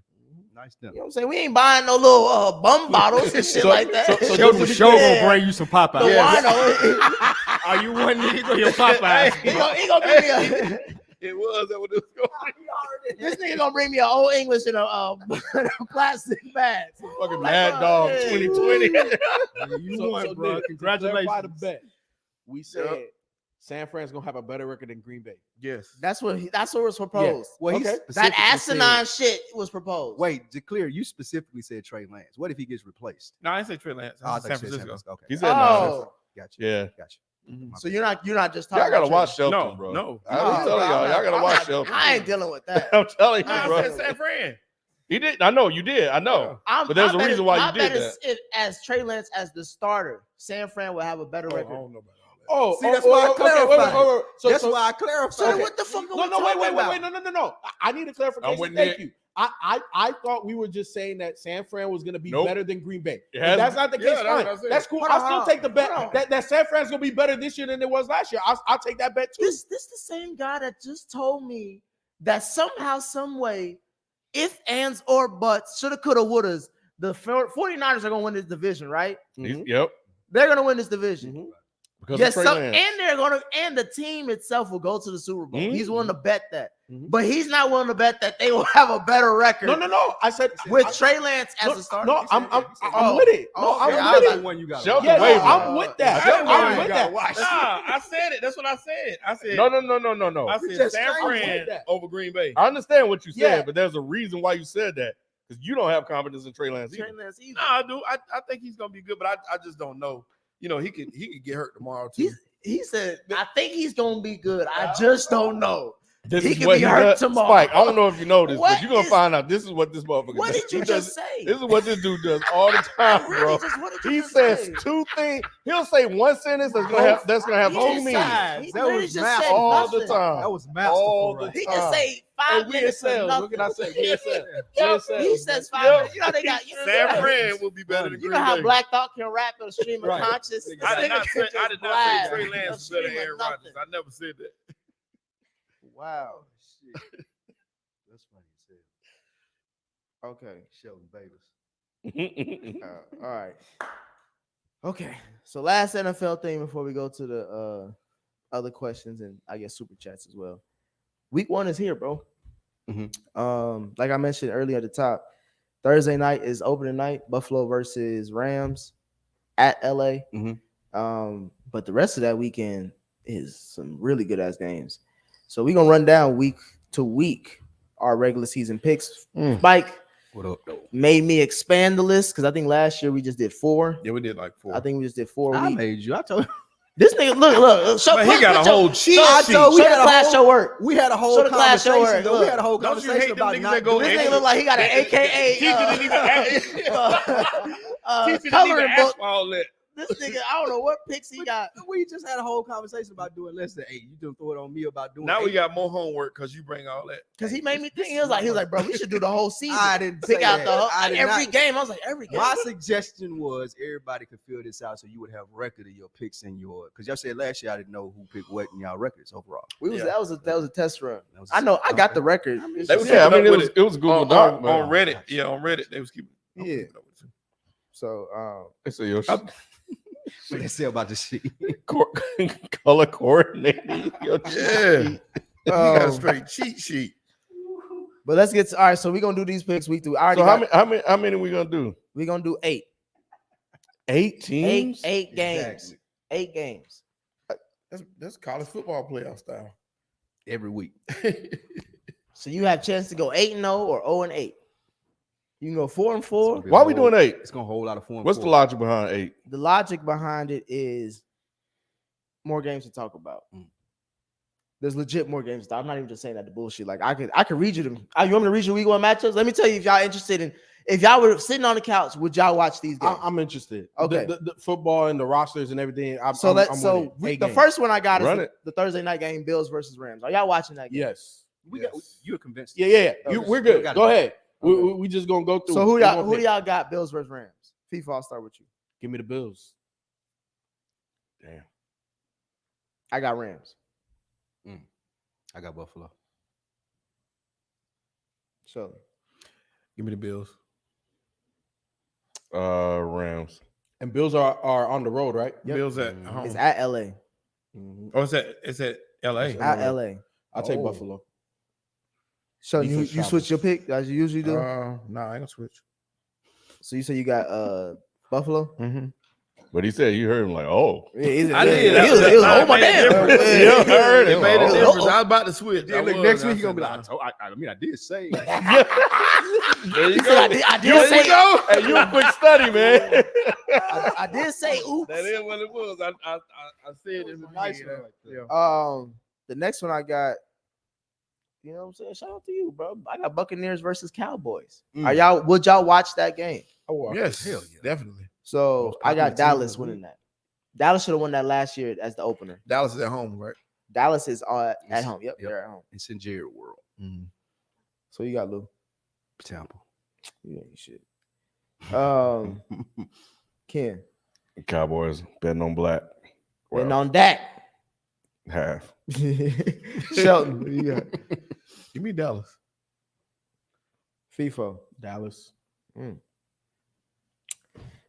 Nice dinner. You know what I'm saying? We ain't buying no little bum bottles and shit like that. so Sheldon just to be Show clear- gonna bring you some The Popeyes. wino. Are you one nigga or your Popeyes? he gonna bring me a. It was that what it was going. This nigga gonna bring me an old English in a plastic bag. Fucking Like, Mad Dog hey. 2020. You So, won, so bro. Nick, to clarify the Congratulations. bet. We said San Fran's gonna have a better record than Green Bay. Yes. That's what was proposed. Well, he Okay. That specifically asinine said- shit was proposed. Wait, to clear, you specifically said Trey Lance. What if he gets replaced? No, I didn't say Trey Lance. Oh, I I thought said you San said Francisco. Okay. He said no. Oh, Gotcha. Yeah. Gotcha. so you're not just talking. Y'all gotta about watch Trey. Shelton, No, bro. no. I'm telling y'all gotta watch Shelton. I ain't dealing with that. I'm telling you, I bro. I said San Fran. He did. I know you did. I know. But there's a my bet reason is- why my you bet did is as Trey Lance as the starter, San Fran will have a better I record. don't know about all that. Oh, See, that's why I clarified. So, That's so, why I clarified. So what the fuck are we no, talking wait, about? no. I need a clarification. I'm with Thank Nick. you. I thought we were just saying that San Fran was going to be Nope. better than Green Bay. It If has- that's not the Yeah, case, that's fine. what I said. That's cool. Hold I'll on, still take the bet hold on. that San Fran's going to be better this year than it was last year. I'll take that bet too. This the same guy that just told me that somehow, some way, if ands or buts, shoulda, coulda, wouldas, the 49ers are gonna win this division, right? Yep. They're gonna win this division. Mhm. Because Yes, of Trey Lance. and they're gonna, and the team itself will go to the Super Bowl. He's willing to bet that, Mhm. but he's not willing to bet that they will have a better record. No. I said with Trey Lance as a starter. No, I'm Oh. with it. No, Oh, okay. I'm I with was it. like, one you got. Shelton Yeah, wavered. I'm with that. I didn't know I'm you with gotta that. Nah, I said it. That's what I said. I said No. I We said just San straight Fran with that. over Green Bay. I understand what you said, Yeah. but there's a reason why you said that. Because you don't have confidence in Trey Lance. Trey Either. Lance either. No, I do. I think he's gonna be good, but I just don't know. You know, he could get hurt tomorrow too. He said, "I think he's gonna be good. I just don't know." This He is could what be hurt does. tomorrow. Spike, I don't know if you know this, What but you're gonna is- find out. This is what this motherfucker What does. did you He just does- say? This is what this dude does all the time, Really, bro. just what did you He just says say? two things. He'll say one sentence that's gonna have He two just meanings said- he That literally was just math said all nothing. the time. That was masterful. All the right? He time. just say Hey, 5 we minutes sales. of What nothing. can I say? We sales. Yep, he says 5 Yep. minutes. You know they got. You know, San Fran will be better than You Green know how Bay. Black Thought can rap and stream of Right. conscious. I did not say This nigga can Trey just Lance is better than blast. Aaron Stream of Rodgers. I never said that. Wow. Shit. That's funny as hell. Okay. Sheldon Bayless. All right. Okay. So last NFL thing before we go to the other questions and I guess super chats as well. Week 1 is here, bro. Like I mentioned earlier at the top, Thursday night is opening night. Buffalo versus Rams at LA. But the rest of that weekend is some really good ass games. So we're gonna run down week to week our regular season picks. Mike What up, though? made me expand the list because I think last year we just did 4. Yeah, we did like 4. I think we just did 4 I weeks. made you. I told you. This nigga, look. Show, Man, he got a whole cheat show, sheet. show We the had a class whole- show work. We had a whole Show the class show conversation. work. Though. We had a whole Don't you conversation hate them about niggas not that go This doing nigga it. look like he got an AKA coloring book. This nigga, I don't know what picks he got. We just had a whole conversation about doing less than 8. You just throw it on me about doing. Now 8. we got more homework because you bring all that. Because he made me think. He was like, bro, we should do the whole season. I didn't Pick say out that. the whole, I did every not. game. I was like, every game. My suggestion was everybody could fill this out so you would have record of your picks in your because y'all said last year I didn't know who picked what in y'all records overall. We was Yeah. that was a test run. That was- I know. I got the record. They was Yeah, I keeping up mean it with was it was Google on, Doc on, but- on Reddit. Yeah, on Reddit they was keeping. Yeah. keeping up with you. So They say your What they say about the shit? color coordinating. Your Yeah, you got a straight cheat sheet. but let's get all right. So we're gonna do these picks week through. I already So got, how many we gonna do? we're gonna do 8. 8 teams? Eight games. Exactly. 8 games. That's college football playoff style. Every week. So you have a chance to go 8-0 or 0-8. You can go 4-4. Why are we doing 8? It's gonna hold a lot of form. What's the logic behind 8? The logic behind it is more games to talk about. There's legit more games. I'm not even just saying that to bullshit. Like I could read you them. You want me to read you week 1 matchups? Let me tell you if y'all interested in. If y'all were sitting on the couch, would y'all watch these games? I'm interested. Okay. The football and the rosters and everything. I'm so with it. the 8 games. first one I got Run is it. the Thursday night game, Bills versus Rams. Are y'all watching that game? Yes. We Yes. got you're convinced. Yeah. Okay. We're good. Got Go it. ahead. We just gonna go through. So who We're y'all gonna who do pick. y'all got? Bills versus Rams. FIFA, I'll start with you. Give me the Bills. Damn. I got Rams. I got Buffalo. So Give me the Bills. Rams. And Bills are on the road, right? Yep. Bills at it's home. at LA. Oh, it's at LA. At LA. I'll take Oh. Buffalo. So Defense you travels. switch your pick as you usually do. Nah, I ain't gonna switch. So you say you got Buffalo? Mm-hmm. But he said you heard him like, oh. I did. It was That oh my made a damn. difference. Yeah, I heard It it. made a Oh. difference. I was about to switch. Then I look, was. next I week you're gonna be said, like, I did say. There He you said, I go. did There say you go. Hey, you a quick study, man. I did say oops. That is what it was. I said it was Nice nice. one right there. The next one I got, you know what I'm saying? Shout out to you, bro. I got Buccaneers versus Cowboys. Would y'all watch that game? Yes, Hell yeah. definitely. So Most I popular got team Dallas of the winning that. Dallas should have won that last year as the opener. Dallas is at home, right? Dallas is at Yes. home. Yep, Yep. they're at home. It's in Jared World. So you got Lou. Tampa. Yeah, you should. Ken. Cowboys betting on black. And on that, Half. Shelton, who you got? Give me Dallas. FIFO. Dallas.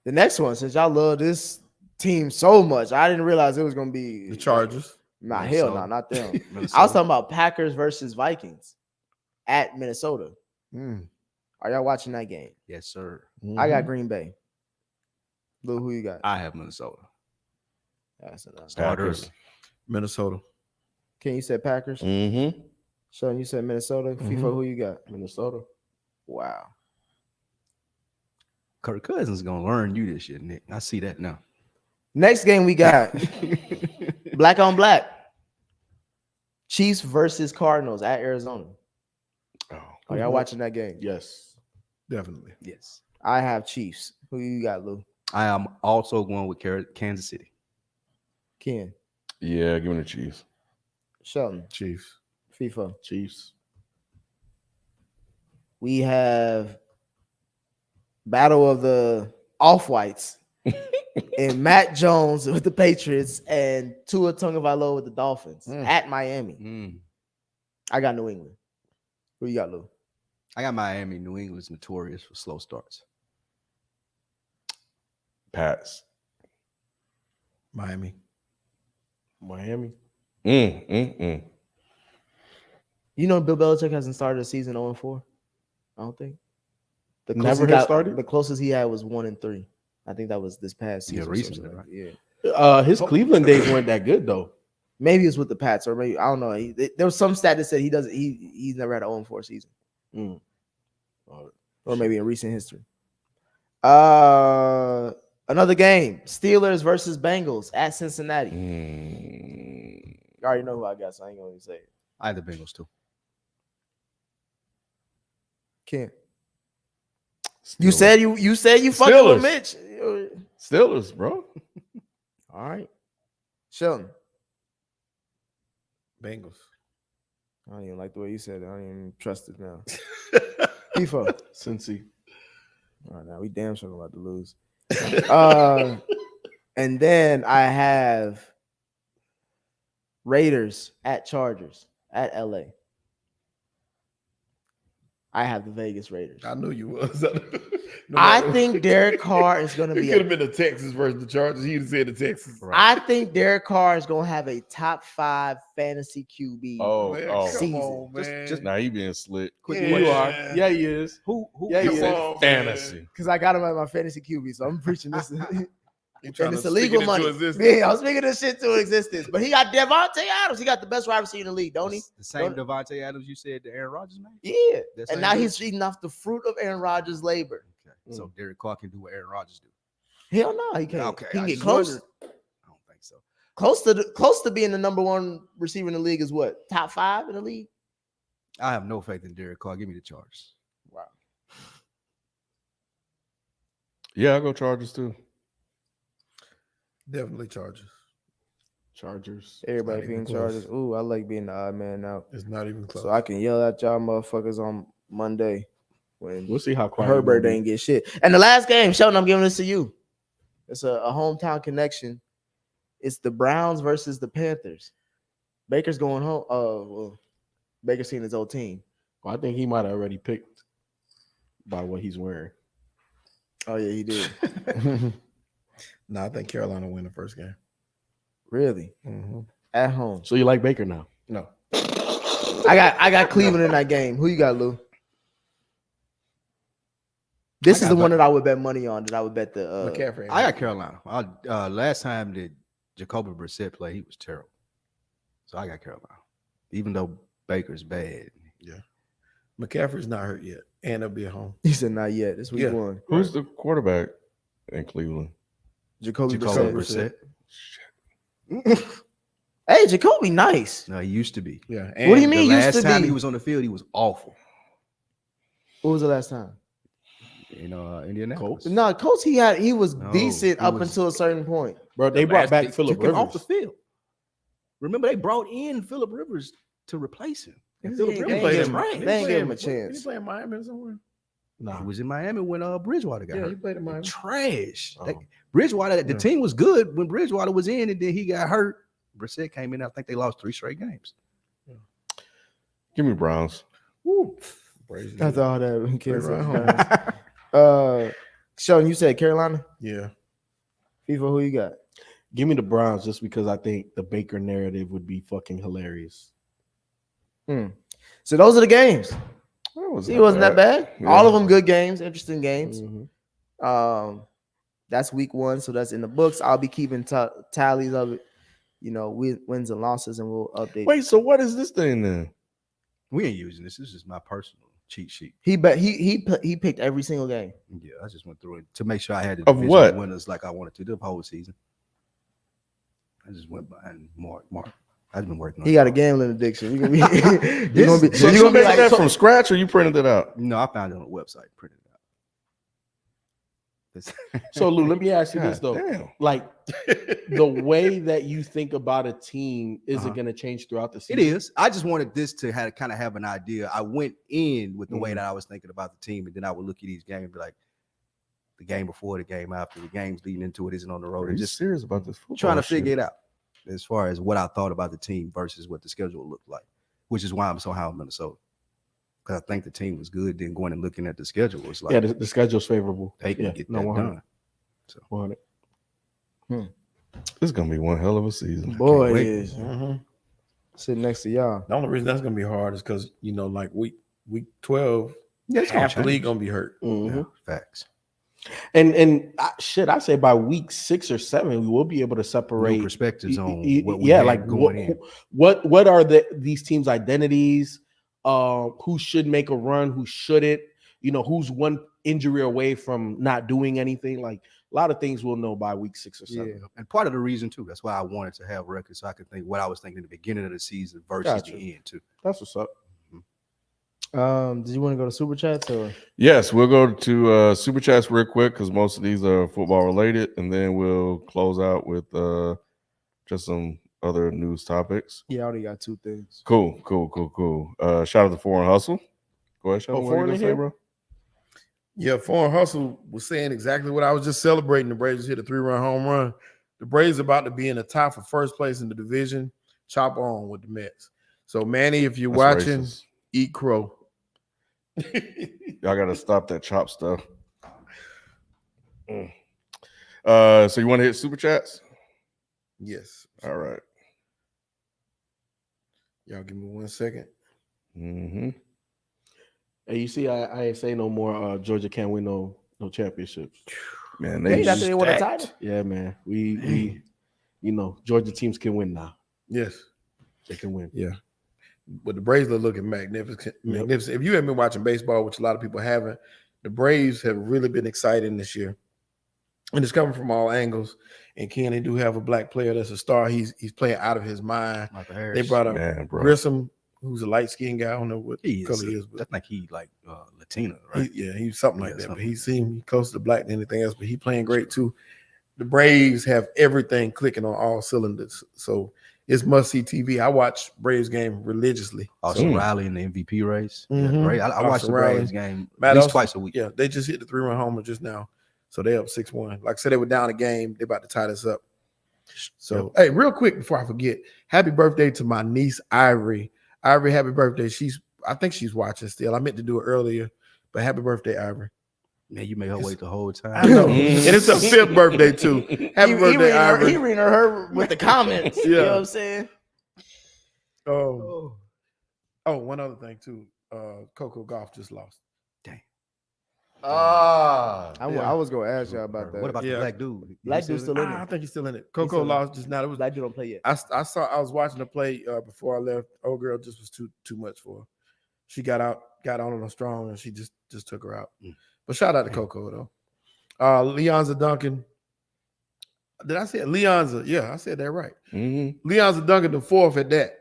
The next one, since y'all love this team so much, I didn't realize it was gonna be The Chargers. Nah, hell no, Minnesota. not them. Minnesota. I was talking about Packers versus Vikings at Minnesota. Are y'all watching that game? Yes, sir. I got Green Bay. Lou, who you got? I have Minnesota. That's enough. Packers. Minnesota. Ken, you said Packers. Mm-hmm. Sean, you said Minnesota. FIFA, who you got? Minnesota. Wow. Kirk Cousins is gonna learn you this shit, Nick. I see that now. Next game we got black on black. Chiefs versus Cardinals at Arizona. Oh. Are y'all watching that game? Yes. Definitely. Yes. I have Chiefs. Who you got, Lou? I am also going with Kansas City. Ken. Yeah, give me the Chiefs. Shelton. Chiefs. FIFA. Chiefs. We have Battle of the Off-Whites and Matt Jones with the Patriots and Tua Tagovailoa with the Dolphins at Miami. I got New England. Who you got, Lou? I got Miami. New England's notorious for slow starts. Pats. Miami. Miami. You know, Bill Belichick hasn't started the season 0-4. I don't think. The Never closest has started? The closest he had was 1-3. I think that was this past Yeah, season. recently, Something like right? that. Yeah. His Cleveland days weren't that good though. Maybe it's with the Pats, or maybe I don't know. There was some stat that said he doesn't. He's never had an 0-4 season, Mm. or maybe in recent history. Another game: Steelers versus Bengals at Cincinnati. You already know who I got, so I ain't gonna even say it. I had the Bengals too. Ken, you said you fucking Steelers. with Mitch. Steelers, bro. All right, Sheldon. Bengals. I don't even like the way you said it. I don't even trust it now. FIFA. Cincy. All right, now we damn sure about to lose. And then I have Raiders at Chargers at LA. I have the Vegas Raiders. I knew you was. I think Derek Carr is going to It be. could have been the Texas versus the Chargers. He'd have said the Texas. I think Derek Carr is going to have a top 5 fantasy QB. Man, Oh. come season. on, man. Just now he being slick. Yeah. You are. Yeah, he is. Who? Yeah, Come he is. on, Fantasy. Because I got him at my fantasy QB, so I'm preaching this. You trying And to it's speak illegal it money. into existence. Yeah, I'm speaking this shit to existence. But he got Devontae Adams. He got the best wide receiver in the league, don't he? The same Devontae Adams you said to Aaron Rodgers, man. Yeah. That And same now dude? he's eating off the fruit of Aaron Rodgers' labor. Okay. So Derek Carr can do what Aaron Rodgers do. Hell no, he can't. Okay, He can I get just close. wondered. I don't think so. Close to being the number 1 receiver in the league is what? Top 5 in the league? I have no faith in Derek Carr. Give me the Chargers. Wow. Yeah, I go Chargers too. Definitely Chargers. Chargers. Everybody not even being close. Chargers. Ooh, I like being the odd man out. It's not even close. So I can yell at y'all motherfuckers on Monday when We'll see how quiet Herbert he ain't get shit. And the last game, Sheldon, I'm giving this to you. It's a hometown connection. It's the Browns versus the Panthers. Baker's going home. Well, Baker's seen his old team. Well, I think he might have already picked by what he's wearing. Oh yeah, he did. No, I think Carolina win the first game. Really? Mm-hmm. At home. So you like Baker now? No. I got Cleveland in that game. Who you got, Lou? This I is the got one that I would bet money on. That I would bet the McCaffrey. I got Carolina. Last time that Jacoby Brissett played, he was terrible. So I got Carolina. Even though Baker's bad. McCaffrey's not hurt yet, and they'll be at home. He said not yet. This week Yeah. 1. Who's the quarterback in Cleveland? Jacoby Jacoby Brissett. Brissett. Hey, Jacoby, nice. No, he used to be. Yeah. What do you and mean? The Used last to time be? he was on the field, he was awful. What was the last time? In Indianapolis. Colts? No, Colts. He was No, decent he up was- until a certain point. Bro, they brought back They Phillip took him Rivers. off the field. Remember, they brought in Phillip Rivers to replace him. And Phillip They Rivers ain't was give him- trash. they ain't give him a Did chance. he play in Miami somewhere? Nah. He was in Miami when Bridgewater got Yeah, he hurt. played in Miami. Trash. Oh. That- Bridgewater, the Yeah. team was good when Bridgewater was in, and then he got hurt. Brissett came in. I think they lost 3 straight games. Give me Browns. Woo. Brazy. That's all that Ken right said. Sheldon, you said Carolina. Yeah. FIFA, who you got? Give me the Browns just because I think the Baker narrative would be fucking hilarious. So those are the games. See, it wasn't that bad. Yeah. All of them good games, interesting games. Mhm. That's week 1, so that's in the books. I'll be keeping tallies of it. You know, wins and losses, and we'll update. Wait, so what is this thing then? We ain't using this. This is my personal cheat sheet. He picked every single game. Yeah, I just went through it to make sure I had the Of division what? winners like I wanted to do the whole season. I just went behind Mark. I've been working on He it. got a gambling addiction. You're gonna be, So you're you gonna be made like, that from scratch, or you printed it out? No, I found it on the website, printed it out. So Lou, let me ask you this God though. damn. Like the way that you think about a team, is Uh-huh. it going to change throughout the It season? is. I just wanted this to kind of have an idea. I went in with the way that I was thinking about the team, and then I would look at these games and be like, the game before, the game after, the games leading into it isn't on the road, Are and you just serious about this football trying to shit? figure it out as far as what I thought about the team versus what the schedule looked like. which is why I'm so high on Minnesota. Because I think the team was good. Then going and looking at the schedule, it's like Yeah, the schedule's favorable. they can Yeah, get no, that 100. done. 100. This is gonna be one hell of a season. Boy, it wait. is. Mhm. Sitting next to y'all. The only reason that's gonna be hard is because like week 12, Yeah, it's gonna half the league change. gonna be hurt. Mhm. Yeah, facts. And I say by week 6 or 7, we will be able to separate New perspectives on what we yeah, had like going in. what are these teams' identities? Who should make a run? Who shouldn't? Who's one injury away from not doing anything? Like a lot of things we'll know by week 6 or 7. Yeah, and part of the reason too. That's why I wanted to have records so I could think what I was thinking at the beginning of the season versus Gotcha. the end too. That's what's up. Did you want to go to super chats or? Yes, we'll go to super chats real quick because most of these are football related, and then we'll close out with just some other news topics. Yeah, I already got 2 things. Cool. Shout out to Foreign Hustle. Go ahead, Sean. Oh, What are you Foreign gonna in say, here? bro? Yeah, Foreign Hustle was saying exactly what I was just celebrating. The Braves hit a 3-run home run. The Braves about to be in the tie for first place in the division. Chop on with the Mets. So, Manny, if you're That's watching, racist. eat crow. Y'all gotta stop that chop stuff. So you want to hit super chats? Yes. All right. Y'all give me 1 second. Mm-hmm. Hey, you see, I ain't say no more. Georgia can't win no championships. Man, They they after they won a stacked. title. Yeah, man. We Georgia teams can win now. Yes. They can win. Yeah. But the Braves are looking magnificent. If you haven't been watching baseball, which a lot of people haven't, the Braves have really been exciting this year. And it's coming from all angles. And Ken, they do have a black player that's a star. He's playing out of his mind. Michael Harris. They brought up Man, bro. Grissom, who's a light-skinned guy. I don't know what He color is. he is, but I think he like Latina, right? he's something like Yeah, that. something But he like that. seemed closer to black than anything else. But he playing great too. The Braves have everything clicking on all cylinders. So it's must-see TV. I watch Braves game religiously. Austin Riley in the MVP race. Mhm. Yeah, great. I watch Austin the Braves Riley. game Matt at least Olson- twice a week. Yeah, they just hit the 3-run homer just now. So they up 6-1. Like I said, they were down a game. They about to tie this up. So, hey, real quick before I forget, happy birthday to my niece, Ivory. Ivory, happy birthday. I think she's watching still. I meant to do it earlier, but happy birthday, Ivory. Man, you made her wait the whole time. I know. And it's her 5th birthday, too. Happy birthday, Ivory. He reading her with the comments. You know what I'm saying? Oh, one other thing, too. Coco Golf just lost. I was gonna ask y'all about that. What about Yeah. the black dude? Black dude's still in I it? think he's still in it. still Coco in it. lost just now. It was Black dude don't play yet. I was watching the play before I left. Old girl just was too much for her. She got on her strong, and she just took her out. But shout out to Coco though. Leonza Duncan. Did I say it? Leonza? Yeah, I said that right. Mm-hmm. Leonza Duncan, the 4th at that.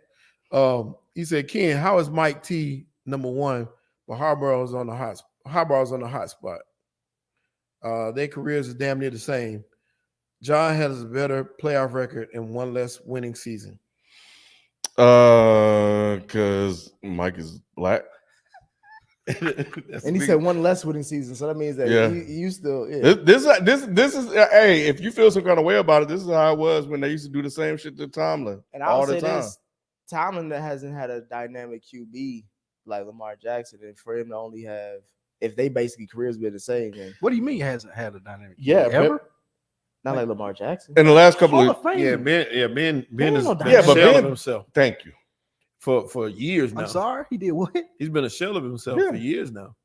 He said, "Ken, how is Mike T #1, but Harbaugh's on the hot spot? Their careers is damn near the same. John has a better playoff record and one less winning season." Because Mike is black. And he said one less winning season, so that means that you still. Yeah. This is hey, if you feel some kind of way about it, this is how it was when they used to do the same shit to Tomlin And all I'll the say time. this: Tomlin that hasn't had a dynamic QB like Lamar Jackson, and for him to only have, if they basically careers been the same, then What do you mean hasn't had a dynamic? Yeah, ever? not like Lamar Jackson. In the last couple Hall of of Fame. Yeah, Ben is no been a but shell Ben- of himself thank you. for years now. I'm sorry, he did what? He's been a shell of himself Yeah. for years now.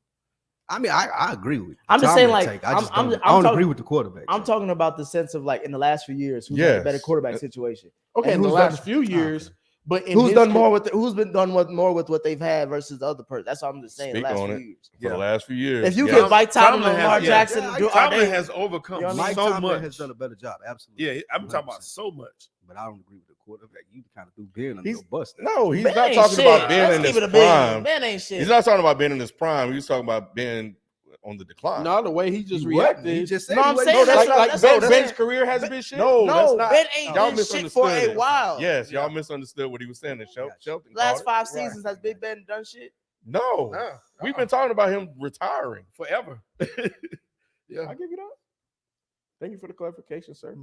I mean, I agree with. I'm just Tomlin saying, like, take. I just I'm don't talking- agree with the quarterback. I'm take. talking about the sense of like in the last few years, who's had a better Yes. quarterback situation? Okay, And in the who's last done- few years, but in Who's his done ca- more with? Who's been done more with what they've had versus the other person? That's what I'm just saying. Speak the last on few it. years. For the last few years. If you yes. can invite Tomlin and Lamar has- Jackson, yeah, are Tomlin they- has overcome You know what I mean? Mike so Tomlin much. has done a better job. Absolutely. Yeah, I'm talking about 100%. so much. But I don't agree with the quarterback. You kind of threw Ben under He's- the bus. there. No, he's Ben not ain't talking shit. about being Let's in keep his it a bean. prime. Ben ain't shit. He's not talking about being in his prime. He's talking about being on the decline. No, the way he just He reacted. wasn't. He just said No, he I'm wasn't. saying No, that's like, what- like what I'm Ben's saying. career hasn't been shit. No, that's No, not. Ben ain't y'all been shit for misunderstood a it. while. Yes, y'all misunderstood what he was saying. And Shelton Last called 5 it. seasons has Big Ben done shit? No, we've been talking about him retiring. Forever. I give you that. Thank you for the clarification, sir.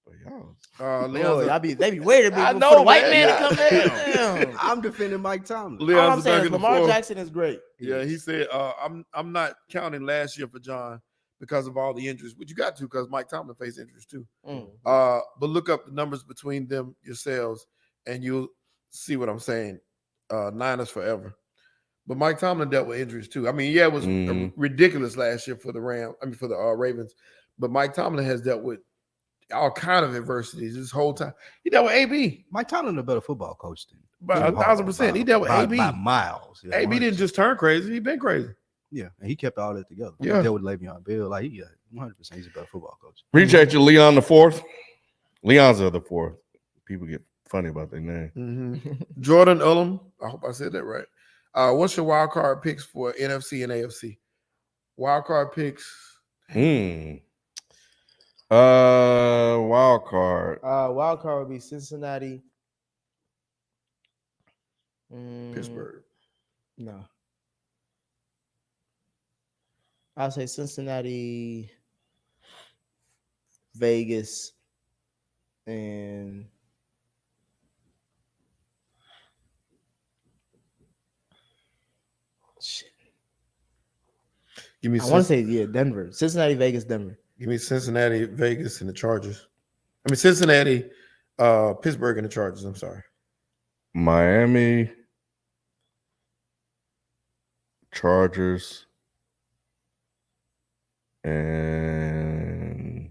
But y'all, Oh, Leon's they be waiting I for know, the white man. man to come in. Damn. Damn. I'm defending Mike Tomlin. All Leon's I'm saying is dunking the Lamar fourth. Jackson is great. Yeah, he said, I'm not counting last year for John because of all the injuries, which you got to because Mike Tomlin faced injuries too. Mm. But look up the numbers between them yourselves, and you'll see what I'm saying. Niners forever. But Mike Tomlin dealt with injuries too. I mean, yeah, it was ridiculous last year for the Ravens. But Mike Tomlin has dealt with all kind of adversities this whole time. He dealt with AB. Mike Tomlin a better football coach than By 1,000%. He dealt with AB. by miles. Yeah, AB didn't just turn crazy. He been crazy. Yeah, and he kept all that together. Yeah. He dealt with Le'Veon Bell. Like, 100%, he's a better football coach. Appreciate you, Leon the fourth. Leon's the fourth. People get funny about their name. Mm-hmm. Jordan Ullum. I hope I said that right. What's your wild card picks for NFC and AFC? Wild card picks. Wild card. Wild card would be Cincinnati. Pittsburgh. No. I'll say Cincinnati, Vegas, and shit. Give me. I want to say Denver, Cincinnati, Vegas, Denver. Give me Cincinnati, Vegas, and the Chargers. I mean Cincinnati, Pittsburgh, and the Chargers. I'm sorry. Miami, Chargers, and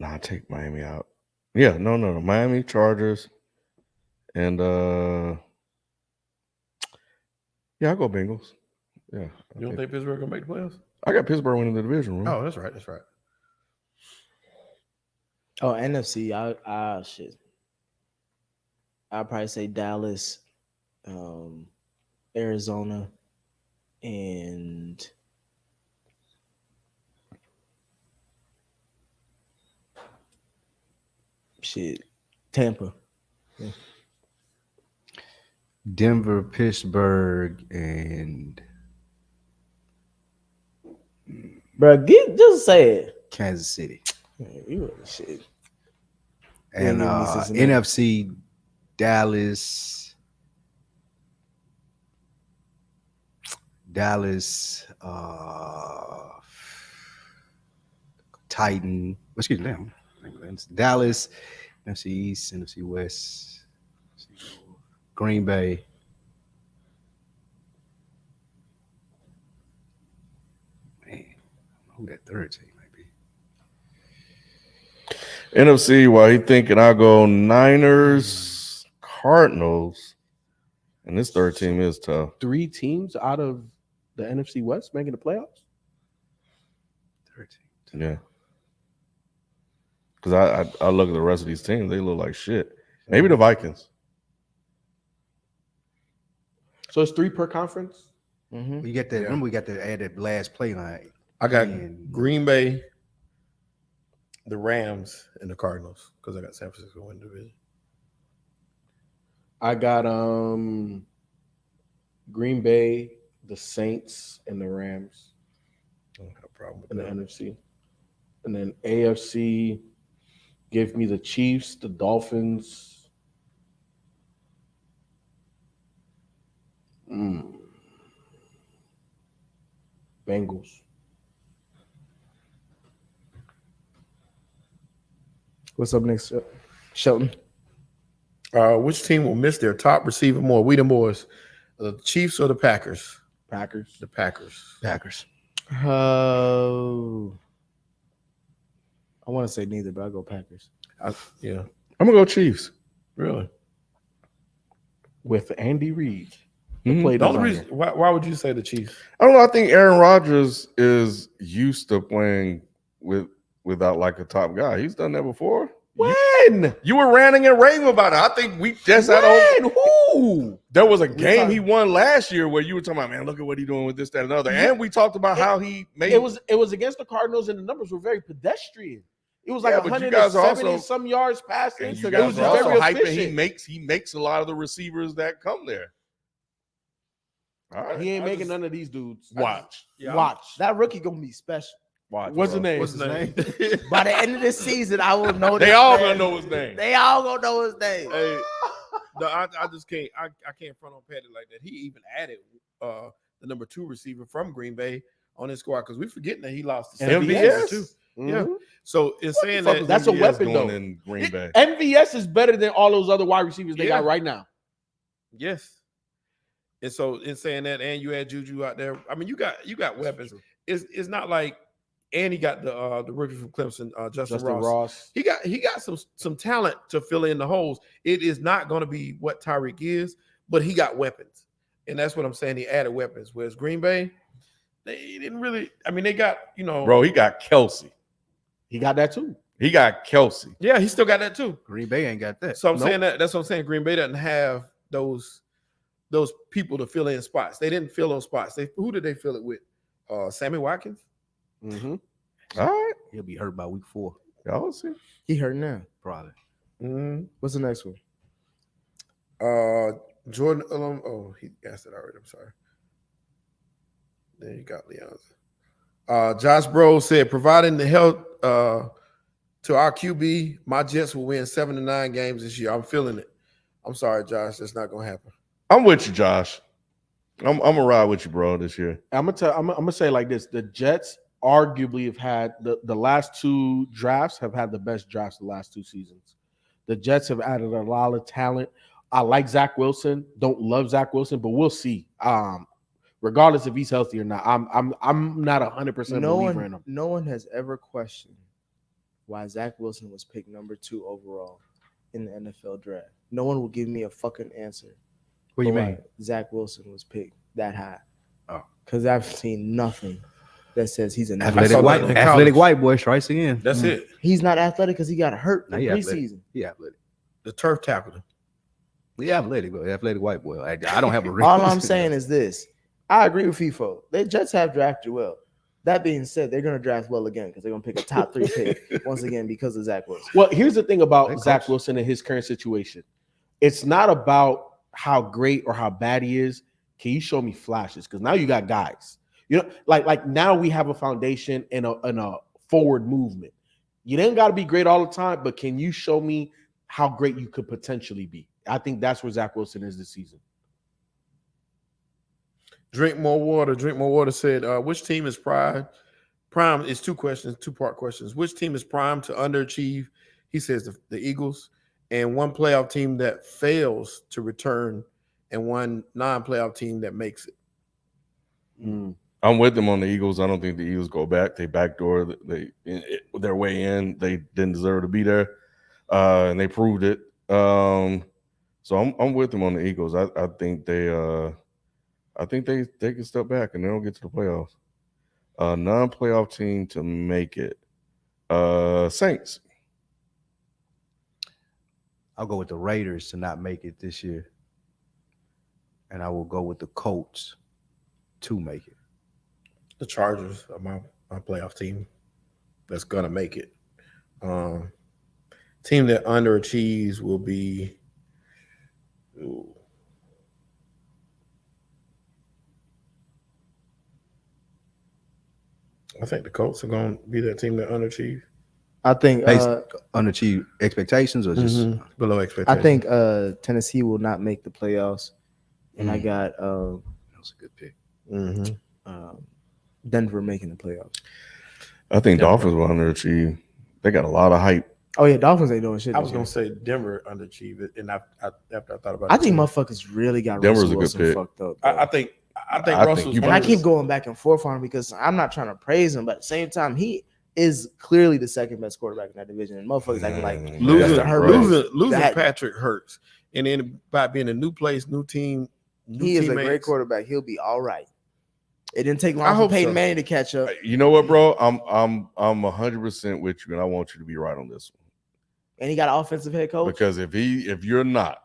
I'll take Miami out. Yeah, no. Miami, Chargers, and I'll go Bengals. Yeah. You don't think Pittsburgh gonna make the playoffs? I got Pittsburgh winning the division. Oh, that's right. That's right. Oh, NFC. Shit. I'll probably say Dallas, Arizona, and Tampa. Yeah. Denver, Pittsburgh, and Bro, just say it. Kansas City. Man, you shit. And give me Cincinnati. NFC, Dallas, Titan. Excuse me, Dallas, NFC East, NFC West, Green Bay. Man, I don't know who that third team might be. NFC, while he thinking, I'll go Niners, Cardinals, and this third team is tough. 3 teams out of the NFC West making the playoffs. Third team. Yeah. Because I look at the rest of these teams, they look like shit. Maybe the Vikings. So it's 3 per conference. Mm-hmm. We got that. Remember, we got to add that last play line. I got And Green Bay, the Rams, and the Cardinals because I got San Francisco win the division. I got Green Bay, the Saints, and the Rams I don't have a problem with in the that. NFC. And then AFC, give me the Chiefs, the Dolphins. Bengals. What's up next, Shelton? Which team will miss their top receiver more? We the boys, the Chiefs or the Packers? Packers. The Packers. Packers. Oh, I want to say neither, but I'll go Packers. Yeah, I'm going to go Chiefs. really. With Andy Reid. Mhm. Play The only designer. reason why would you say the Chiefs? I don't know. I think Aaron Rodgers is used to playing without like a top guy. He's done that before. When? You were ranting and raving about it. I think we just had a When? Who? there was a game talking- he won last year where you were talking about, man, look at what he's doing with this, that, and other. Yeah. And we talked about how he made It was against the Cardinals, and the numbers were very pedestrian. It was like Yeah, but you guys 170 also- some yards passing. and It you was guys just are also very hyping. efficient. He makes a lot of the receivers that come there. All right. He ain't I making just- none of these dudes. Watch. Watch. That rookie gonna be special. Watch, What's his bro. name? What's his name? By the end of this season, I will know. They this all man. gonna know his name. They all gonna know his name. Hey, no, I just can't. I can't front on Petty like that. He even added the number 2 receiver from Green Bay on his squad because we forgetting that he lost the MVS? receiver too. Yeah. Mhm. So in saying fuck that, was That's a MVS weapon, going though. in Green Bay. MVS is better than all those other wide receivers they got Yeah. right now. yes. And so in saying that, and you had Juju out there. I mean, you got weapons. It's not like, and he got the rookie from Clemson, Justin Ross. He got some talent to fill in the holes. It is not going to be what Tyreek is, but he got weapons, and that's what I'm saying. He added weapons. Whereas Green Bay, they didn't really. I mean, they got Bro, he got Kelsey. He got that too. He got Kelsey. Yeah, he still got that too. Green Bay ain't got that. So I'm saying that's what I'm saying. Green Bay doesn't have those people to fill in spots. They didn't fill those spots. Who did they fill it with? Sammy Watkins. Mm-hmm. All right, He'll be hurt by week 4, y'all see. He hurt now. probably. What's the next one? Jordan. He asked it already. I'm sorry. Then you got Leon's. Josh Bro said, providing the help to our QB, my Jets will win 7 to 9 games this year. I'm feeling it. I'm sorry, Josh. That's not gonna happen. I'm with you, Josh. I'm gonna ride with you, bro, this year. I'm gonna say it like this: the Jets arguably have had the last 2 drafts have had the best drafts the last 2 seasons. The Jets have added a lot of talent. I like Zach Wilson. Don't love Zach Wilson, but we'll see. Regardless if he's healthy or not, I'm not 100% believer in him. No one has ever questioned why Zach Wilson was picked number 2 overall in the NFL draft. No one will give me a fucking answer. What do you for mean? why Zach Wilson was picked that high. Oh. Because I've seen nothing that says he's an I saw that in Athletic college. white boy strikes again. That's it. He's not athletic because he got hurt Nah, in he athletic. preseason. He athletic. The turf tackled him. He athletic, but athletic white boy. I don't have a reason. All I'm saying is this. I agree with FIFO. The Jets have drafted well. That being said, they're going to draft well again because they're going to pick a top 3 pick once again because of Zach Wilson. Well, here's the thing about They Zach close. Wilson and his current situation. It's not about how great or how bad he is. Can you show me flashes? Because now you got guys. You know, like now we have a foundation and a forward movement. You didn't got to be great all the time, but can you show me how great you could potentially be? I think that's where Zach Wilson is this season. Drink more water. Drink more water said, which team is prime? Prime is 2 questions, 2-part questions. Which team is prime to underachieve? He says the Eagles, and one playoff team that fails to return, and one non-playoff team that makes it. I'm with them on the Eagles. I don't think the Eagles go back. They backdoor their way in. They didn't deserve to be there, and they proved it. So I'm with them on the Eagles. I think they can step back and they don't get to the playoffs. Non-playoff team to make it. Saints. I'll go with the Raiders to not make it this year. And I will go with the Colts to make it. The Chargers are my playoff team that's gonna make it. Team that underachieves will be. I think the Colts are going to be that team that underachieve. I think Underachieve expectations or just Below expectations. I think Tennessee will not make the playoffs. And I got that was a good pick. Denver making the playoffs. I think Dolphins will underachieve. They got a lot of hype. Oh yeah, Dolphins ain't doing shit. I was this going year. to say Denver underachieved it, and after I thought about it, I think too. motherfuckers really got Denver's Russell a good Wilson pick. fucked up. bro. I think I Russell's think you And I might- keep going back and forth on him because I'm not trying to praise him, but at the same time, he is clearly the second best quarterback in that division. And motherfuckers acting like losing Justin Herbert. That- Patrick hurts, and then by being a new place, new team, new he is a teammates, great quarterback. He'll be all right. It didn't take I long for hope Peyton so. Manning to catch up. You know what, bro? I'm 100% with you, and I want you to be right on this one. And he got an offensive head coach. Because if you're not,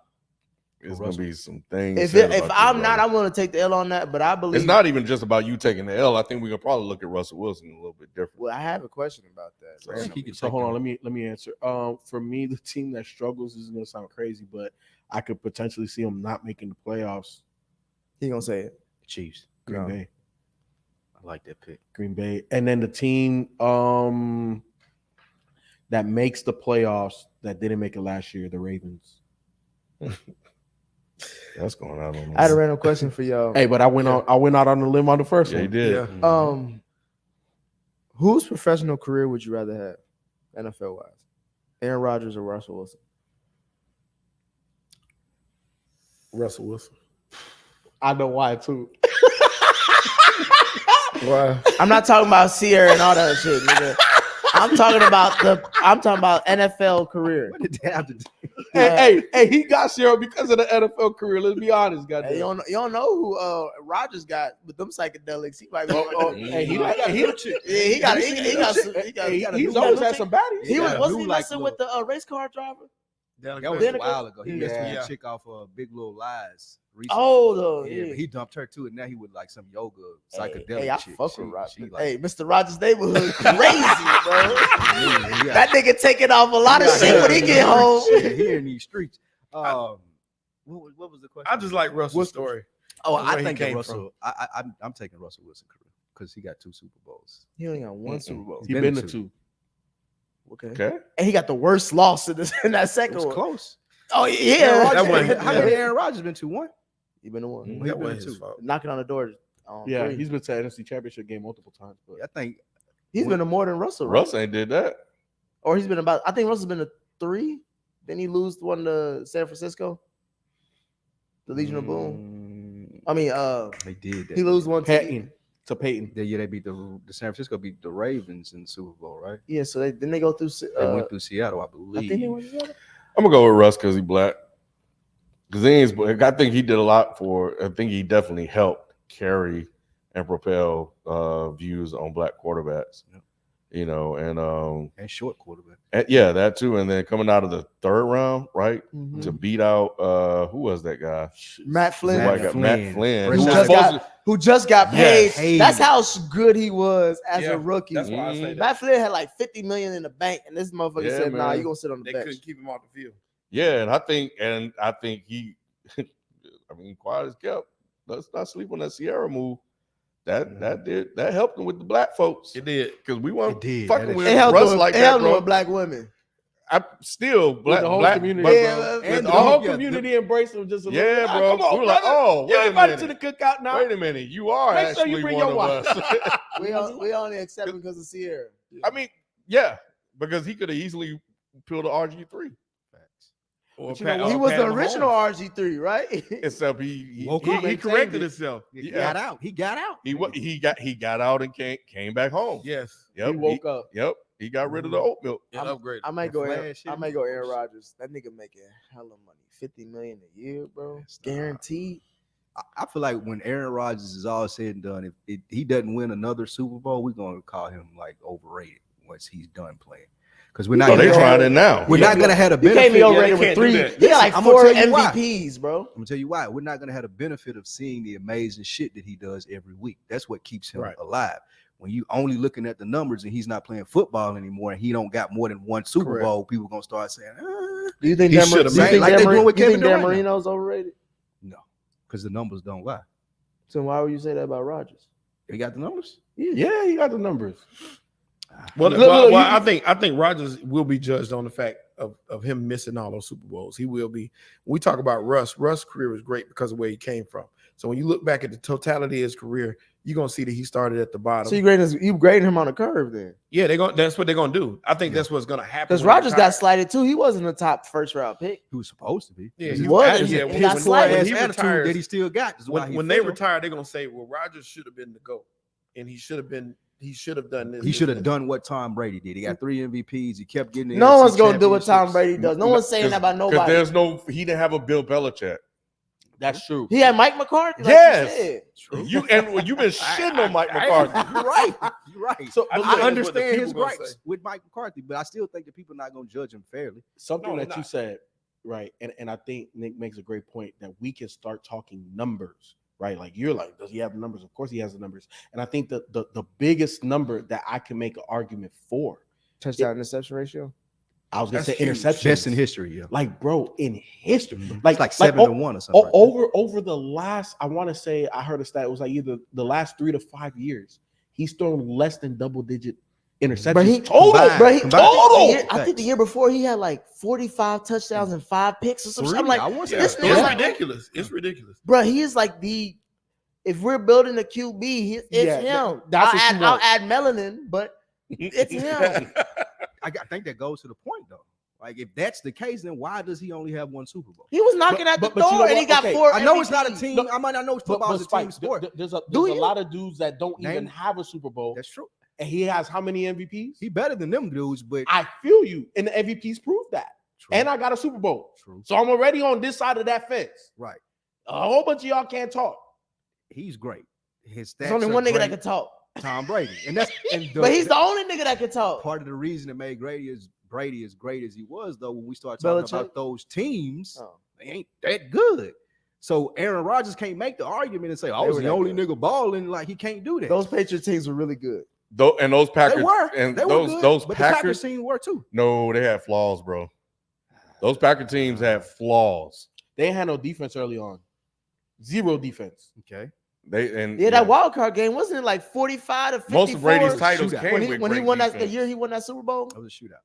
it's gonna be some things. If said if about you, I'm not, brother. I'm going to take the L on that. But I believe It's not even just about you taking the L. I think we could probably look at Russell Wilson a little bit different. Well, I have a question about that. So, randomly. So hold on, let me answer. For me, the team that struggles is gonna sound crazy, but I could potentially see them not making the playoffs. He gonna say it. Chiefs. Green No. Bay. I like that pick. Green Bay, and then the team that makes the playoffs that didn't make it last year, the Ravens. That's going out on I had a me. random question for y'all. Hey, but I went out on the limb on the first Yeah, he one. did. Yeah. Whose professional career would you rather have, NFL wise? Aaron Rodgers or Russell Wilson? Russell Wilson. I know why too. Why? I'm not talking about Sierra and all that shit, nigga. I'm talking about NFL career. What did that have to do? Hey, he got Cheryl because of the NFL career. Let's be honest, goddamn. Hey, you don't know who Rodgers got with them psychedelics. He might be. Hey, he He's always had some baddies. He got wasn't new, he like, messing with the race car driver? That was Danica? a while ago. He messed with Yeah. a chick off Big Little Lies. Recently. Oh, Yeah, but he dumped her too, and now he would like some yoga psychedelic Hey, I chick. fuck with Rodgers. She like, Hey, Mr. Rogers' neighborhood crazy, bro. yeah. That nigga taking off a lot of shit when he get home. Yeah, here in these streets. What was the question? I just like Russell's story. Oh, That's where I he think that came Russell. I'm taking Russell Wilson career because he got 2 Super Bowls. He only got one Super Bowl. He been to 2. Okay. Okay. And he got the worst loss in that It second was one. close. Oh Aaron yeah, Rodgers- wasn't- how many Aaron Rodgers been to? 1? he been the one. That wasn't his fault. Knocking on the door. Yeah, three. he's been to NFC Championship game multiple times. But I think He's been to more than Russell, right? Russ ain't did that. Or he's been about. I think Russell's been to 3. Then he lose one to San Francisco. The Legion of Boom. I mean, they did that. he lose one Peyton to Peyton. They beat the San Francisco beat the Ravens in the Super Bowl, right? Yeah, so they go through. They went through Seattle, I I believe. think they went through. I'm gonna go with Russ because he black. Because I think he did a lot for. I think he definitely helped carry and propel views on black quarterbacks. Yep. You know, And short quarterback. yeah, that too. And then coming out of the 3rd round, right, Mhm. to beat out who was that guy? Matt Flynn, The white guy, Matt Flynn, Fresh who who was out of just who just got paid. Yes. That's how good he was as Yeah, a rookie. That's why I say that. Matt Flynn had like 50 million in the bank, and this motherfucker Yeah, said, "Nah, man. you gonna sit on the They bench." couldn't keep him off the field. Yeah, and I think he. I mean, quiet as kept. Let's not sleep on that Sierra move. That helped him with the black folks. It did. Because we weren't It did. fucking That with It helped Russ him, like it that, helped him bro. with black women. I still black the whole black community. but, Yeah, bro, and The the whole yeah, community embraced him just a little yeah, bit. bro. Come on, We were like, brother. oh, You're wait a invited minute. to the cookout now. Wait a minute, you are Make sure actually you bring one your of wife. us. We only accept him because of Sierra. I mean, yeah, because he could have easily peeled the RG3. Or But you know Pat- what? He or was Pat the Mahomes. original RG3, right? Except he Woke He, up. he corrected himself. He Yeah. got out. He got out. he got out and came back home. Yes. Yep. He woke up. Yep. He got rid of the oat milk. It upgraded. I might That go. Aaron, flash shit I might was go Aaron bullshit. Rodgers. That nigga making hella money, 50 million a year, bro, That's not- guaranteed. I feel like when Aaron Rodgers is all said and done, if he doesn't win another Super Bowl, we're gonna call him like overrated once he's done playing. Because we're not. Oh, they gonna trying have, it now. we're not gonna have a You can't benefit. be yeah, overrated they with can't do 3. that. He got like I'm gonna 4 tell you why. MVPs, bro. I'm gonna tell you why. We're not gonna have the benefit of seeing the amazing shit that he does every week. That's what keeps him Right. alive. When you only looking at the numbers and he's not playing football anymore and he don't got more than 1 Super Correct. Bowl, people gonna start saying, Do you think He Dan, should've do you made think like Dan, they doing with do you Kevin think Dan Durant now. Marino's overrated? no, because the numbers don't lie. So why would you say that about Rodgers? He got the numbers. Yeah, he got the numbers. Well, Look, well, look, well, you- I think Rodgers will be judged on the fact of him missing all those Super Bowls. He will be. When we talk about Russ' career was great because of where he came from. So when you look back at the totality of his career, you're gonna see that he started at the bottom. So you grading him on a curve then? Yeah, that's what they're gonna do. I think that's what's gonna happen. Because when he Rodgers got retires. slighted too. He wasn't a top first round pick. He was supposed to be. Yeah, He he was. was. He Yeah, got when, slighted. when His he attitude retires, that he still got. Is why when they failed. retire, they're gonna say, "Well, Rodgers should have been the GOAT, and he should have done this. He should have done what Tom Brady did. He got 3 MVPs. He kept getting. The No NFC one's gonna do what Tom championships. Brady does. No one's saying that about Because nobody. he didn't have a Bill Belichick. That's true. He had Mike McCarthy. Like Yes. you said. You've been shitting on Mike McCarthy. You're right. You're right. So I but think I look, that's what the understand people his gonna gripes say. with Mike McCarthy, but I still think that people are not going to judge him fairly. something No, that they're you not. said, right? And I think Nick makes a great point that we can start talking numbers, right? Like you're like, does he have the numbers? Of course he has the numbers. And I think that the biggest number that I can make an argument for, Touchdown interception ratio. I was gonna That's say huge. interceptions. Best in history, yeah. Like, bro, in history. Like 7-1 or something. like that. Over the last, I want to say I heard a stat, it was like either the last 3 to 5 years, he's thrown less than double-digit interceptions. But he total. I think the year before he had like 45 touchdowns and 5 picks or something. I'm like, this It's nigga's like, ridiculous. It's ridiculous. bro, he is like if we're building a QB, it's him. That's what you I'll want. add melanin, but it's him. I think that goes to the point though. Like if that's the case, then why does he only have 1 Super Bowl? He was knocking at the but you know door and he what? got Okay, 4. I know it's not a MVPs. team. I might not know football is a team Spike, sport. there's a Do you? lot of dudes that don't even Name- have a Super Bowl, That's true. and he has how many MVPs? He better than them dudes, but I feel you, and the MVPs prove that. True. And I got a Super Bowl, True. so I'm already on this side of that fence. Right. A whole bunch of y'all can't talk. He's great. His stats There's only are one nigga great. that can talk. Tom Brady, and that's But he's the only nigga that can talk. part of the reason that made Brady as great as he was. Though when we start talking Belichick? about those teams, Oh. they ain't that good. So Aaron Rodgers can't make the argument and say, "I They was were the that only good. nigga balling." Like he can't do that. Those Patriot teams were really good. And those Packers they were. and They were those good, those but the Packers Packers. team were too. No, they had flaws, bro. Those Packer teams had flaws. They ain't had no defense early on. Zero defense. Okay. Yeah, that wild card game wasn't it like 45 to 54? most of Brady's titles Shootout. came when he with when he great won that the defense. year he won that Super Bowl. That was a shootout.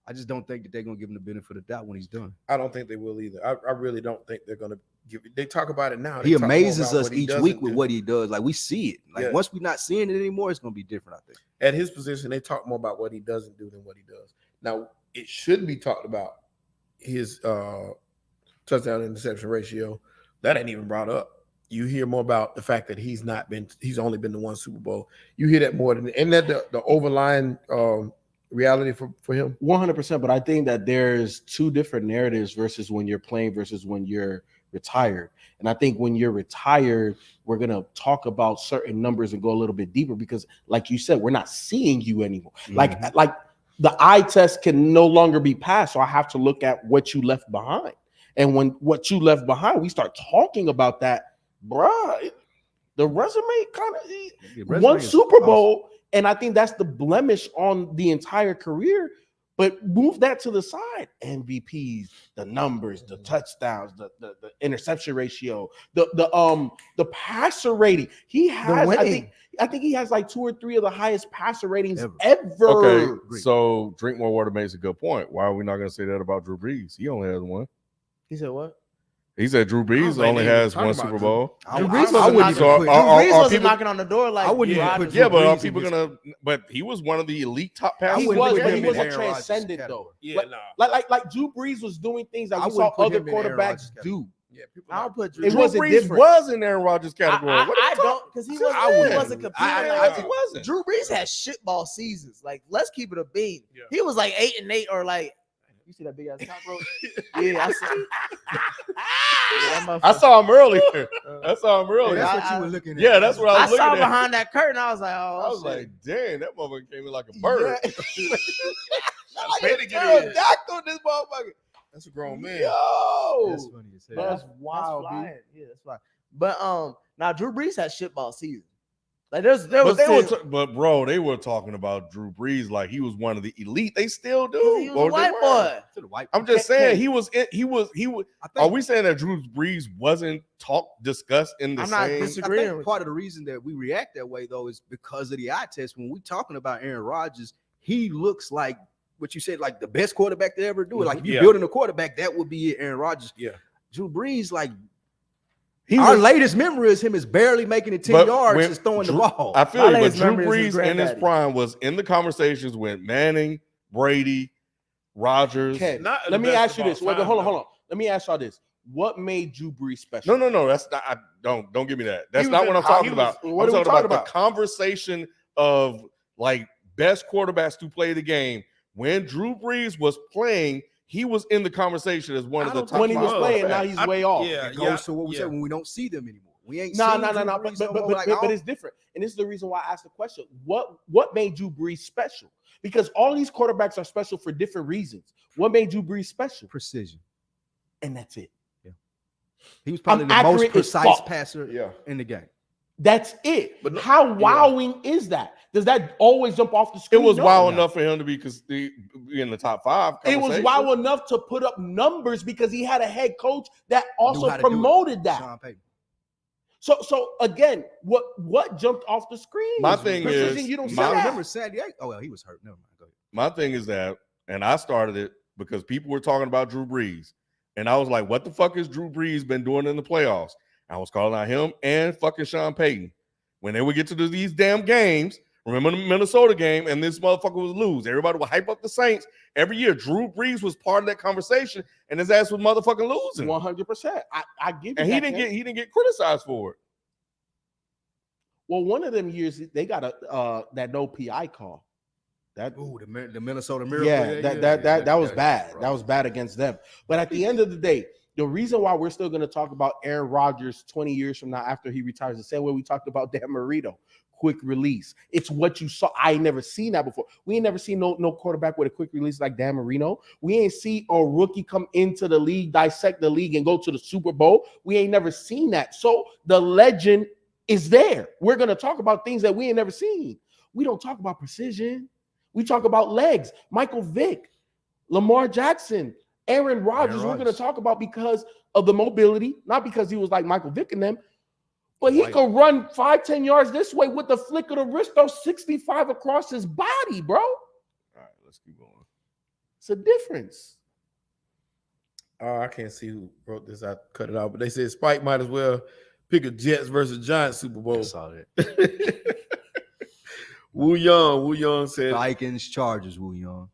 I just don't think that they're gonna give him the benefit of the doubt when he's done. I don't think they will either. I really don't think they're going to give. They talk about it now. He They talk more amazes about us what he each doesn't week with do. what he does. Like we see it. Like Yeah. once we're not seeing it anymore, it's gonna be different. I think. At his position, they talk more about what he doesn't do than what he does. Now, it should be talked about his touchdown interception ratio. That ain't even brought up. You hear more about the fact that he's only been to 1 Super Bowl. You hear that more than, and that the overlying reality for him. 100%. But I think that there's 2 different narratives versus when you're playing versus when you're retired. And I think when you're retired, we're going to talk about certain numbers and go a little bit deeper because, like you said, we're not seeing you anymore. Like the eye test can no longer be passed. So I have to look at what you left behind. And when what you left behind, we start talking about that, bruh, the resume kind of one Super Bowl. And I think that's the blemish on the entire career. But move that to the side. MVPs, the numbers, the touchdowns, the interception ratio, the passer rating. He has, I think he has like 2 or 3 of the highest passer ratings ever. Okay, so Drink More Water makes a good point. Why are we not going to say that about Drew Brees? He only has 1. He said what? He said Drew Brees think only they has even 1 talk Super about Bowl. Drew I Brees wouldn't wasn't even knocking. put- Drew are Brees wasn't people- knocking on the door like I wouldn't even Rodgers. put Yeah, Drew but are Brees people in gonna? But he was one of the elite top I passes. He wouldn't was, put but him he in wasn't Aaron Rodgers' transcendent category. though. Yeah, Like Drew Brees was doing things that I we saw wouldn't put other him in Aaron Rodgers' quarterbacks category. do. Yeah, people. I'll put Drew. It Drew wasn't Brees different. was in Aaron Rodgers' category. I What are you talking- don't because he Since wasn't when? competing. I think he wasn't. Drew Brees had shitball seasons. Like, let's keep it a bean. Yeah. He was like 8-8 or like. You see that big ass cockroach? Yeah, I see. I saw him earlier. I saw him Oh, earlier. that's I- what you were looking at. Yeah, that's what I I was saw looking at. behind that curtain. I was like, oh, I was shit. like, dang, that motherfucker came in like a bird. Ready to get in. Pterodactyl, this motherfucker. That's a grown man. Yo, That's funny as hell. That's wild, That's B. flying. Yeah, that's fine. But now Drew Brees had shitball season. Like there but was they were, teams- but bro, they were talking about Drew Brees like he was one of the elite. They still do. he was Or a they white were. boy. To the white I'm just saying he was. I Are think, we saying that Drew Brees wasn't discussed in the I'm not same? disagreeing. I think part of the reason that we react that way though is because of the eye test. When we talking about Aaron Rodgers, he looks like what you said, like the best quarterback to ever do it. Like if you're Yeah. building a quarterback, that would be it, Aaron Rodgers. Yeah. Drew Brees, like He our was- latest memory is him is barely making it 10 But yards when just throwing Drew- the ball. I feel My you, but latest Drew memory is his Brees in his granddaddy. prime was in the conversations with Manning, Brady, Rodgers. Ken, Not the let me best ask you of all this. Wait, time, hold on. though. Let me ask y'all this. What made Drew Brees special? No. That's not. Don't give me that. That's was not in- what I'm how talking he was- about. what I'm are we talking talking about about? the conversation of like best quarterbacks to play the game. When Drew Brees was playing, he was in the conversation as one of the top. when he was five playing, now quarterbacks. he's way off. Yeah, It goes to what we said when we don't see them anymore. We ain't No. seen Drew But, Brees no more. Like, but it's different. And this is the reason why I asked the question. What made Drew Brees special? Because all these quarterbacks are special for different reasons. What made Drew Brees special? precision. And that's it. He was probably the accurate most as precise fuck. passer Yeah. in the game. That's it. But But how wowing is that? Does that always jump off the It screen? was No. wild enough for him to be in the top 5. It was conversation. wow enough to put up numbers because he had a head coach that also Knew how to do it. promoted that. Sean Payton. So again, what jumped off the screen? My thing Precision, is, you don't my- say I that. remember San Diego. Oh well, he was hurt. Never mind. Go ahead. My thing is that, and I started it because people were talking about Drew Brees, and I was like, "What the fuck has Drew Brees been doing in the playoffs?" I was calling out him and fucking Sean Payton when they would get to these damn games. Remember the Minnesota game, and this motherfucker was lose. Everybody would hype up the Saints every year. Drew Brees was part of that conversation, and his ass was motherfucking losing. 100%. I give you And that, he didn't get criticized for it. Well, one of them years they got a that no PI call. That Ooh, the Minnesota Miracle. yeah, that was bad. rough. That was bad against them. But at the end of the day, the reason why we're still going to talk about Aaron Rodgers 20 years from now after he retires, the same way we talked about Dan Marino, quick release. It's what you saw. I ain't never seen that before. We ain't never seen no quarterback with a quick release like Dan Marino. We ain't see a rookie come into the league, dissect the league, and go to the Super Bowl. We ain't never seen that. So the legend is there. We're going to talk about things that we ain't never seen. We don't talk about precision. We talk about legs. Michael Vick, Lamar Jackson, Aaron Rodgers. We're going to talk about because of the mobility, not because he was like Michael Vick and them, but he could run 5-10 yards this way with the flick of the wrist, throw 65 across his body, bro. All right, let's keep going. It's a difference. I can't see who wrote this. I cut it out, but they said Spike might as well pick a Jets versus Giants Super Bowl. I saw that. Wu Young said, Vikings, Chargers, Wu Young.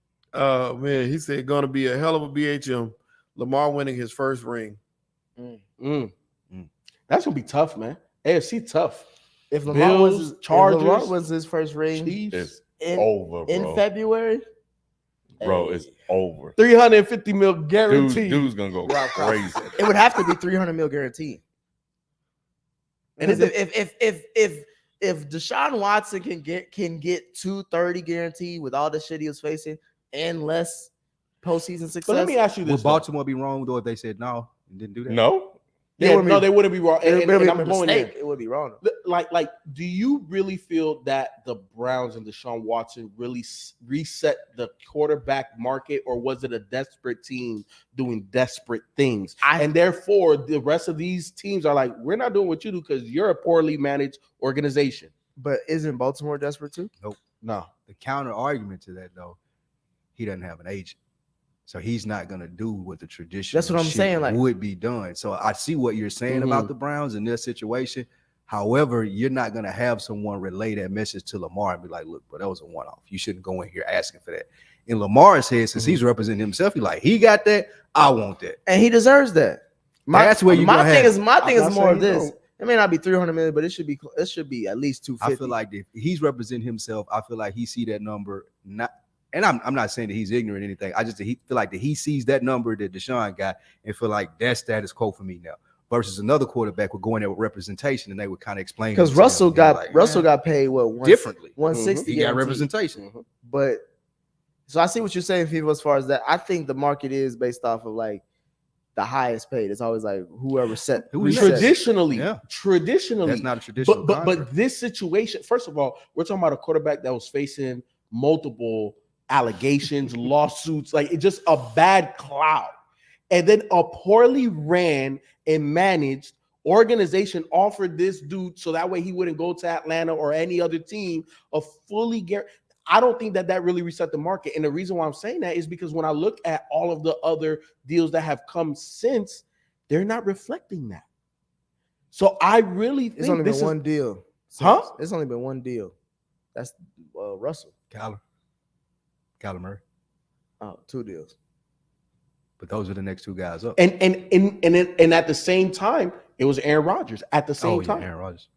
man, he said gonna be a hell of a BHM. Lamar winning his first ring. That's gonna be tough, man. AFC tough. If Lamar was Bills, his, Chargers, if Lamar was his first ring Chiefs. It's in, over, bro. in February, Bro, hey, it's over. 350 mil guaranteed. Dude's gonna go crazy. it would have to be 300 mil guaranteed. And Because if Deshaun Watson can get 230 guaranteed with all the shit he was facing and less postseason success, But let me ask you Would this: though. Baltimore be wrong though if they said no and didn't do that? No, Yeah, no, they wouldn't be wrong. it And would be I'm a going mistake. there. It would be wrong. Like, do you really feel that the Browns and Deshaun Watson really reset the quarterback market, or was it a desperate team doing desperate things? And therefore, the rest of these teams are like, we're not doing what you do because you're a poorly managed organization. But isn't Baltimore desperate too? No. The counter argument to that though, he doesn't have an agent. So he's not gonna do what the traditional That's what I'm shit saying, like- would be done. So I see what you're saying about the Browns in their situation. However, you're not gonna have someone relay that message to Lamar and be like, "Look, bro, that was a one-off. You shouldn't go in here asking for that." In Lamar's head, since he's representing himself, he's like, "He got that. I want that." And he deserves that. That's where you my gonna thing have is my thing I'm is not more of saying you this. don't. It may not be 300 million, but it should be at least 250. I feel like if he's representing himself, I feel like he see that number not. And I'm not saying that he's ignorant or anything. I just feel like that he sees that number that Deshaun got and feel like that's status quo for me now. Versus another quarterback would go in there with representation and they would kind of explain because themselves Russell and be got like, Russell "Man, got paid what differently. 160. He got guaranteed. representation. But so I see what you're saying, people, as far as that. I think the market is based off of like the highest paid. It's always like whoever set Who is reset. Traditionally, Yeah. traditionally, That's not a traditional but this situation, first of all, we're talking about a quarterback that was facing multiple allegations, lawsuits, like it's just a bad cloud. And then a poorly ran and managed organization offered this dude so that way he wouldn't go to Atlanta or any other team a fully guaranteed. I don't think that really reset the market. And the reason why I'm saying that is because when I look at all of the other deals that have come since, they're not reflecting that. So I really think It's only this been is one deal. Huh? It's only been one deal. That's Russell. Kyler Murray. Oh, 2 deals. But those are the next two guys up. and at the same time, it was Aaron Rodgers at the same time. Aaron Rodgers.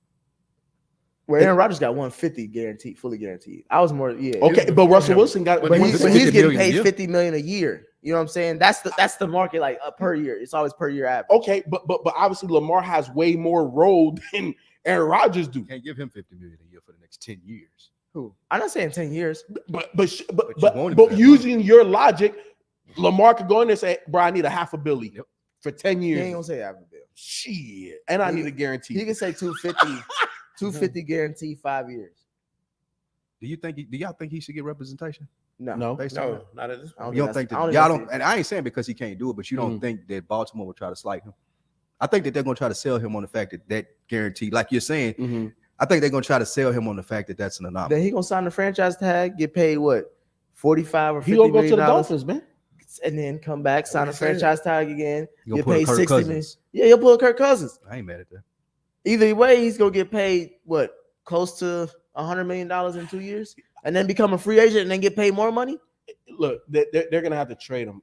Where Aaron Rodgers got 150 guaranteed, fully guaranteed. I was more, yeah. Okay, but Russell Wilson got But he's 50 getting million a paid year. 50 million a year. You know what I'm saying? That's the market, like per year. It's always per year average. okay, but obviously Lamar has way more role than Aaron Rodgers do. Can't give him $50 million a year for the next 10 years. Who? I'm not saying 10 years. But you want him for that using your logic, Lamar could go in there and say, "Bro, I need a $500 million Yep. for 10 He years." ain't gonna say half a bill. Shit, and I He- need a guarantee. He can say 250, 250 guaranteed 5 years. Do y'all think he should get representation? no, Based on that? No, not at this I point. You don't think that's- that I y'all that's don't, and I ain't saying because he can't do it, but you don't Mhm. think that Baltimore would try to slight him? I think that they're going to try to sell him on the fact that guarantee, like you're saying, Mm-hmm. I think they're going to try to sell him on the fact that that's an anomaly. Then he gonna sign the franchise tag, get paid what, 45 or 50 He gonna go million to the dollars, Dolphins, man. and then come back, sign a he said. franchise tag again, He gonna get pull a paid Kirk 60 million. Cousins. Yeah, he'll pull a Kirk Cousins. I ain't mad at that. Either way, he's gonna get paid what, close to $100 million in 2 years, and then become a free agent and then get paid more money. Look, they're gonna have to trade him,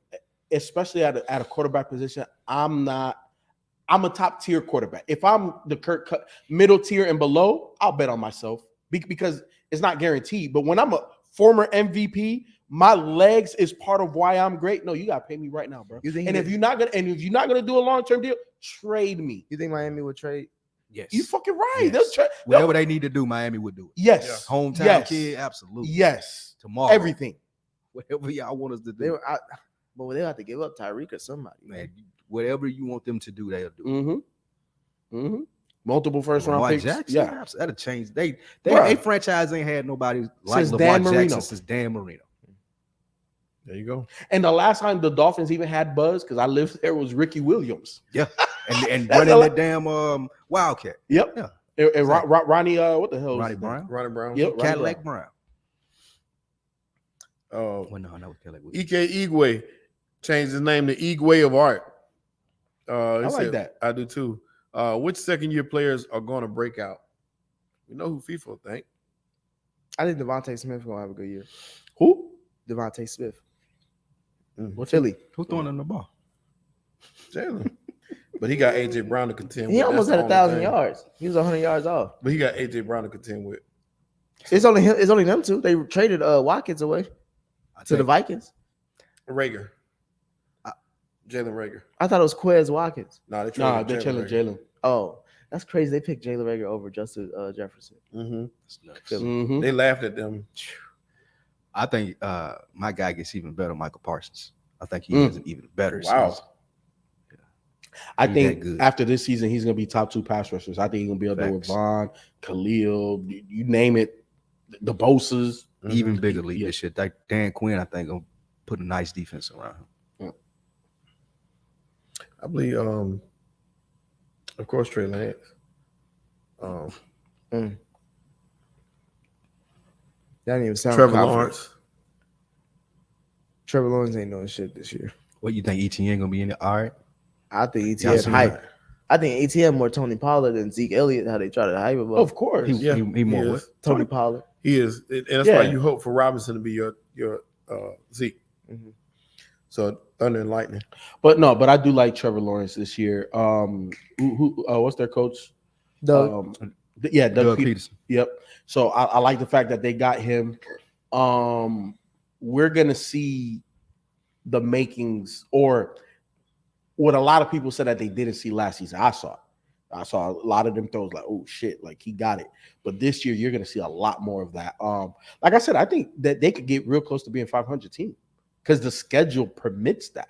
especially at a quarterback position. I'm a top tier quarterback. If I'm the middle tier and below, I'll bet on myself because it's not guaranteed. But when I'm a former MVP, my legs is part of why I'm great. No, you gotta pay me right now, bro. You think? If you're not gonna do a long term deal, trade me. You think Miami would trade? Yes. You fucking right. Yes. They'll trade. Whatever they need to do, Miami would do it. Yes. Hometown Yes. kid, absolutely. Yes. Tomorrow. Everything. Whatever y'all want us to They do. were, but they'll have to give up Tyreek or somebody. Man, whatever you want them to do, they'll do. Mm-hmm. Mm-hmm. Multiple first round Lamar picks. Jackson, Yeah. that'll change. They Bruh. franchise ain't had nobody like Since Lamar Dan Jackson Marino. since Dan Marino. There you go. And the last time the Dolphins even had buzz, because I lived there, was Ricky Williams. Yeah, and That's running a that damn Wildcat, Yep. Yeah. And Ronnie, what the hell? is Ronnie his name? Brown, Ronnie Brown. Yep. Ronnie Cadillac Brown. Brown. Well, no, that was Cadillac. Ike Igwe changed his name to Igwe of Art. He I like said- that. I do too. Which second year players are going to break out? We know who FIFA will think. I think Devontae Smith gonna have a good year. Who? Devontae Smith, What's Philly. Who throwing in the ball? Jalen. But he got AJ Brown to contend He with. almost That's had the only 1,000 thing. yards. He was 100 yards off. But he got AJ Brown to contend with. It's only him. It's only them two. They traded Watkins away to the Vikings. Rager. Jalen Rager. I thought it was Quez Watkins. No, they Nah, traded they're telling Jalen. Oh, that's crazy. They picked Jalen Rager over Justin Jefferson. Mm-hmm. That's nuts. Mhm. They laughed at them. I think my guy gets even better, Michael Parsons. I think he Mm. has an even better Wow. season. I He think that good. after this season, he's gonna be top 2 pass rushers. I think he's gonna be up there with Facts. Vaughn, Khalil, you name it, the Bosas. Even bigger league Yeah. this shit. Like Dan Quinn, I think, gonna put a nice defense around him. I believe, of course, Trey Lance. That didn't even sound Trevor confident. Lawrence. Trevor Lawrence ain't doing shit this year. What you think? ETN gonna be in it? All right. I think Y'all ETN seen hype. that? I think ETN more Tony Pollard than Zeke Elliott. How they try to hype him up. Of course. He, Yeah, he more he what? is. Tony Pollard. He is, and that's Yeah. why you hope for Robinson to be your Zeke. Mhm. So Thunder and Lightning. But I do like Trevor Lawrence this year. What's their coach? Doug. Doug Doug Peterson. Peterson. Yep. So I like the fact that they got him. We're gonna see the makings, or what a lot of people said that they didn't see last season. I saw a lot of them throws like, oh shit, like he got it. But this year you're gonna see a lot more of that. Like I said, I think that they could get real close to being 500 team because the schedule permits that.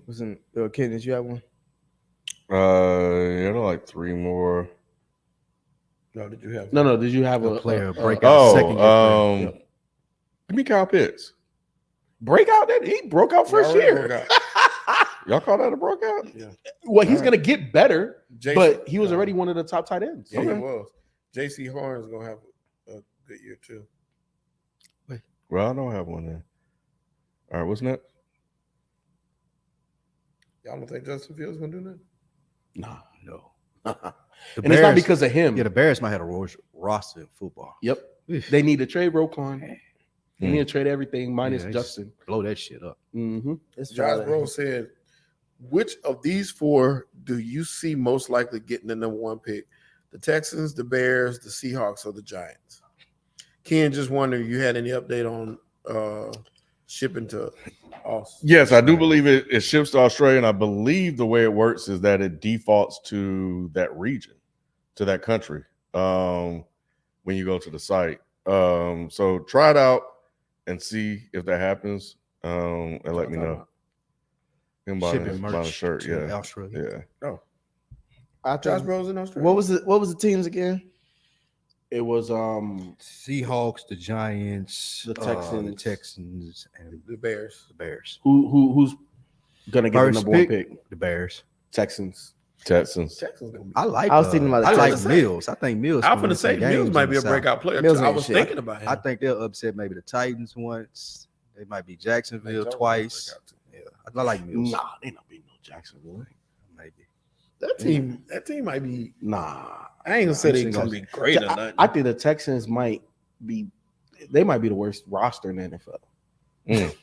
Listen, Ken, did you have one? Yeah, like 3 more. No, did you have? No. Did you have A a player a breakout second year player. Oh, give me Kyle Pitts. breakout? That he broke out first already year. broke Y'all call that a breakout? Well, he's gonna get better, JC but he was already one of the top tight ends. Yeah, Okay. he was. JC Horn's gonna have a good year too. Well, I don't have one then. All right, what's next? Y'all don't think Justin Fields gonna do that? Nah. No. And The it's not because of him. Yeah, the Bears might have a roster in football. Yep. Oof. They need to trade Roquan. They Hmm. need to trade everything minus Yeah, they just Justin. blow that shit up. Mm-hmm. It's Josh Charlie. Bro said, which of these 4 do you see most likely getting the number 1 pick? The Texans, the Bears, the Seahawks, or the Giants? Ken just wondered, you had any update on shipping to Austin? Yes, I do believe it ships to Australia, and I believe the way it works is that it defaults to that region, to that country, when you go to the site. So try it out and see if that happens, and let me know. Him buying Shipping buying a merch shirt, to yeah, Australia. yeah. I Josh think, Bro's in Australia. what was the teams again? It was Seahawks, the Giants, The the Texans. Texans, and the Bears? the Bears. who's gonna get the First number one pick, pick. the Bears. Texans. Texans. Texans gonna be. I like. I was thinking about the I like Texans. Mills. I think Mills. I'm can gonna win say some Mills games might in be the a South. breakout player. Mills Too. I ain't was shit. thinking about him. I think they'll upset maybe the Titans once. They might be Jacksonville twice. Yeah, I like Mills. Nah, they not beating no Jacksonville. Maybe. That team might be. Nah, I ain't gonna say they're I'm gonna be great or nothing. I think the Texans might be. They might be the worst roster in the NFL.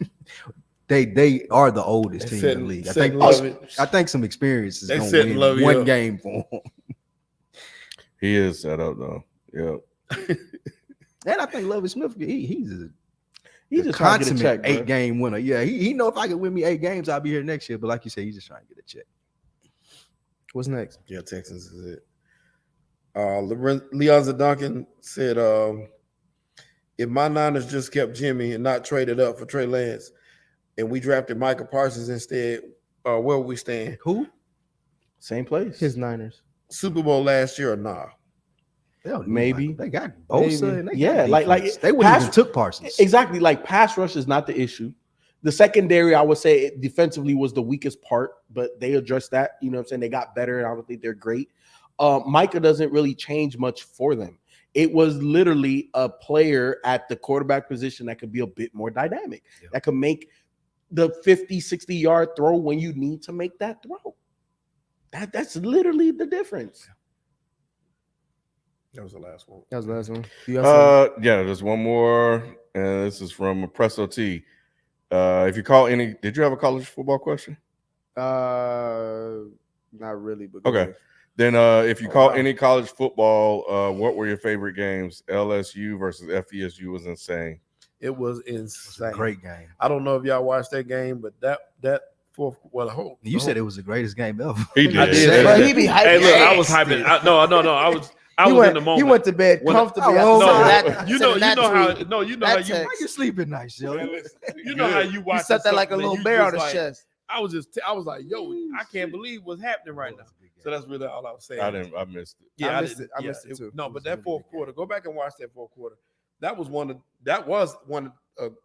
They are the oldest They team in setting- the league. setting Lovey- I think some experience is They going setting to Lovey win one up. game for him. He is set up though. Yeah. And I think Lovey Smith, he's He's just trying to get a check, bro. 8-game winner. Yeah, he know if I can win me 8 games, I'll be here next year. But like you said, he's just trying to get a check. What's next? Yeah, Texans is it. Leon Zaduncan said, if my Niners just kept Jimmy and not traded up for Trey Lance, and we drafted Michael Parsons instead, where would we stand? Who? Same place. His Niners. Super Bowl last year or nah? Maybe. They got Bosa. Maybe. And they Yeah, got like defense. They wouldn't even pass- took Parsons. Exactly. Like pass rush is not the issue. The secondary, I would say, defensively was the weakest part, but they addressed that. You know what I'm saying? They got better, and I don't think they're great. Micah doesn't really change much for them. It was literally a player at the quarterback position that could be a bit more dynamic, that could make the 50, 60-yard throw when you need to make that throw. That's literally the difference. That was the last one. That was the last one. You got something? Yeah, there's one more, and this is from Presso T. If you call any, did you have a college football question? Not really, but go Okay. ahead. Then if you call any college football, what were your favorite games? LSU versus FESU was insane. It was It's a insane. great game. I don't know if y'all watched that game, but that fourth, well, the whole. You said it was the greatest game ever. He did. I did. But he be hyping. Hey, look, I was ass. hyping. I He was went, in the moment. He went to bed When- comfortably. Oh, after no, that- you sending know how. tweet. No, you know That how you. text. Why you sleeping nice, yo? You know how you He watch. set that like a something and little you bear just on his like- chest. I was like, yo, I can't believe what's happening right now. So that's really all I was saying. I missed it. Yeah, I missed didn't- it. I yeah, missed it too. No, It but was that really fourth good. quarter. Go back and watch that fourth quarter. That was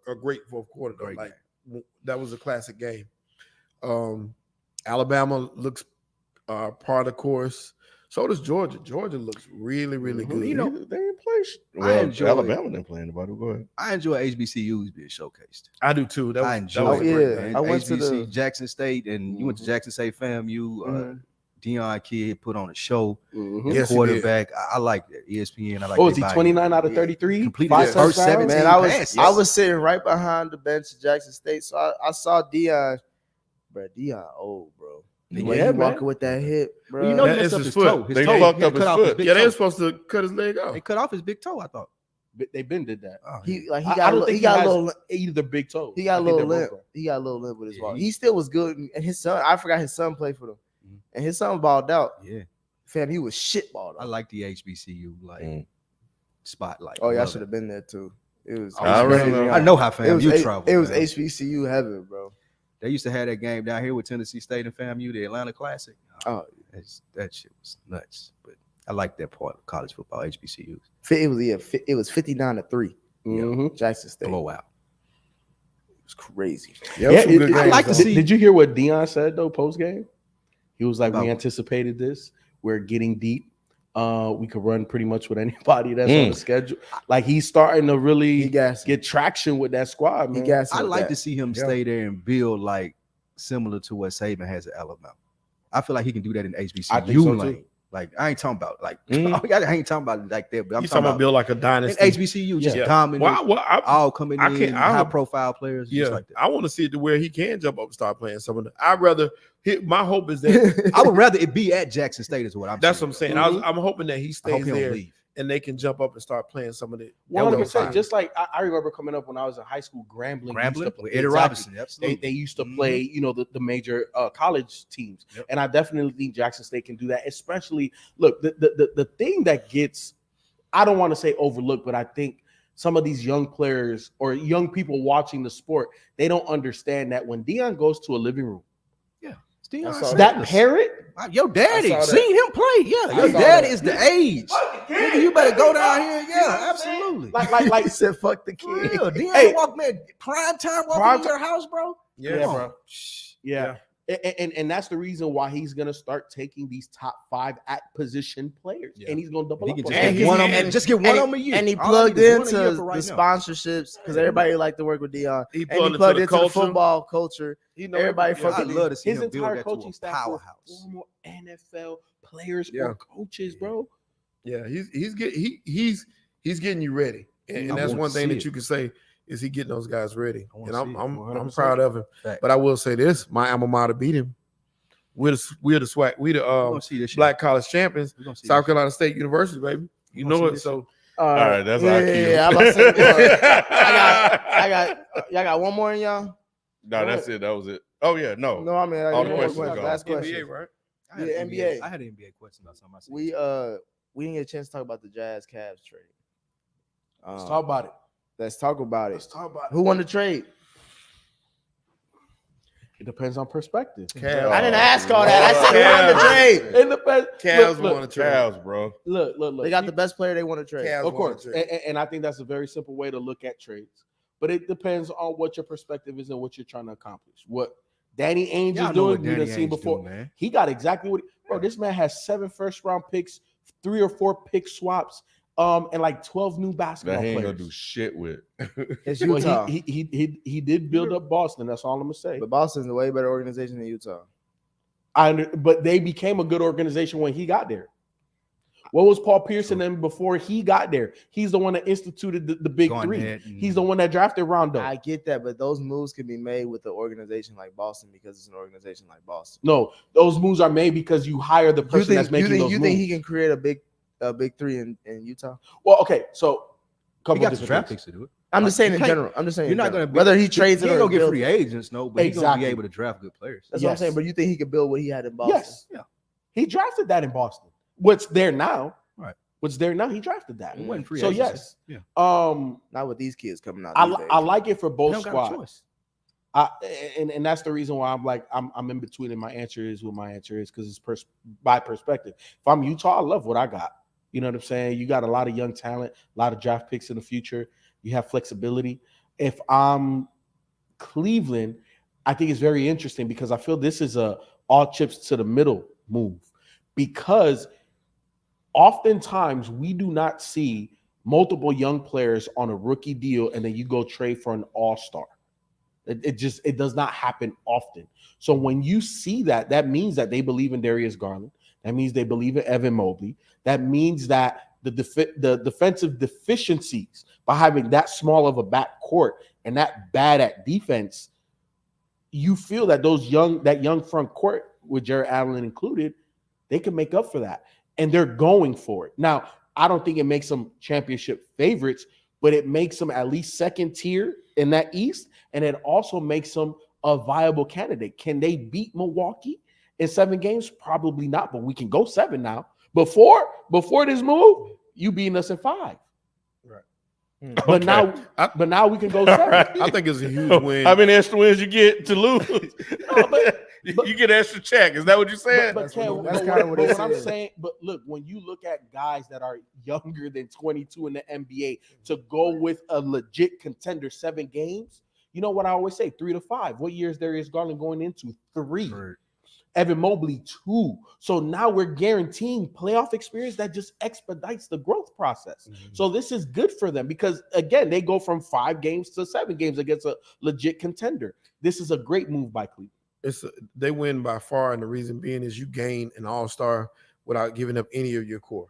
a great fourth quarter. Though. Great Like that was a classic game. Alabama looks part of the course. So does Georgia. Georgia looks really, really good. You know, they didn't play. I enjoy- Alabama didn't play anybody. Go ahead. I enjoy HBCUs being showcased. I do too. That was, I that enjoy was a it. great Yeah. game. I went to HBC, the- Jackson State, and you went to Jackson State FAMU. Dion Kidd put on a show. Mhm. Yes, he Quarterback. I like that. ESPN. I like. What was their he? body. 29 out of 33. Completed Five his first touchdowns? 17 Man, I passes. was sitting right behind the bench at Jackson State, so I saw Dion. Bro, Dion old, bro. The way Yeah, he man. walking with that hip, bro. Well, you know, That he is messed up his his foot. toe. His They toe. fucked He up cut his off foot. big Yeah, they toe. were supposed to cut his leg off. They cut off his big toe. I thought. They been did that. Oh, he yeah. got a little, he got a little either big toe. he got a I think little they're limp. both right. He got a little limp with his Yeah, walk. he- He still was good, and his son. I forgot his son played for them, and his son balled out. Yeah, Fam, he was shit balled I out. like the HBCU spotlight. Oh, y'all Love should it. have been there too. It was. I already know. I know how It FAMU was, travel. it was man. HBCU heaven, bro. They used to have that game down here with Tennessee State and FAMU, the Atlanta Classic. Oh, That shit was nuts. But I like that part of college football, HBCUs. It was 59-3. Mhm. Jackson State. Blowout. It was crazy. Yeah, it was some good I games, like to though. see- Did you hear what Dion said though post game? He was like, About "We what? anticipated this. We're getting deep. We could run pretty much with anybody that's on the schedule. Like he's starting to He really gassed. get traction with that squad. He Man. gassed. I with like that. to see him Yeah. stay there and build like similar to what Saban has at Alabama. I feel like he can do that in HBCU I think so, lane. too. Like I ain't talking about like Mhm. I ain't talking about it like that, but I'm You talking about build like a in dynasty. HBCU just Yeah. dominant, all coming I in, can't- I high don't- profile players, Yeah, just like that. I want to see it to where he can jump up and start playing some of the. I'd rather hit. My hope is that I would rather it be at Jackson State is what I'm that's saying. what I'm saying. Mhm. I'm hoping that he I hope stays he don't there leave. and they can jump up and start playing some of it. 100%. Just like I remember coming up when I was in high school, Grambling. used Grambling to play- with Eddie Exactly. Robinson, They absolutely. used to play, you know, the major college teams, Yep. and I definitely think Jackson State can do that. Especially, look, the thing that gets, I don't want to say overlooked, but I think some of these young players or young people watching the sport, they don't understand that when Dion goes to a living room, It's Deion saw Sanders. that parrot, Your daddy I saw that. seen him play. Yeah, I your saw daddy that. is the age. Nigga, you better go down here. Yeah, absolutely. like He said, "Fuck the For kid." real. Deion Hey. walk, man, prime time walking Prime in your house, bro. Yeah, Yeah, bro. bro. Yeah. And that's the reason why he's gonna start taking these top 5 at position players, Yeah. and he's gonna double He up. can on just that. get one of them. Just get one of them a year. And he All I plugged need is one a into year the for right now. sponsorships because everybody liked to work with Dion. He And he plugged into the football culture. He know Everybody everybody. fucking I'd love to see His him build entire that to coaching a staff were powerhouse. former NFL players Yeah. or coaches, bro. Yeah, he's getting you ready, and I that's want one to thing see that it. you can say is he getting those guys ready. I wanna And see it, I'm 100%. proud of him. Fact. But I will say this: my alma mater beat him. We're the We're gonna see this shit. black college champions, We're gonna see South this Carolina State University, baby. You We're gonna know see it. this So All right, that's yeah, IQ. yeah, I'm about to say, y'all got one more in y'all? No, that's it. That was it. Oh yeah, no. No, I mean, All the one more questions question. gone. Last NBA, question. right? I had Yeah, an NBA. I had an NBA question about something. I said. We didn't get a chance to talk about the Jazz Cavs trade. Let's talk about it. Let's talk about Let's it. talk about it. Who won the trade? It depends on perspective. Cavs. I didn't ask all that. I said who won the trade. It depends. Cavs Look, won a trade. Cavs, bro. Look. They got the best player. They won a trade. Cavs Of won a course, trade. and I think that's a very simple way to look at trades. But it depends on what your perspective is and what you're trying to accomplish. What Danny Ainge Y'all is know doing, what we Danny done seen Ainge before. do, man. He got exactly what. Bro, this man has 7 first-round picks, 3 or 4 pick swaps, and like 12 new That basketball he ain't players. gonna do shit with. It's Well, Utah. he did build up Boston. That's all I'm gonna say. But Boston's a way better organization than Utah. But they became a good organization when he got there. What was Paul Pierce and them before he got there? He's the one that instituted the big Gone 3. ahead and- He's the one that drafted Rondo. I get that, but those moves can be made with an organization like Boston because it's an organization like Boston. No, those moves are made because you hire the person that's making those you moves. think he can create a big 3 in Utah? Well, okay, so He couple got the different draft things. picks to do it. I'm just saying You in can't- general. I'm just saying You're in not general. gonna be, whether he trades He it ain't or gonna get builds free it. agents, no, but he's gonna Exactly. be able to draft good players. That's what I'm Yes. saying. But you think he could build what he had in Boston? Yes, Yeah. he drafted that in Boston. What's there now? Right. What's there now? He drafted that. It wasn't free So agency. yes, Yeah. Not with these kids coming out. I these days. like it for They both don't got a squads. choice. And that's the reason why I'm like I'm in between, and my answer is what my answer is because it's by perspective. If I'm Utah, I love what I got. You know what I'm saying? You got a lot of young talent, a lot of draft picks in the future. You have flexibility. If I'm Cleveland, I think it's very interesting because I feel this is a all chips to the middle move because oftentimes we do not see multiple young players on a rookie deal and then you go trade for an all-star. It does not happen often. So when you see that, that means that they believe in Darius Garland. That means they believe in Evan Mobley. That means that the defensive deficiencies by having that small of a back court and that bad at defense, you feel that that young front court with Jared Allen included, they can make up for that. And they're going for it. Now, I don't think it makes them championship favorites, but it makes them at least second tier in that East. And it also makes them a viable candidate. Can they beat Milwaukee in 7 games? Probably not, but we can go 7 now. Before this move, you beating us in 5. Right. But Okay. now we can go 7. Right. I think it's a huge win. How many extra wins you get to lose? No, but- you get an extra check. Is that what you said? But Ken, that's but kinda what but it what I'm said. saying, but look, when you look at guys that are younger than 22 in the NBA to go with a legit contender 7 games, you know what I always say, 3 to 5. What year is Darius Garland going into? 3. Right. Evan Mobley 2. So now we're guaranteeing playoff experience that just expedites the growth process. So this is good for them because again, they go from 5 games to 7 games against a legit contender. This is a great move by Cleveland. They win by far, and the reason being is you gain an all-star without giving up any of your core.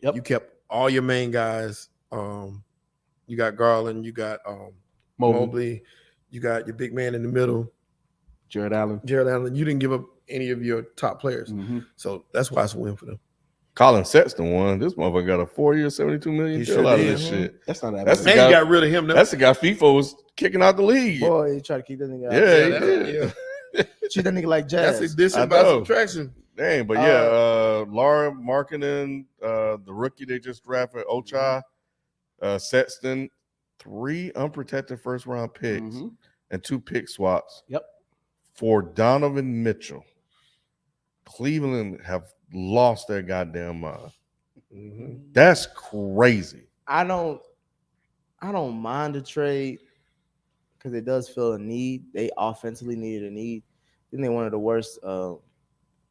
Yep. You kept all your main guys. You got Garland, you got Mobley, you got your big man in the middle, Jared Allen. Jared Allen. You didn't give up any of your top players, so that's why it's a win for them. Colin Sexton won. This motherfucker got a 4-year, $72 million He deal sure out of did. this shit. That's not that That's bad. the And guy- you got rid of him. That's the guy FIFA was kicking out the league. Boy, he try to keep that nigga out. Yeah, he that's- did. Treat that nigga like That's Jazz. addition I by know. subtraction. Dang, but yeah, Laura Markkinen, the rookie they just drafted, Ochai, Sexton, 3 unprotected first-round picks and 2 pick swaps. Yep. For Donovan Mitchell. Cleveland have lost their goddamn mind. That's crazy. I don't mind the trade because it does fill a need. They offensively needed a need. think they're one of the worst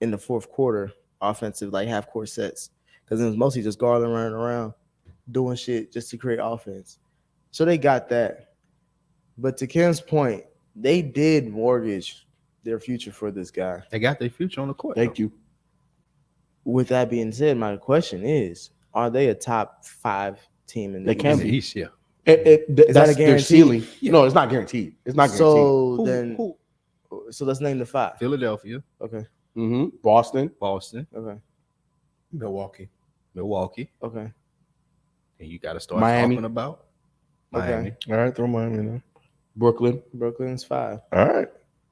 in the fourth quarter offensive like half court sets because it was mostly just Garland running around doing shit just to create offense. So they got that. But to Ken's point, they did mortgage their future for this guy. They got their future on the court. Thank you. With that being said, my question is, are they a top 5 team in the They can In East? the be. East, yeah. Is that a That's their guarantee? ceiling. Yeah. No, it's not guaranteed. It's not guaranteed. So then, Who? so let's name the 5. Philadelphia, Okay, Boston. Boston, okay, Milwaukee. Milwaukee, okay. and you got to start Miami. talking about Okay. Miami. All right, throw Miami in there. Brooklyn. Brooklyn's 5. All right.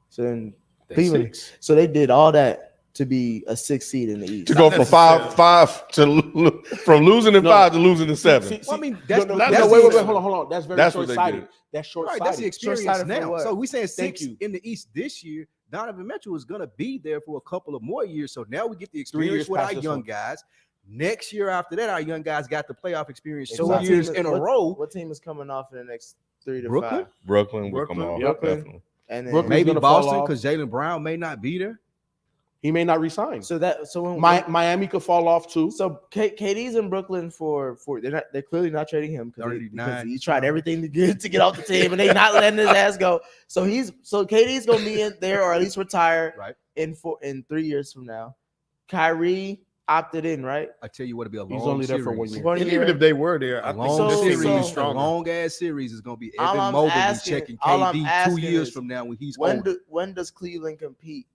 So then, They Cleveland. 6. So they did all that to be a 6th seed in the East. To go from five to from losing in No. 5 to losing in 7. See, Well, I mean, that's no, that's wait, the- hold on. That's very That's what they short-sighted. did. That's Right, short-sighted. that's the experience Short-sighted for now. what? So we saying Thank 6 you. in the East this year. Donovan Mitchell is going to be there for a couple of more years. So now we get the 3 years experience with our past this young one. guys. Next year after that, our young guys got the playoff experience So 2 what years team- in a what- row. What team is coming off in the next 3 to Brooklyn? 5? Brooklyn will come Brooklyn, off. yep. Definitely. And then Brooklyn's Maybe gonna fall Boston off. because Jaylen Brown may not be there. He may not resign. so when Miami could fall off too. so KD's in Brooklyn for they're clearly not trading him because 39. he tried everything to get off the team and they not letting his ass go. So KD's gonna be in there or at least retire Right. in 3 years from now. Kyrie opted in, right? I tell you what, it'll be a He's long only there for series. 1 year. One And year. even if they were there, I A think long this team would be so- series, a stronger. long ass series is going to be All Evan I'm Mobley asking- checking all I'm KD 2 asking years is, from now when he's when older. when does Cleveland compete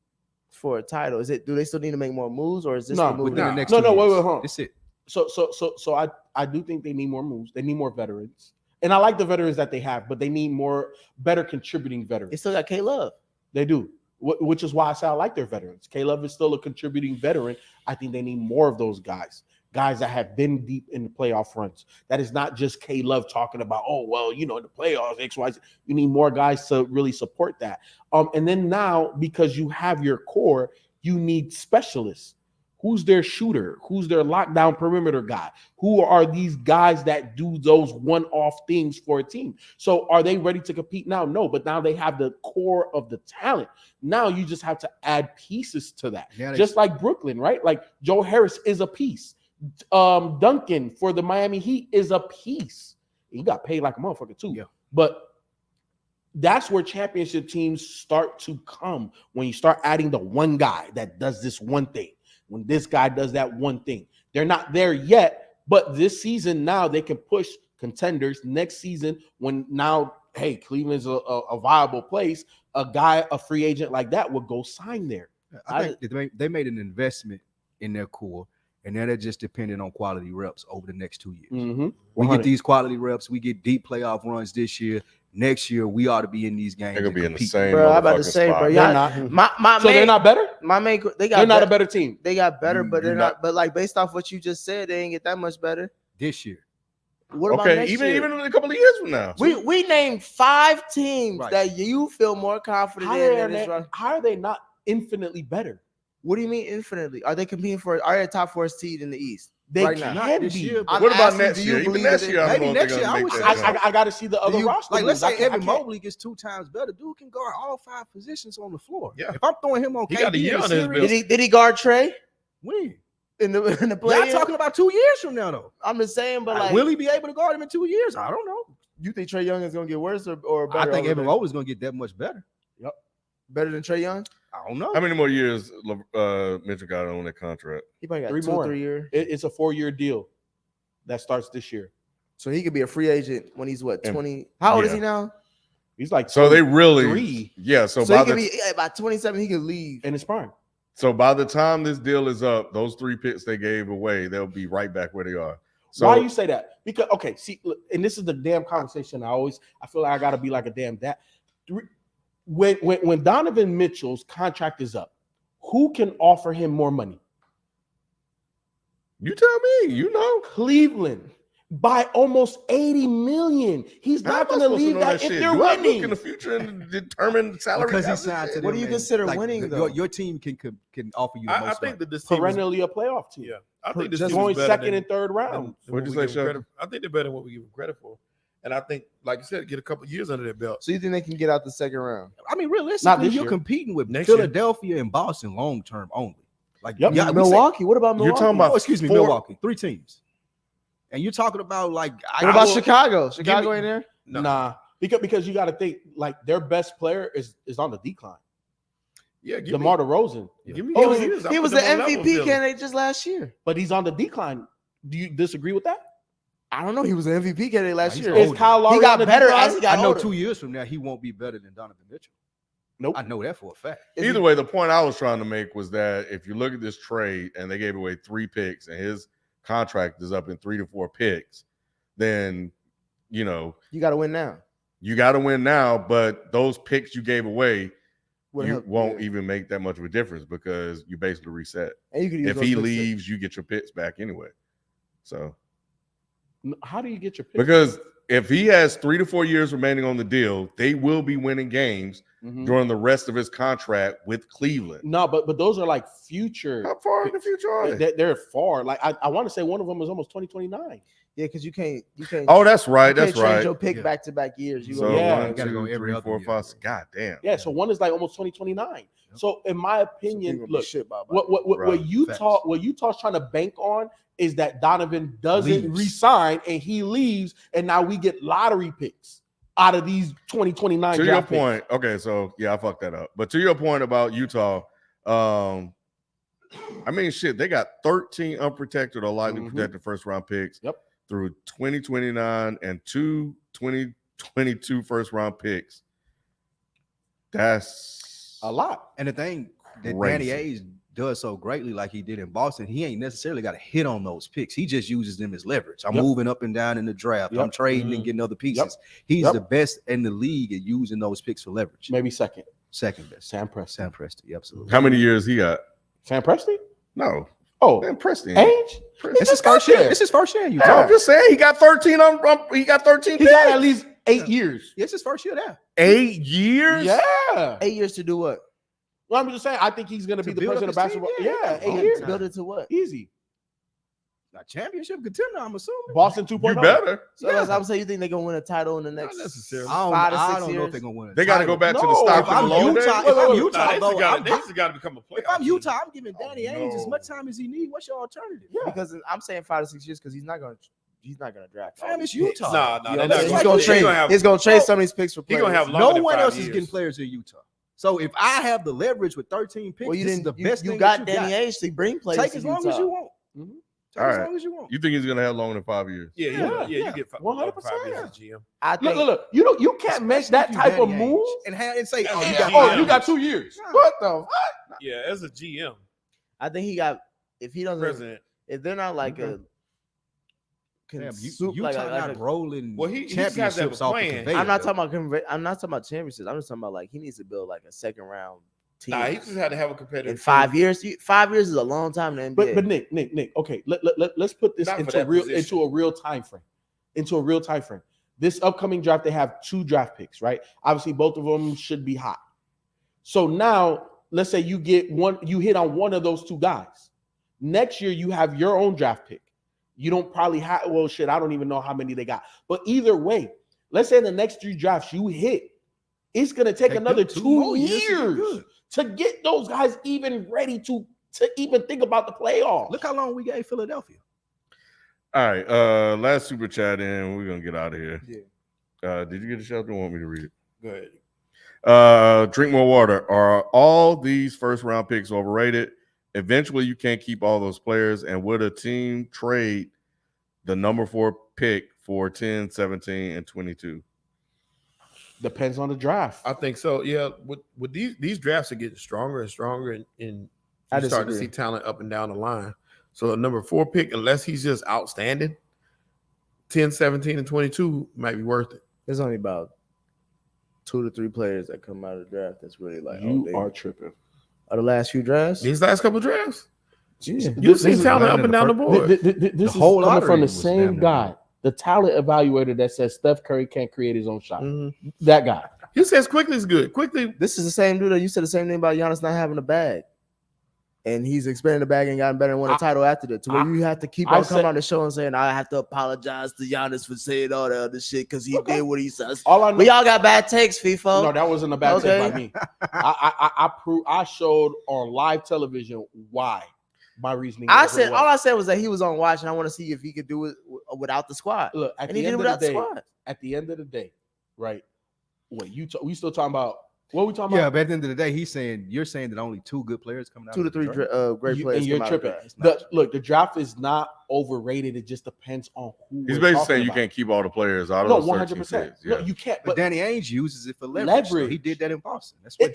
for a title? Do they still need to make more moves or is this No, the move? Within the now? next No, 2 no, wait, years. hold on. That's it. So I do think they need more moves. They need more veterans. And I like the veterans that they have, but they need better contributing veterans. They still got K-Love. They do, which is why I say I like their veterans. Caleb is still a contributing veteran. I think they need more of those guys that have been deep in the playoff runs. That is not just Caleb talking about, oh, well, in the playoffs, X, Y, Z. You need more guys to really support that. And then now, because you have your core, you need specialists. Who's their shooter? Who's their lockdown perimeter guy? Who are these guys that do those one-off things for a team? So are they ready to compete now? No, but now they have the core of the talent. Now you just have to add pieces to that. Now they- Just like Brooklyn, right? Like Joe Harris is a piece. Duncan for the Miami Heat is a piece. He got paid like a motherfucker too. Yeah. But that's where championship teams start to come, when you start adding the one guy that does this one thing. When this guy does that one thing. They're not there yet, but this season now they can push contenders. Next season, when now, hey, Cleveland's a viable place, a free agent like that would go sign there. I think they made an investment in their core, and now they're just dependent on quality reps over the next 2 years. Mm-hmm. We get these quality reps. We get deep playoff runs this year. Next year, we ought to be in these games. They're gonna and be in the compete. same. Bro, I'm about to motherfucking say, spot. bro, They're y'all, not. my So main, they're not better? my main, they got They're not a bet- better team. They got better, but You're they're not- not. But like based off what you just said, they ain't get that much better. This year. What about Okay, next even year? even in a couple of years from now. we named 5 teams Right. that you feel more confident How in. are, And this they, run. how are they not infinitely better? What do you mean infinitely? Are they competing for? Are they a top 4 seed in the East? They Right now. can Not this be. year, but I'm What about asking, next do you year? Even believe next that year, I maybe don't know if next they're year, gonna I make would that say jump. I got to see the other roster. Like, let's moves. say I Evan can't- Mobley gets 2 times better. Dude can guard all 5 positions on the floor. Yeah. If I'm throwing him on He KD got a year in the on his series, belt. Did he guard Trey when? in the Y'all play? talking about 2 years from now, though. I'm just saying, but like, Will he be able to guard him in 2 years? I don't know. you think Trey Young is gonna get worse or better? I think over Evan the- Mobley's going to get that much better. better than Trey Young. I don't know. How many more years Mitchell got on that contract? He probably got 3 2 more. or 3 years, It's a 4-year deal that starts this year. so he could be a free agent when he's what And- 20. How old is yeah. he now? He's like So they really, 23. yeah. So, So by he could the be by 27. He could leave. in his prime. so by the time this deal is up, those 3 picks they gave away, they'll be right back where they are. So Why do you say that? Because see, look, and this is the damn conversation. I feel like I gotta be like a damn dad. When Donovan Mitchell's contract is up, who can offer him more money? you tell me, you know. Cleveland by almost 80 million. He's How not am I gonna supposed to leave know that if shit? they're Do I look winning. in the future and determine salary? because cap he signed to shit? them. What do you and, consider winning, though? Your team can offer you the I most think money. that this team is, Perennially a playoff team. yeah. I think this Just team going is better second than, and third round. than What'd what you we say, give them Shaq? credit. I think they're better than what we give them credit for. And I think, like you said, get a couple years under their belt. So you think they can get out the second round? I mean, realistically, this you're year. competing with Next year. Philadelphia and Boston long term only. Like, Yep. yeah, we say- Milwaukee. What about Milwaukee? You're talking about excuse me, four- Milwaukee, 3 teams, and you're talking about like What about Chicago? Chicago me- in there? No. Nah, because you got to think like their best player is on the decline. Yeah, give DeMar DeRozan, Give me He those was, years. I he put was the them on level with MVP Philly. candidate just last year. but he's on the decline. Do you disagree with that? I don't know. He was the MVP candidate last he's year. older. Is Kyle Lowry He got on the better decline? as he got I know older. 2 years from now he won't be better than Donovan Mitchell. Nope. I know that for a fact. Either way, the point I was trying to make was that if you look at this trade and they gave away 3 picks and his contract is up in 3 to 4 picks, then you You got to win now. you got to win now. But those picks you gave away, Would you help- won't yeah. even make that much of a difference because you basically reset. And you could use If those he picks to- leaves, you get your picks back anyway. So How do you get your pick? because if he has 3 to 4 years remaining on the deal, they will be winning games Mhm. during the rest of his contract with Cleveland. No, but those are like future. How far in the future are they? They're far. Like I want to say one of them is almost 2029. Yeah, because you can't. Oh, that's you right. can't That's change right. your pick Yeah. back to back years. You So gonna- Yeah, one, you gotta go 2, every 3, other 4, year. 5. God damn. Yeah, so one is like almost 2029. So in my Some opinion, people be look, shit about what Right. Utah's trying to bank on is that Donovan doesn't Leaves. resign and he leaves, and now we get lottery picks out of these 2029 To your draft picks. point, okay, so yeah, I fucked that up. But to your point about Utah, I mean, shit, they got 13 unprotected or lightly Mhm. protected first round picks Yep. through 2029 and 2022 first round picks. That's A lot. And the thing that Crazy. Danny Ainge does so greatly, like he did in Boston, he ain't necessarily got to hit on those picks. He just uses them as leverage. I'm Yep. moving up and down in the draft. I'm Yep. trading and Mhm. getting other pieces. He's Yep. the best in the league at using those picks for leverage. Maybe second. Second best. Sam Presti. Sam Presti, absolutely. how many years he got? Sam Presti? No, Oh, man, Preston. age? This is first year. This is first year in No, Utah. I'm just saying he got 13 he got 13 He picks. got at least 8 years. This is first year there. 8 years? Yeah. 8 years to do what? Well, I'm just saying, I think he's going to be To the build president of up his team? basketball. Yeah, Yeah, 8 long years. time. Build it to what? Easy. A championship contender, I'm assuming. Boston You 2.0. better. So that's I'm saying you think they're gonna win a title in the next necessarily. I don't, 5 to 6 I don't know years? if they're gonna win. They got to go back to the No, Stockton if I'm Malone Utah, days. if I'm Utah, though, I'm- They just got to become a player. if I'm Utah, I'm giving Danny Oh, Ainge as no. much time as he needs. What's your alternative? Yeah. because I'm saying 5 to 6 years because he's not gonna draft. all Fam, these it's picks. Utah. Nah, You know what I'm they're saying? He's not gonna gonna trade. have. He's gonna trade some of these picks for He players. gonna have No longer than one 5 else is years. getting players in Utah. So if I have the leverage with 13 picks, Well, you this is didn't. the best You thing got that you Danny got. Ainge to bring players. Take to as long Utah. as you want. Mhm. Take All as right. long as you want. You think he's going to have longer than 5 years? Yeah, Yeah, you yeah. get 100%. 5 years as GM. I Look, think. look. You can't make that Especially type of Danny Ainge. move. And say, oh, you Yeah. got Oh, Yeah. you got 2 years. Nah. What the fuck? Yeah, as a GM, I think he got. If he doesn't, president. if they're not like Okay. a. Damn, consume- Utah like not a- rolling Well, he just has to have a championships off the plan. conveyor. I'm not though. talking about. I'm not talking about championships. I'm just talking about like he needs to build like a second round team. Nah, he just had to have a competitive. in 5 years. 5 years is a long time in the NBA. But Nick. Okay, let's put this Not for into that position. into a real time frame. Into a real time frame. This upcoming draft, they have 2 draft picks, right? Obviously, both of them should be hot. So now, let's say you get one, you hit on one of those 2 guys. Next year, you have your own draft pick. You don't probably have, well, shit, I don't even know how many they got. But either way, let's say in the next 3 drafts you hit, it's going to take Take another them 2 2 more years to get years good. to get those guys even ready to even think about the playoffs. Look how long we gave Philadelphia. All right. Last super chat in. We're going to get out of here. Yeah. Did you get a shout? Don't want me to read it. Go ahead. Drink more water. Are all these first round picks overrated? Eventually, you can't keep all those players. And would a team trade the number 4 pick for 10, 17, and 22? Depends on the draft. I think so. Yeah, with these drafts are getting stronger and stronger, and I you start to disagree. see talent up and down the line. So a number 4 pick, unless he's just outstanding, 10, 17, and 22 might be worth it. There's only about 2 to 3 players that come out of the draft that's really like You oh, are tripping. the last few drafts. These last couple drafts, Yeah. you've seen is- talent up running and the down the board. This is whole coming lottery from the was same damn near guy, good. the talent evaluator that says Steph Curry can't create his own shot. Mhm. That guy. He says quickly is good. Quickly, This is the same dude that you said the same thing about Giannis not having a bag. And he's expanded the bag and gotten better and won a title after that. To where you have to keep on coming on the show and saying, I have to apologize to Giannis for saying all the other shit because he did what he says. All I know, We all got bad takes, FIFO. no, that wasn't a bad take by me. I showed on live television why my reasoning. I said all I said was that he was on watch, and I want to see if he could do it without the squad. Look, at And the he did end it of the without the day, squad. at the end of the day, right? What we still talking about? What are we talking Yeah, about? but at the end of the day, you're saying that only 2 good players coming out. 2 to 3 great players. And you're come out of tripping. that. Look, the draft is not overrated. It just depends on who. He's we're basically talking saying you about. can't keep all the players out of No, those 13 100%. picks. No, Yeah. you can't. But Danny Ainge uses it for leverage. So he did that in Boston. That's what.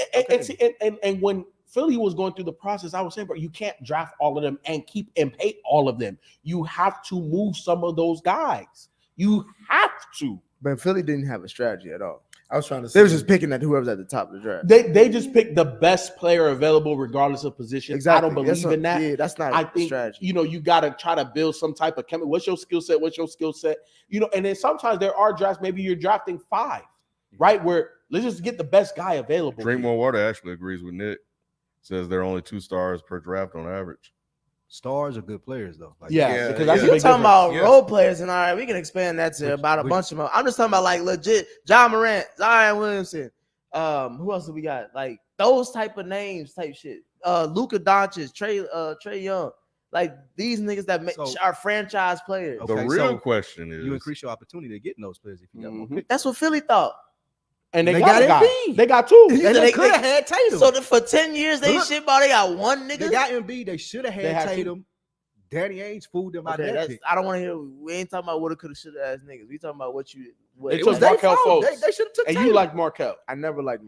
And when Philly was going through the process, I was saying, bro, you can't draft all of them and keep and pay all of them. You have to move some of those guys. You have to. But Philly didn't have a strategy at all. I was trying to. They were just picking at whoever's at the top of the draft. They just picked the best player available, regardless of position. Exactly. I don't believe in that. Yeah, that's not I a think strategy. you got to try to build some type of chemistry. What's your skill set? What's your skill set? And then sometimes there are drafts. Maybe you're drafting 5, right? Where let's just get the best guy available. Drink More Water actually agrees with Nick. Says there are only 2 stars per draft on average. Stars are good players though. Like, Because that's a You're big talking about difference. role players, and all right, we can expand that to about a bunch of them. I'm just talking about like legit John Morant, Zion Williamson. Who else do we got? Like those type of names, type shit. Luka Doncic, Trey Young, like these niggas that are franchise players. Okay, The real so question is you increase your opportunity of getting those players if you got more Mhm. picks. That's what Philly thought. And they got got a guy. Embiid. They got 2. They could have had Tatum. So for 10 years they Look, shit ball. They got one nigga. They got Embiid. They should have They had had Tatum. Danny Ainge fooled them out Okay, of that pick. I don't want to hear. We ain't talking about what it could have, should have ass niggas. We talking about what you. What, They It took was their Markelle fault. Fultz. They should have took And Tatum. you like Markelle. I never liked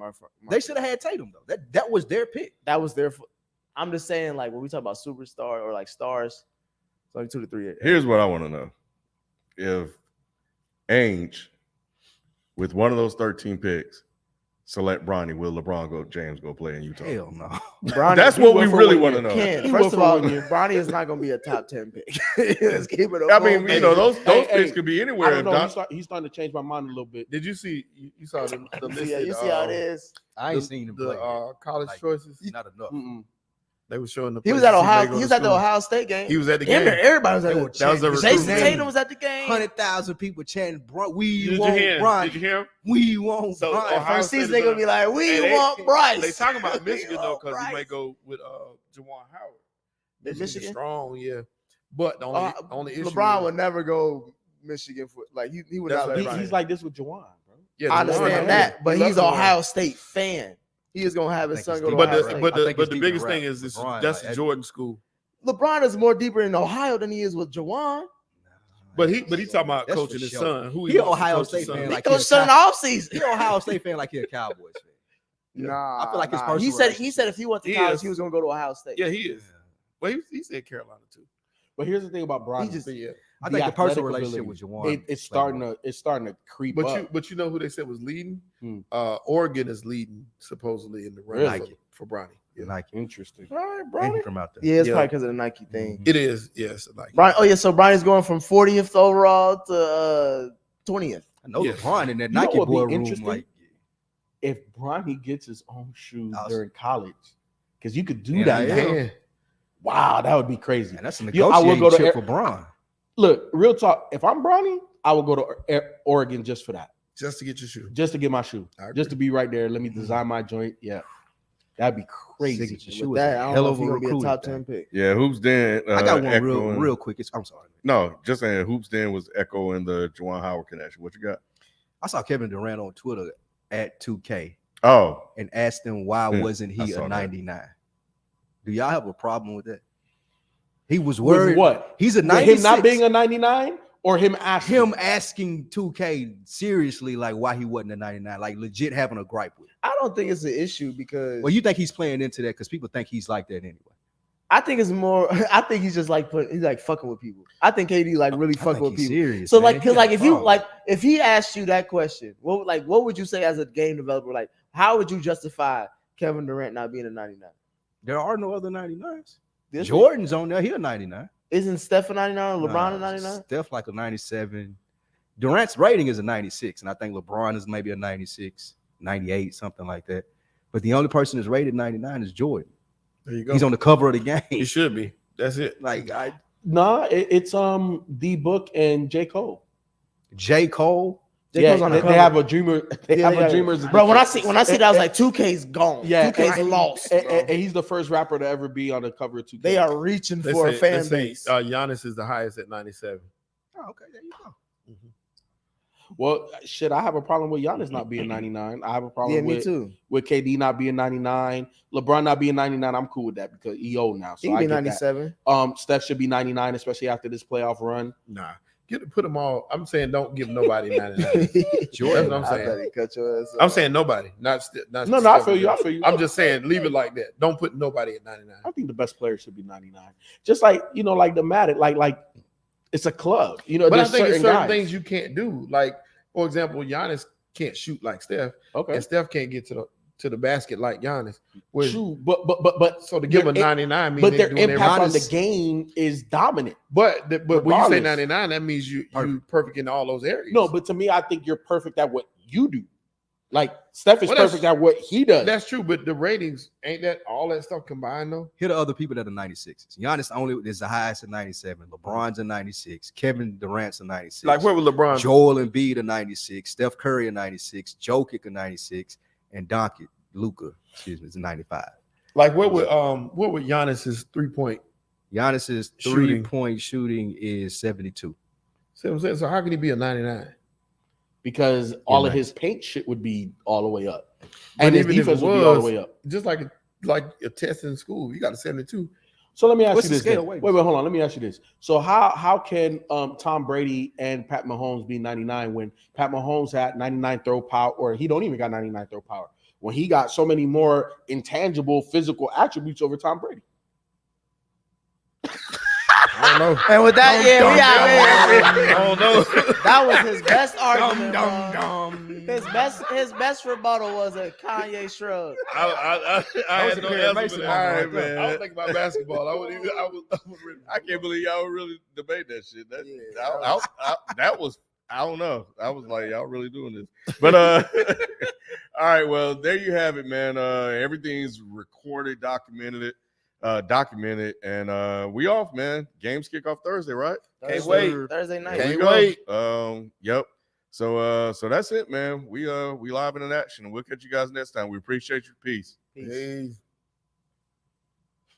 They should have had Tatum though. That was their pick. That was their. I'm just saying, like when we talk about superstar or like stars, it's only 2 to 3. here's what I want to know. If Ainge, with one of those 13 picks, select Bronny, will James go play in Utah? Hell no. Bronny, That's he what will we for really 1 want to year. know. Ken, He first will of for all, 1 year. Bronny is not going to be a top 10 pick. Let's keep it. I mean, those Hey, picks hey, could be I anywhere. don't If know. Don- He's starting to change my mind a little bit. Did you see? You saw the list. Yeah, you see how it is. I ain't seen him play. College Like, choices. Not enough. Mm-mm. They were showing the. He was places at may Ohio. go He was to at the school. Ohio State game. He was at the game. Everybody was at They the were That was a chanting- Jason recruitment. Tatum was at the game. 100,000 people chanting, "We Did want you hear? Bron. Did you hear him? We want So, Bron." Ohio First State season is they gonna gonna- be like, we Hey, want Bryce. They talking about Michigan though, We because he want may Bryce. go with Jawan Howard. In Michigan Michigan? strong, yeah. But the only issue. LeBron is- would never go Michigan for like he would That's not let what Bron. He's like this with Jawan, bro. Yeah, I Jawan, understand yeah. that, but He he's loves an Jawan. Ohio State fan. He is gonna have his think son he's go to deep. But Ohio the State. but I the think but it's the deeper biggest rap. thing is LeBron, that's like, Jordan school. LeBron is more deeper in Ohio than he is with Jawan. But he talking about That's coaching for his sure. son. Who He wants to Ohio coach his State son. fan, He like coached he's son in the He offseason. an Ohio State fan like he a Cowboys fan. Nah, I feel like his nah. personal He said if he went to He college, is. he was gonna go to Ohio State. Yeah, he is. Well, he said Carolina too. But here's the thing about Bron. He just- But yeah. I think the personal athletic relationship ability, with Jawan. it's starting to creep up. But you know who they said was leading? Hmm. Oregon is leading supposedly in the run Really? for Bronny. Yeah. Like Interesting. All right, and Bronny. he from out there. Yeah, it's Yeah. probably because of the Nike thing. It is, yes. Like Brian, oh yeah, so Brian's going from 40th overall to 20th. I know Yeah. LeBron in that You know Nike what'd be boy room. interesting? Like, If Bronny gets his own shoes Awesome. during college, because you could do Yeah, that. yeah. now. yeah. Wow, that would be crazy. man, that's a Yeah, I will negotiating go to chip Air- for Bron. Look, real talk. If I'm Bronny, I will go to Oregon just for that, Just to get your shoe. just to get my shoe, I agree. just to be right there. Let me design my joint. Yeah, that'd be crazy. Signature With shoe is that, a I don't hell know of if a he's gonna be a recruiting top thing. 10 pick. Yeah, Hoops Den. I got one echoing- real quick. I'm sorry. No, just saying Hoops Den was echoing the Juwan Howard connection. What you got? I saw Kevin Durant on Twitter at 2K Oh, and asked him why Yeah, wasn't I he saw a that. 99? Do y'all have a problem with that? He was With worried. what? He's a With 96. him not being a 99 or him asking? Him asking 2K seriously, like why he wasn't a 99, like legit having a gripe with it. I don't think it's an issue because Well, you think he's playing into that because people think he's like that anyway. I think it's more. I think he's just like he's like fucking with people. I think KD like really I fucking think with he's people. serious. So man. like, He cause got like a if you problem. like if he asked you that question, what would you say as a game developer? Like, how would you justify Kevin Durant not being a 99? there are no other 99s. This Jordan's on there. He a 99. isn't Steph a 99 or LeBron a Nah, 99? Steph like a 97. Durant's rating is a 96, and I think LeBron is maybe a 96, 98, something like that. But the only person that's rated 99 is Jordan. There you go. He's on the cover of the game. He should be. That's it. Like Nah, it's D Book and J Cole. J. Cole. J. Yeah, Cole's on the they cover. have a dreamer. They Yeah, have yeah. a dreamers. Bro, when I edition. see that, I was like, 2K's gone. Yeah, 2K's and- lost. And, bro. and he's the first rapper to ever be on the cover of 2K. They are reaching for a fan base. Giannis is the highest at 97. Oh, okay, there you go. Well, shit, I have a problem with Giannis not being 99. I have a problem Yeah, me with too. KD not being 99. LeBron not being 99. I'm cool with that because he old now. So He I be get 97. that. Steph should be 99, especially after this playoff run. Nah. Put them all. I'm saying don't give nobody 99. Jordan, That's what I'm saying. Cut your ass I'm saying nobody. Not No, I feel you. I feel you. I'm just saying leave it like that. Don't put nobody at 99. I think the best player should be 99. Just like, like the Matic, like it's a club. But I there's think it's certain guys. things you can't do. Like, for example, Giannis can't shoot like Steph, Okay. and Steph can't get to the basket like Giannis. Whereas, True, but so to give a their 99 means but they're their doing impact on the Giannis- game is dominant. But when you say Regardless. 99, that means you perfect in all those areas. No, but to me, I think you're perfect at what you do. Like Steph is Well, that's- perfect at what he does. that's true. But the ratings ain't that all that stuff combined though. Here are the other people that are 96s. Giannis only is the highest at 97. LeBron's a 96. Kevin Durant's a 96. Like where was LeBron? Joel Embiid a 96. Steph Curry a 96. Jokic a 96. And Luka, is a 95. Like what would Giannis's 3-point? Giannis's Shooting. 3-point shooting is 72. See what I'm saying? So how can he be a 99? because all of nice. his paint shit would be all the way up, But and his even if defense it would be all the was- way up. Just like a test in school, you got a 72. So let me ask What's you the this. scale then. weight? Wait, hold on. Let me ask you this. So how can Tom Brady and Pat Mahomes be 99 when Pat Mahomes had 99 throw power, or he don't even got 99 throw power, when he got so many more intangible physical attributes over Tom Brady? I don't know. And with that, we I don't know. that was his best argument. His best rebuttal was a Kanye shrug. I was had a no Perry answer Mason for moment that. right there. I was thinking about basketball. I can't believe y'all would really debate that shit. That, Yeah, that was I don't know. I was like, y'all really doing this. But all right, well, there you have it, man. Everything's recorded, documented, and we off, man. Games kick off Thursday, right? Can't wait. Thursday night. There we Can't go. wait. Yep. So that's it, man. We live and in action, and we'll catch you guys next time. We appreciate your peace. Peace. Peace.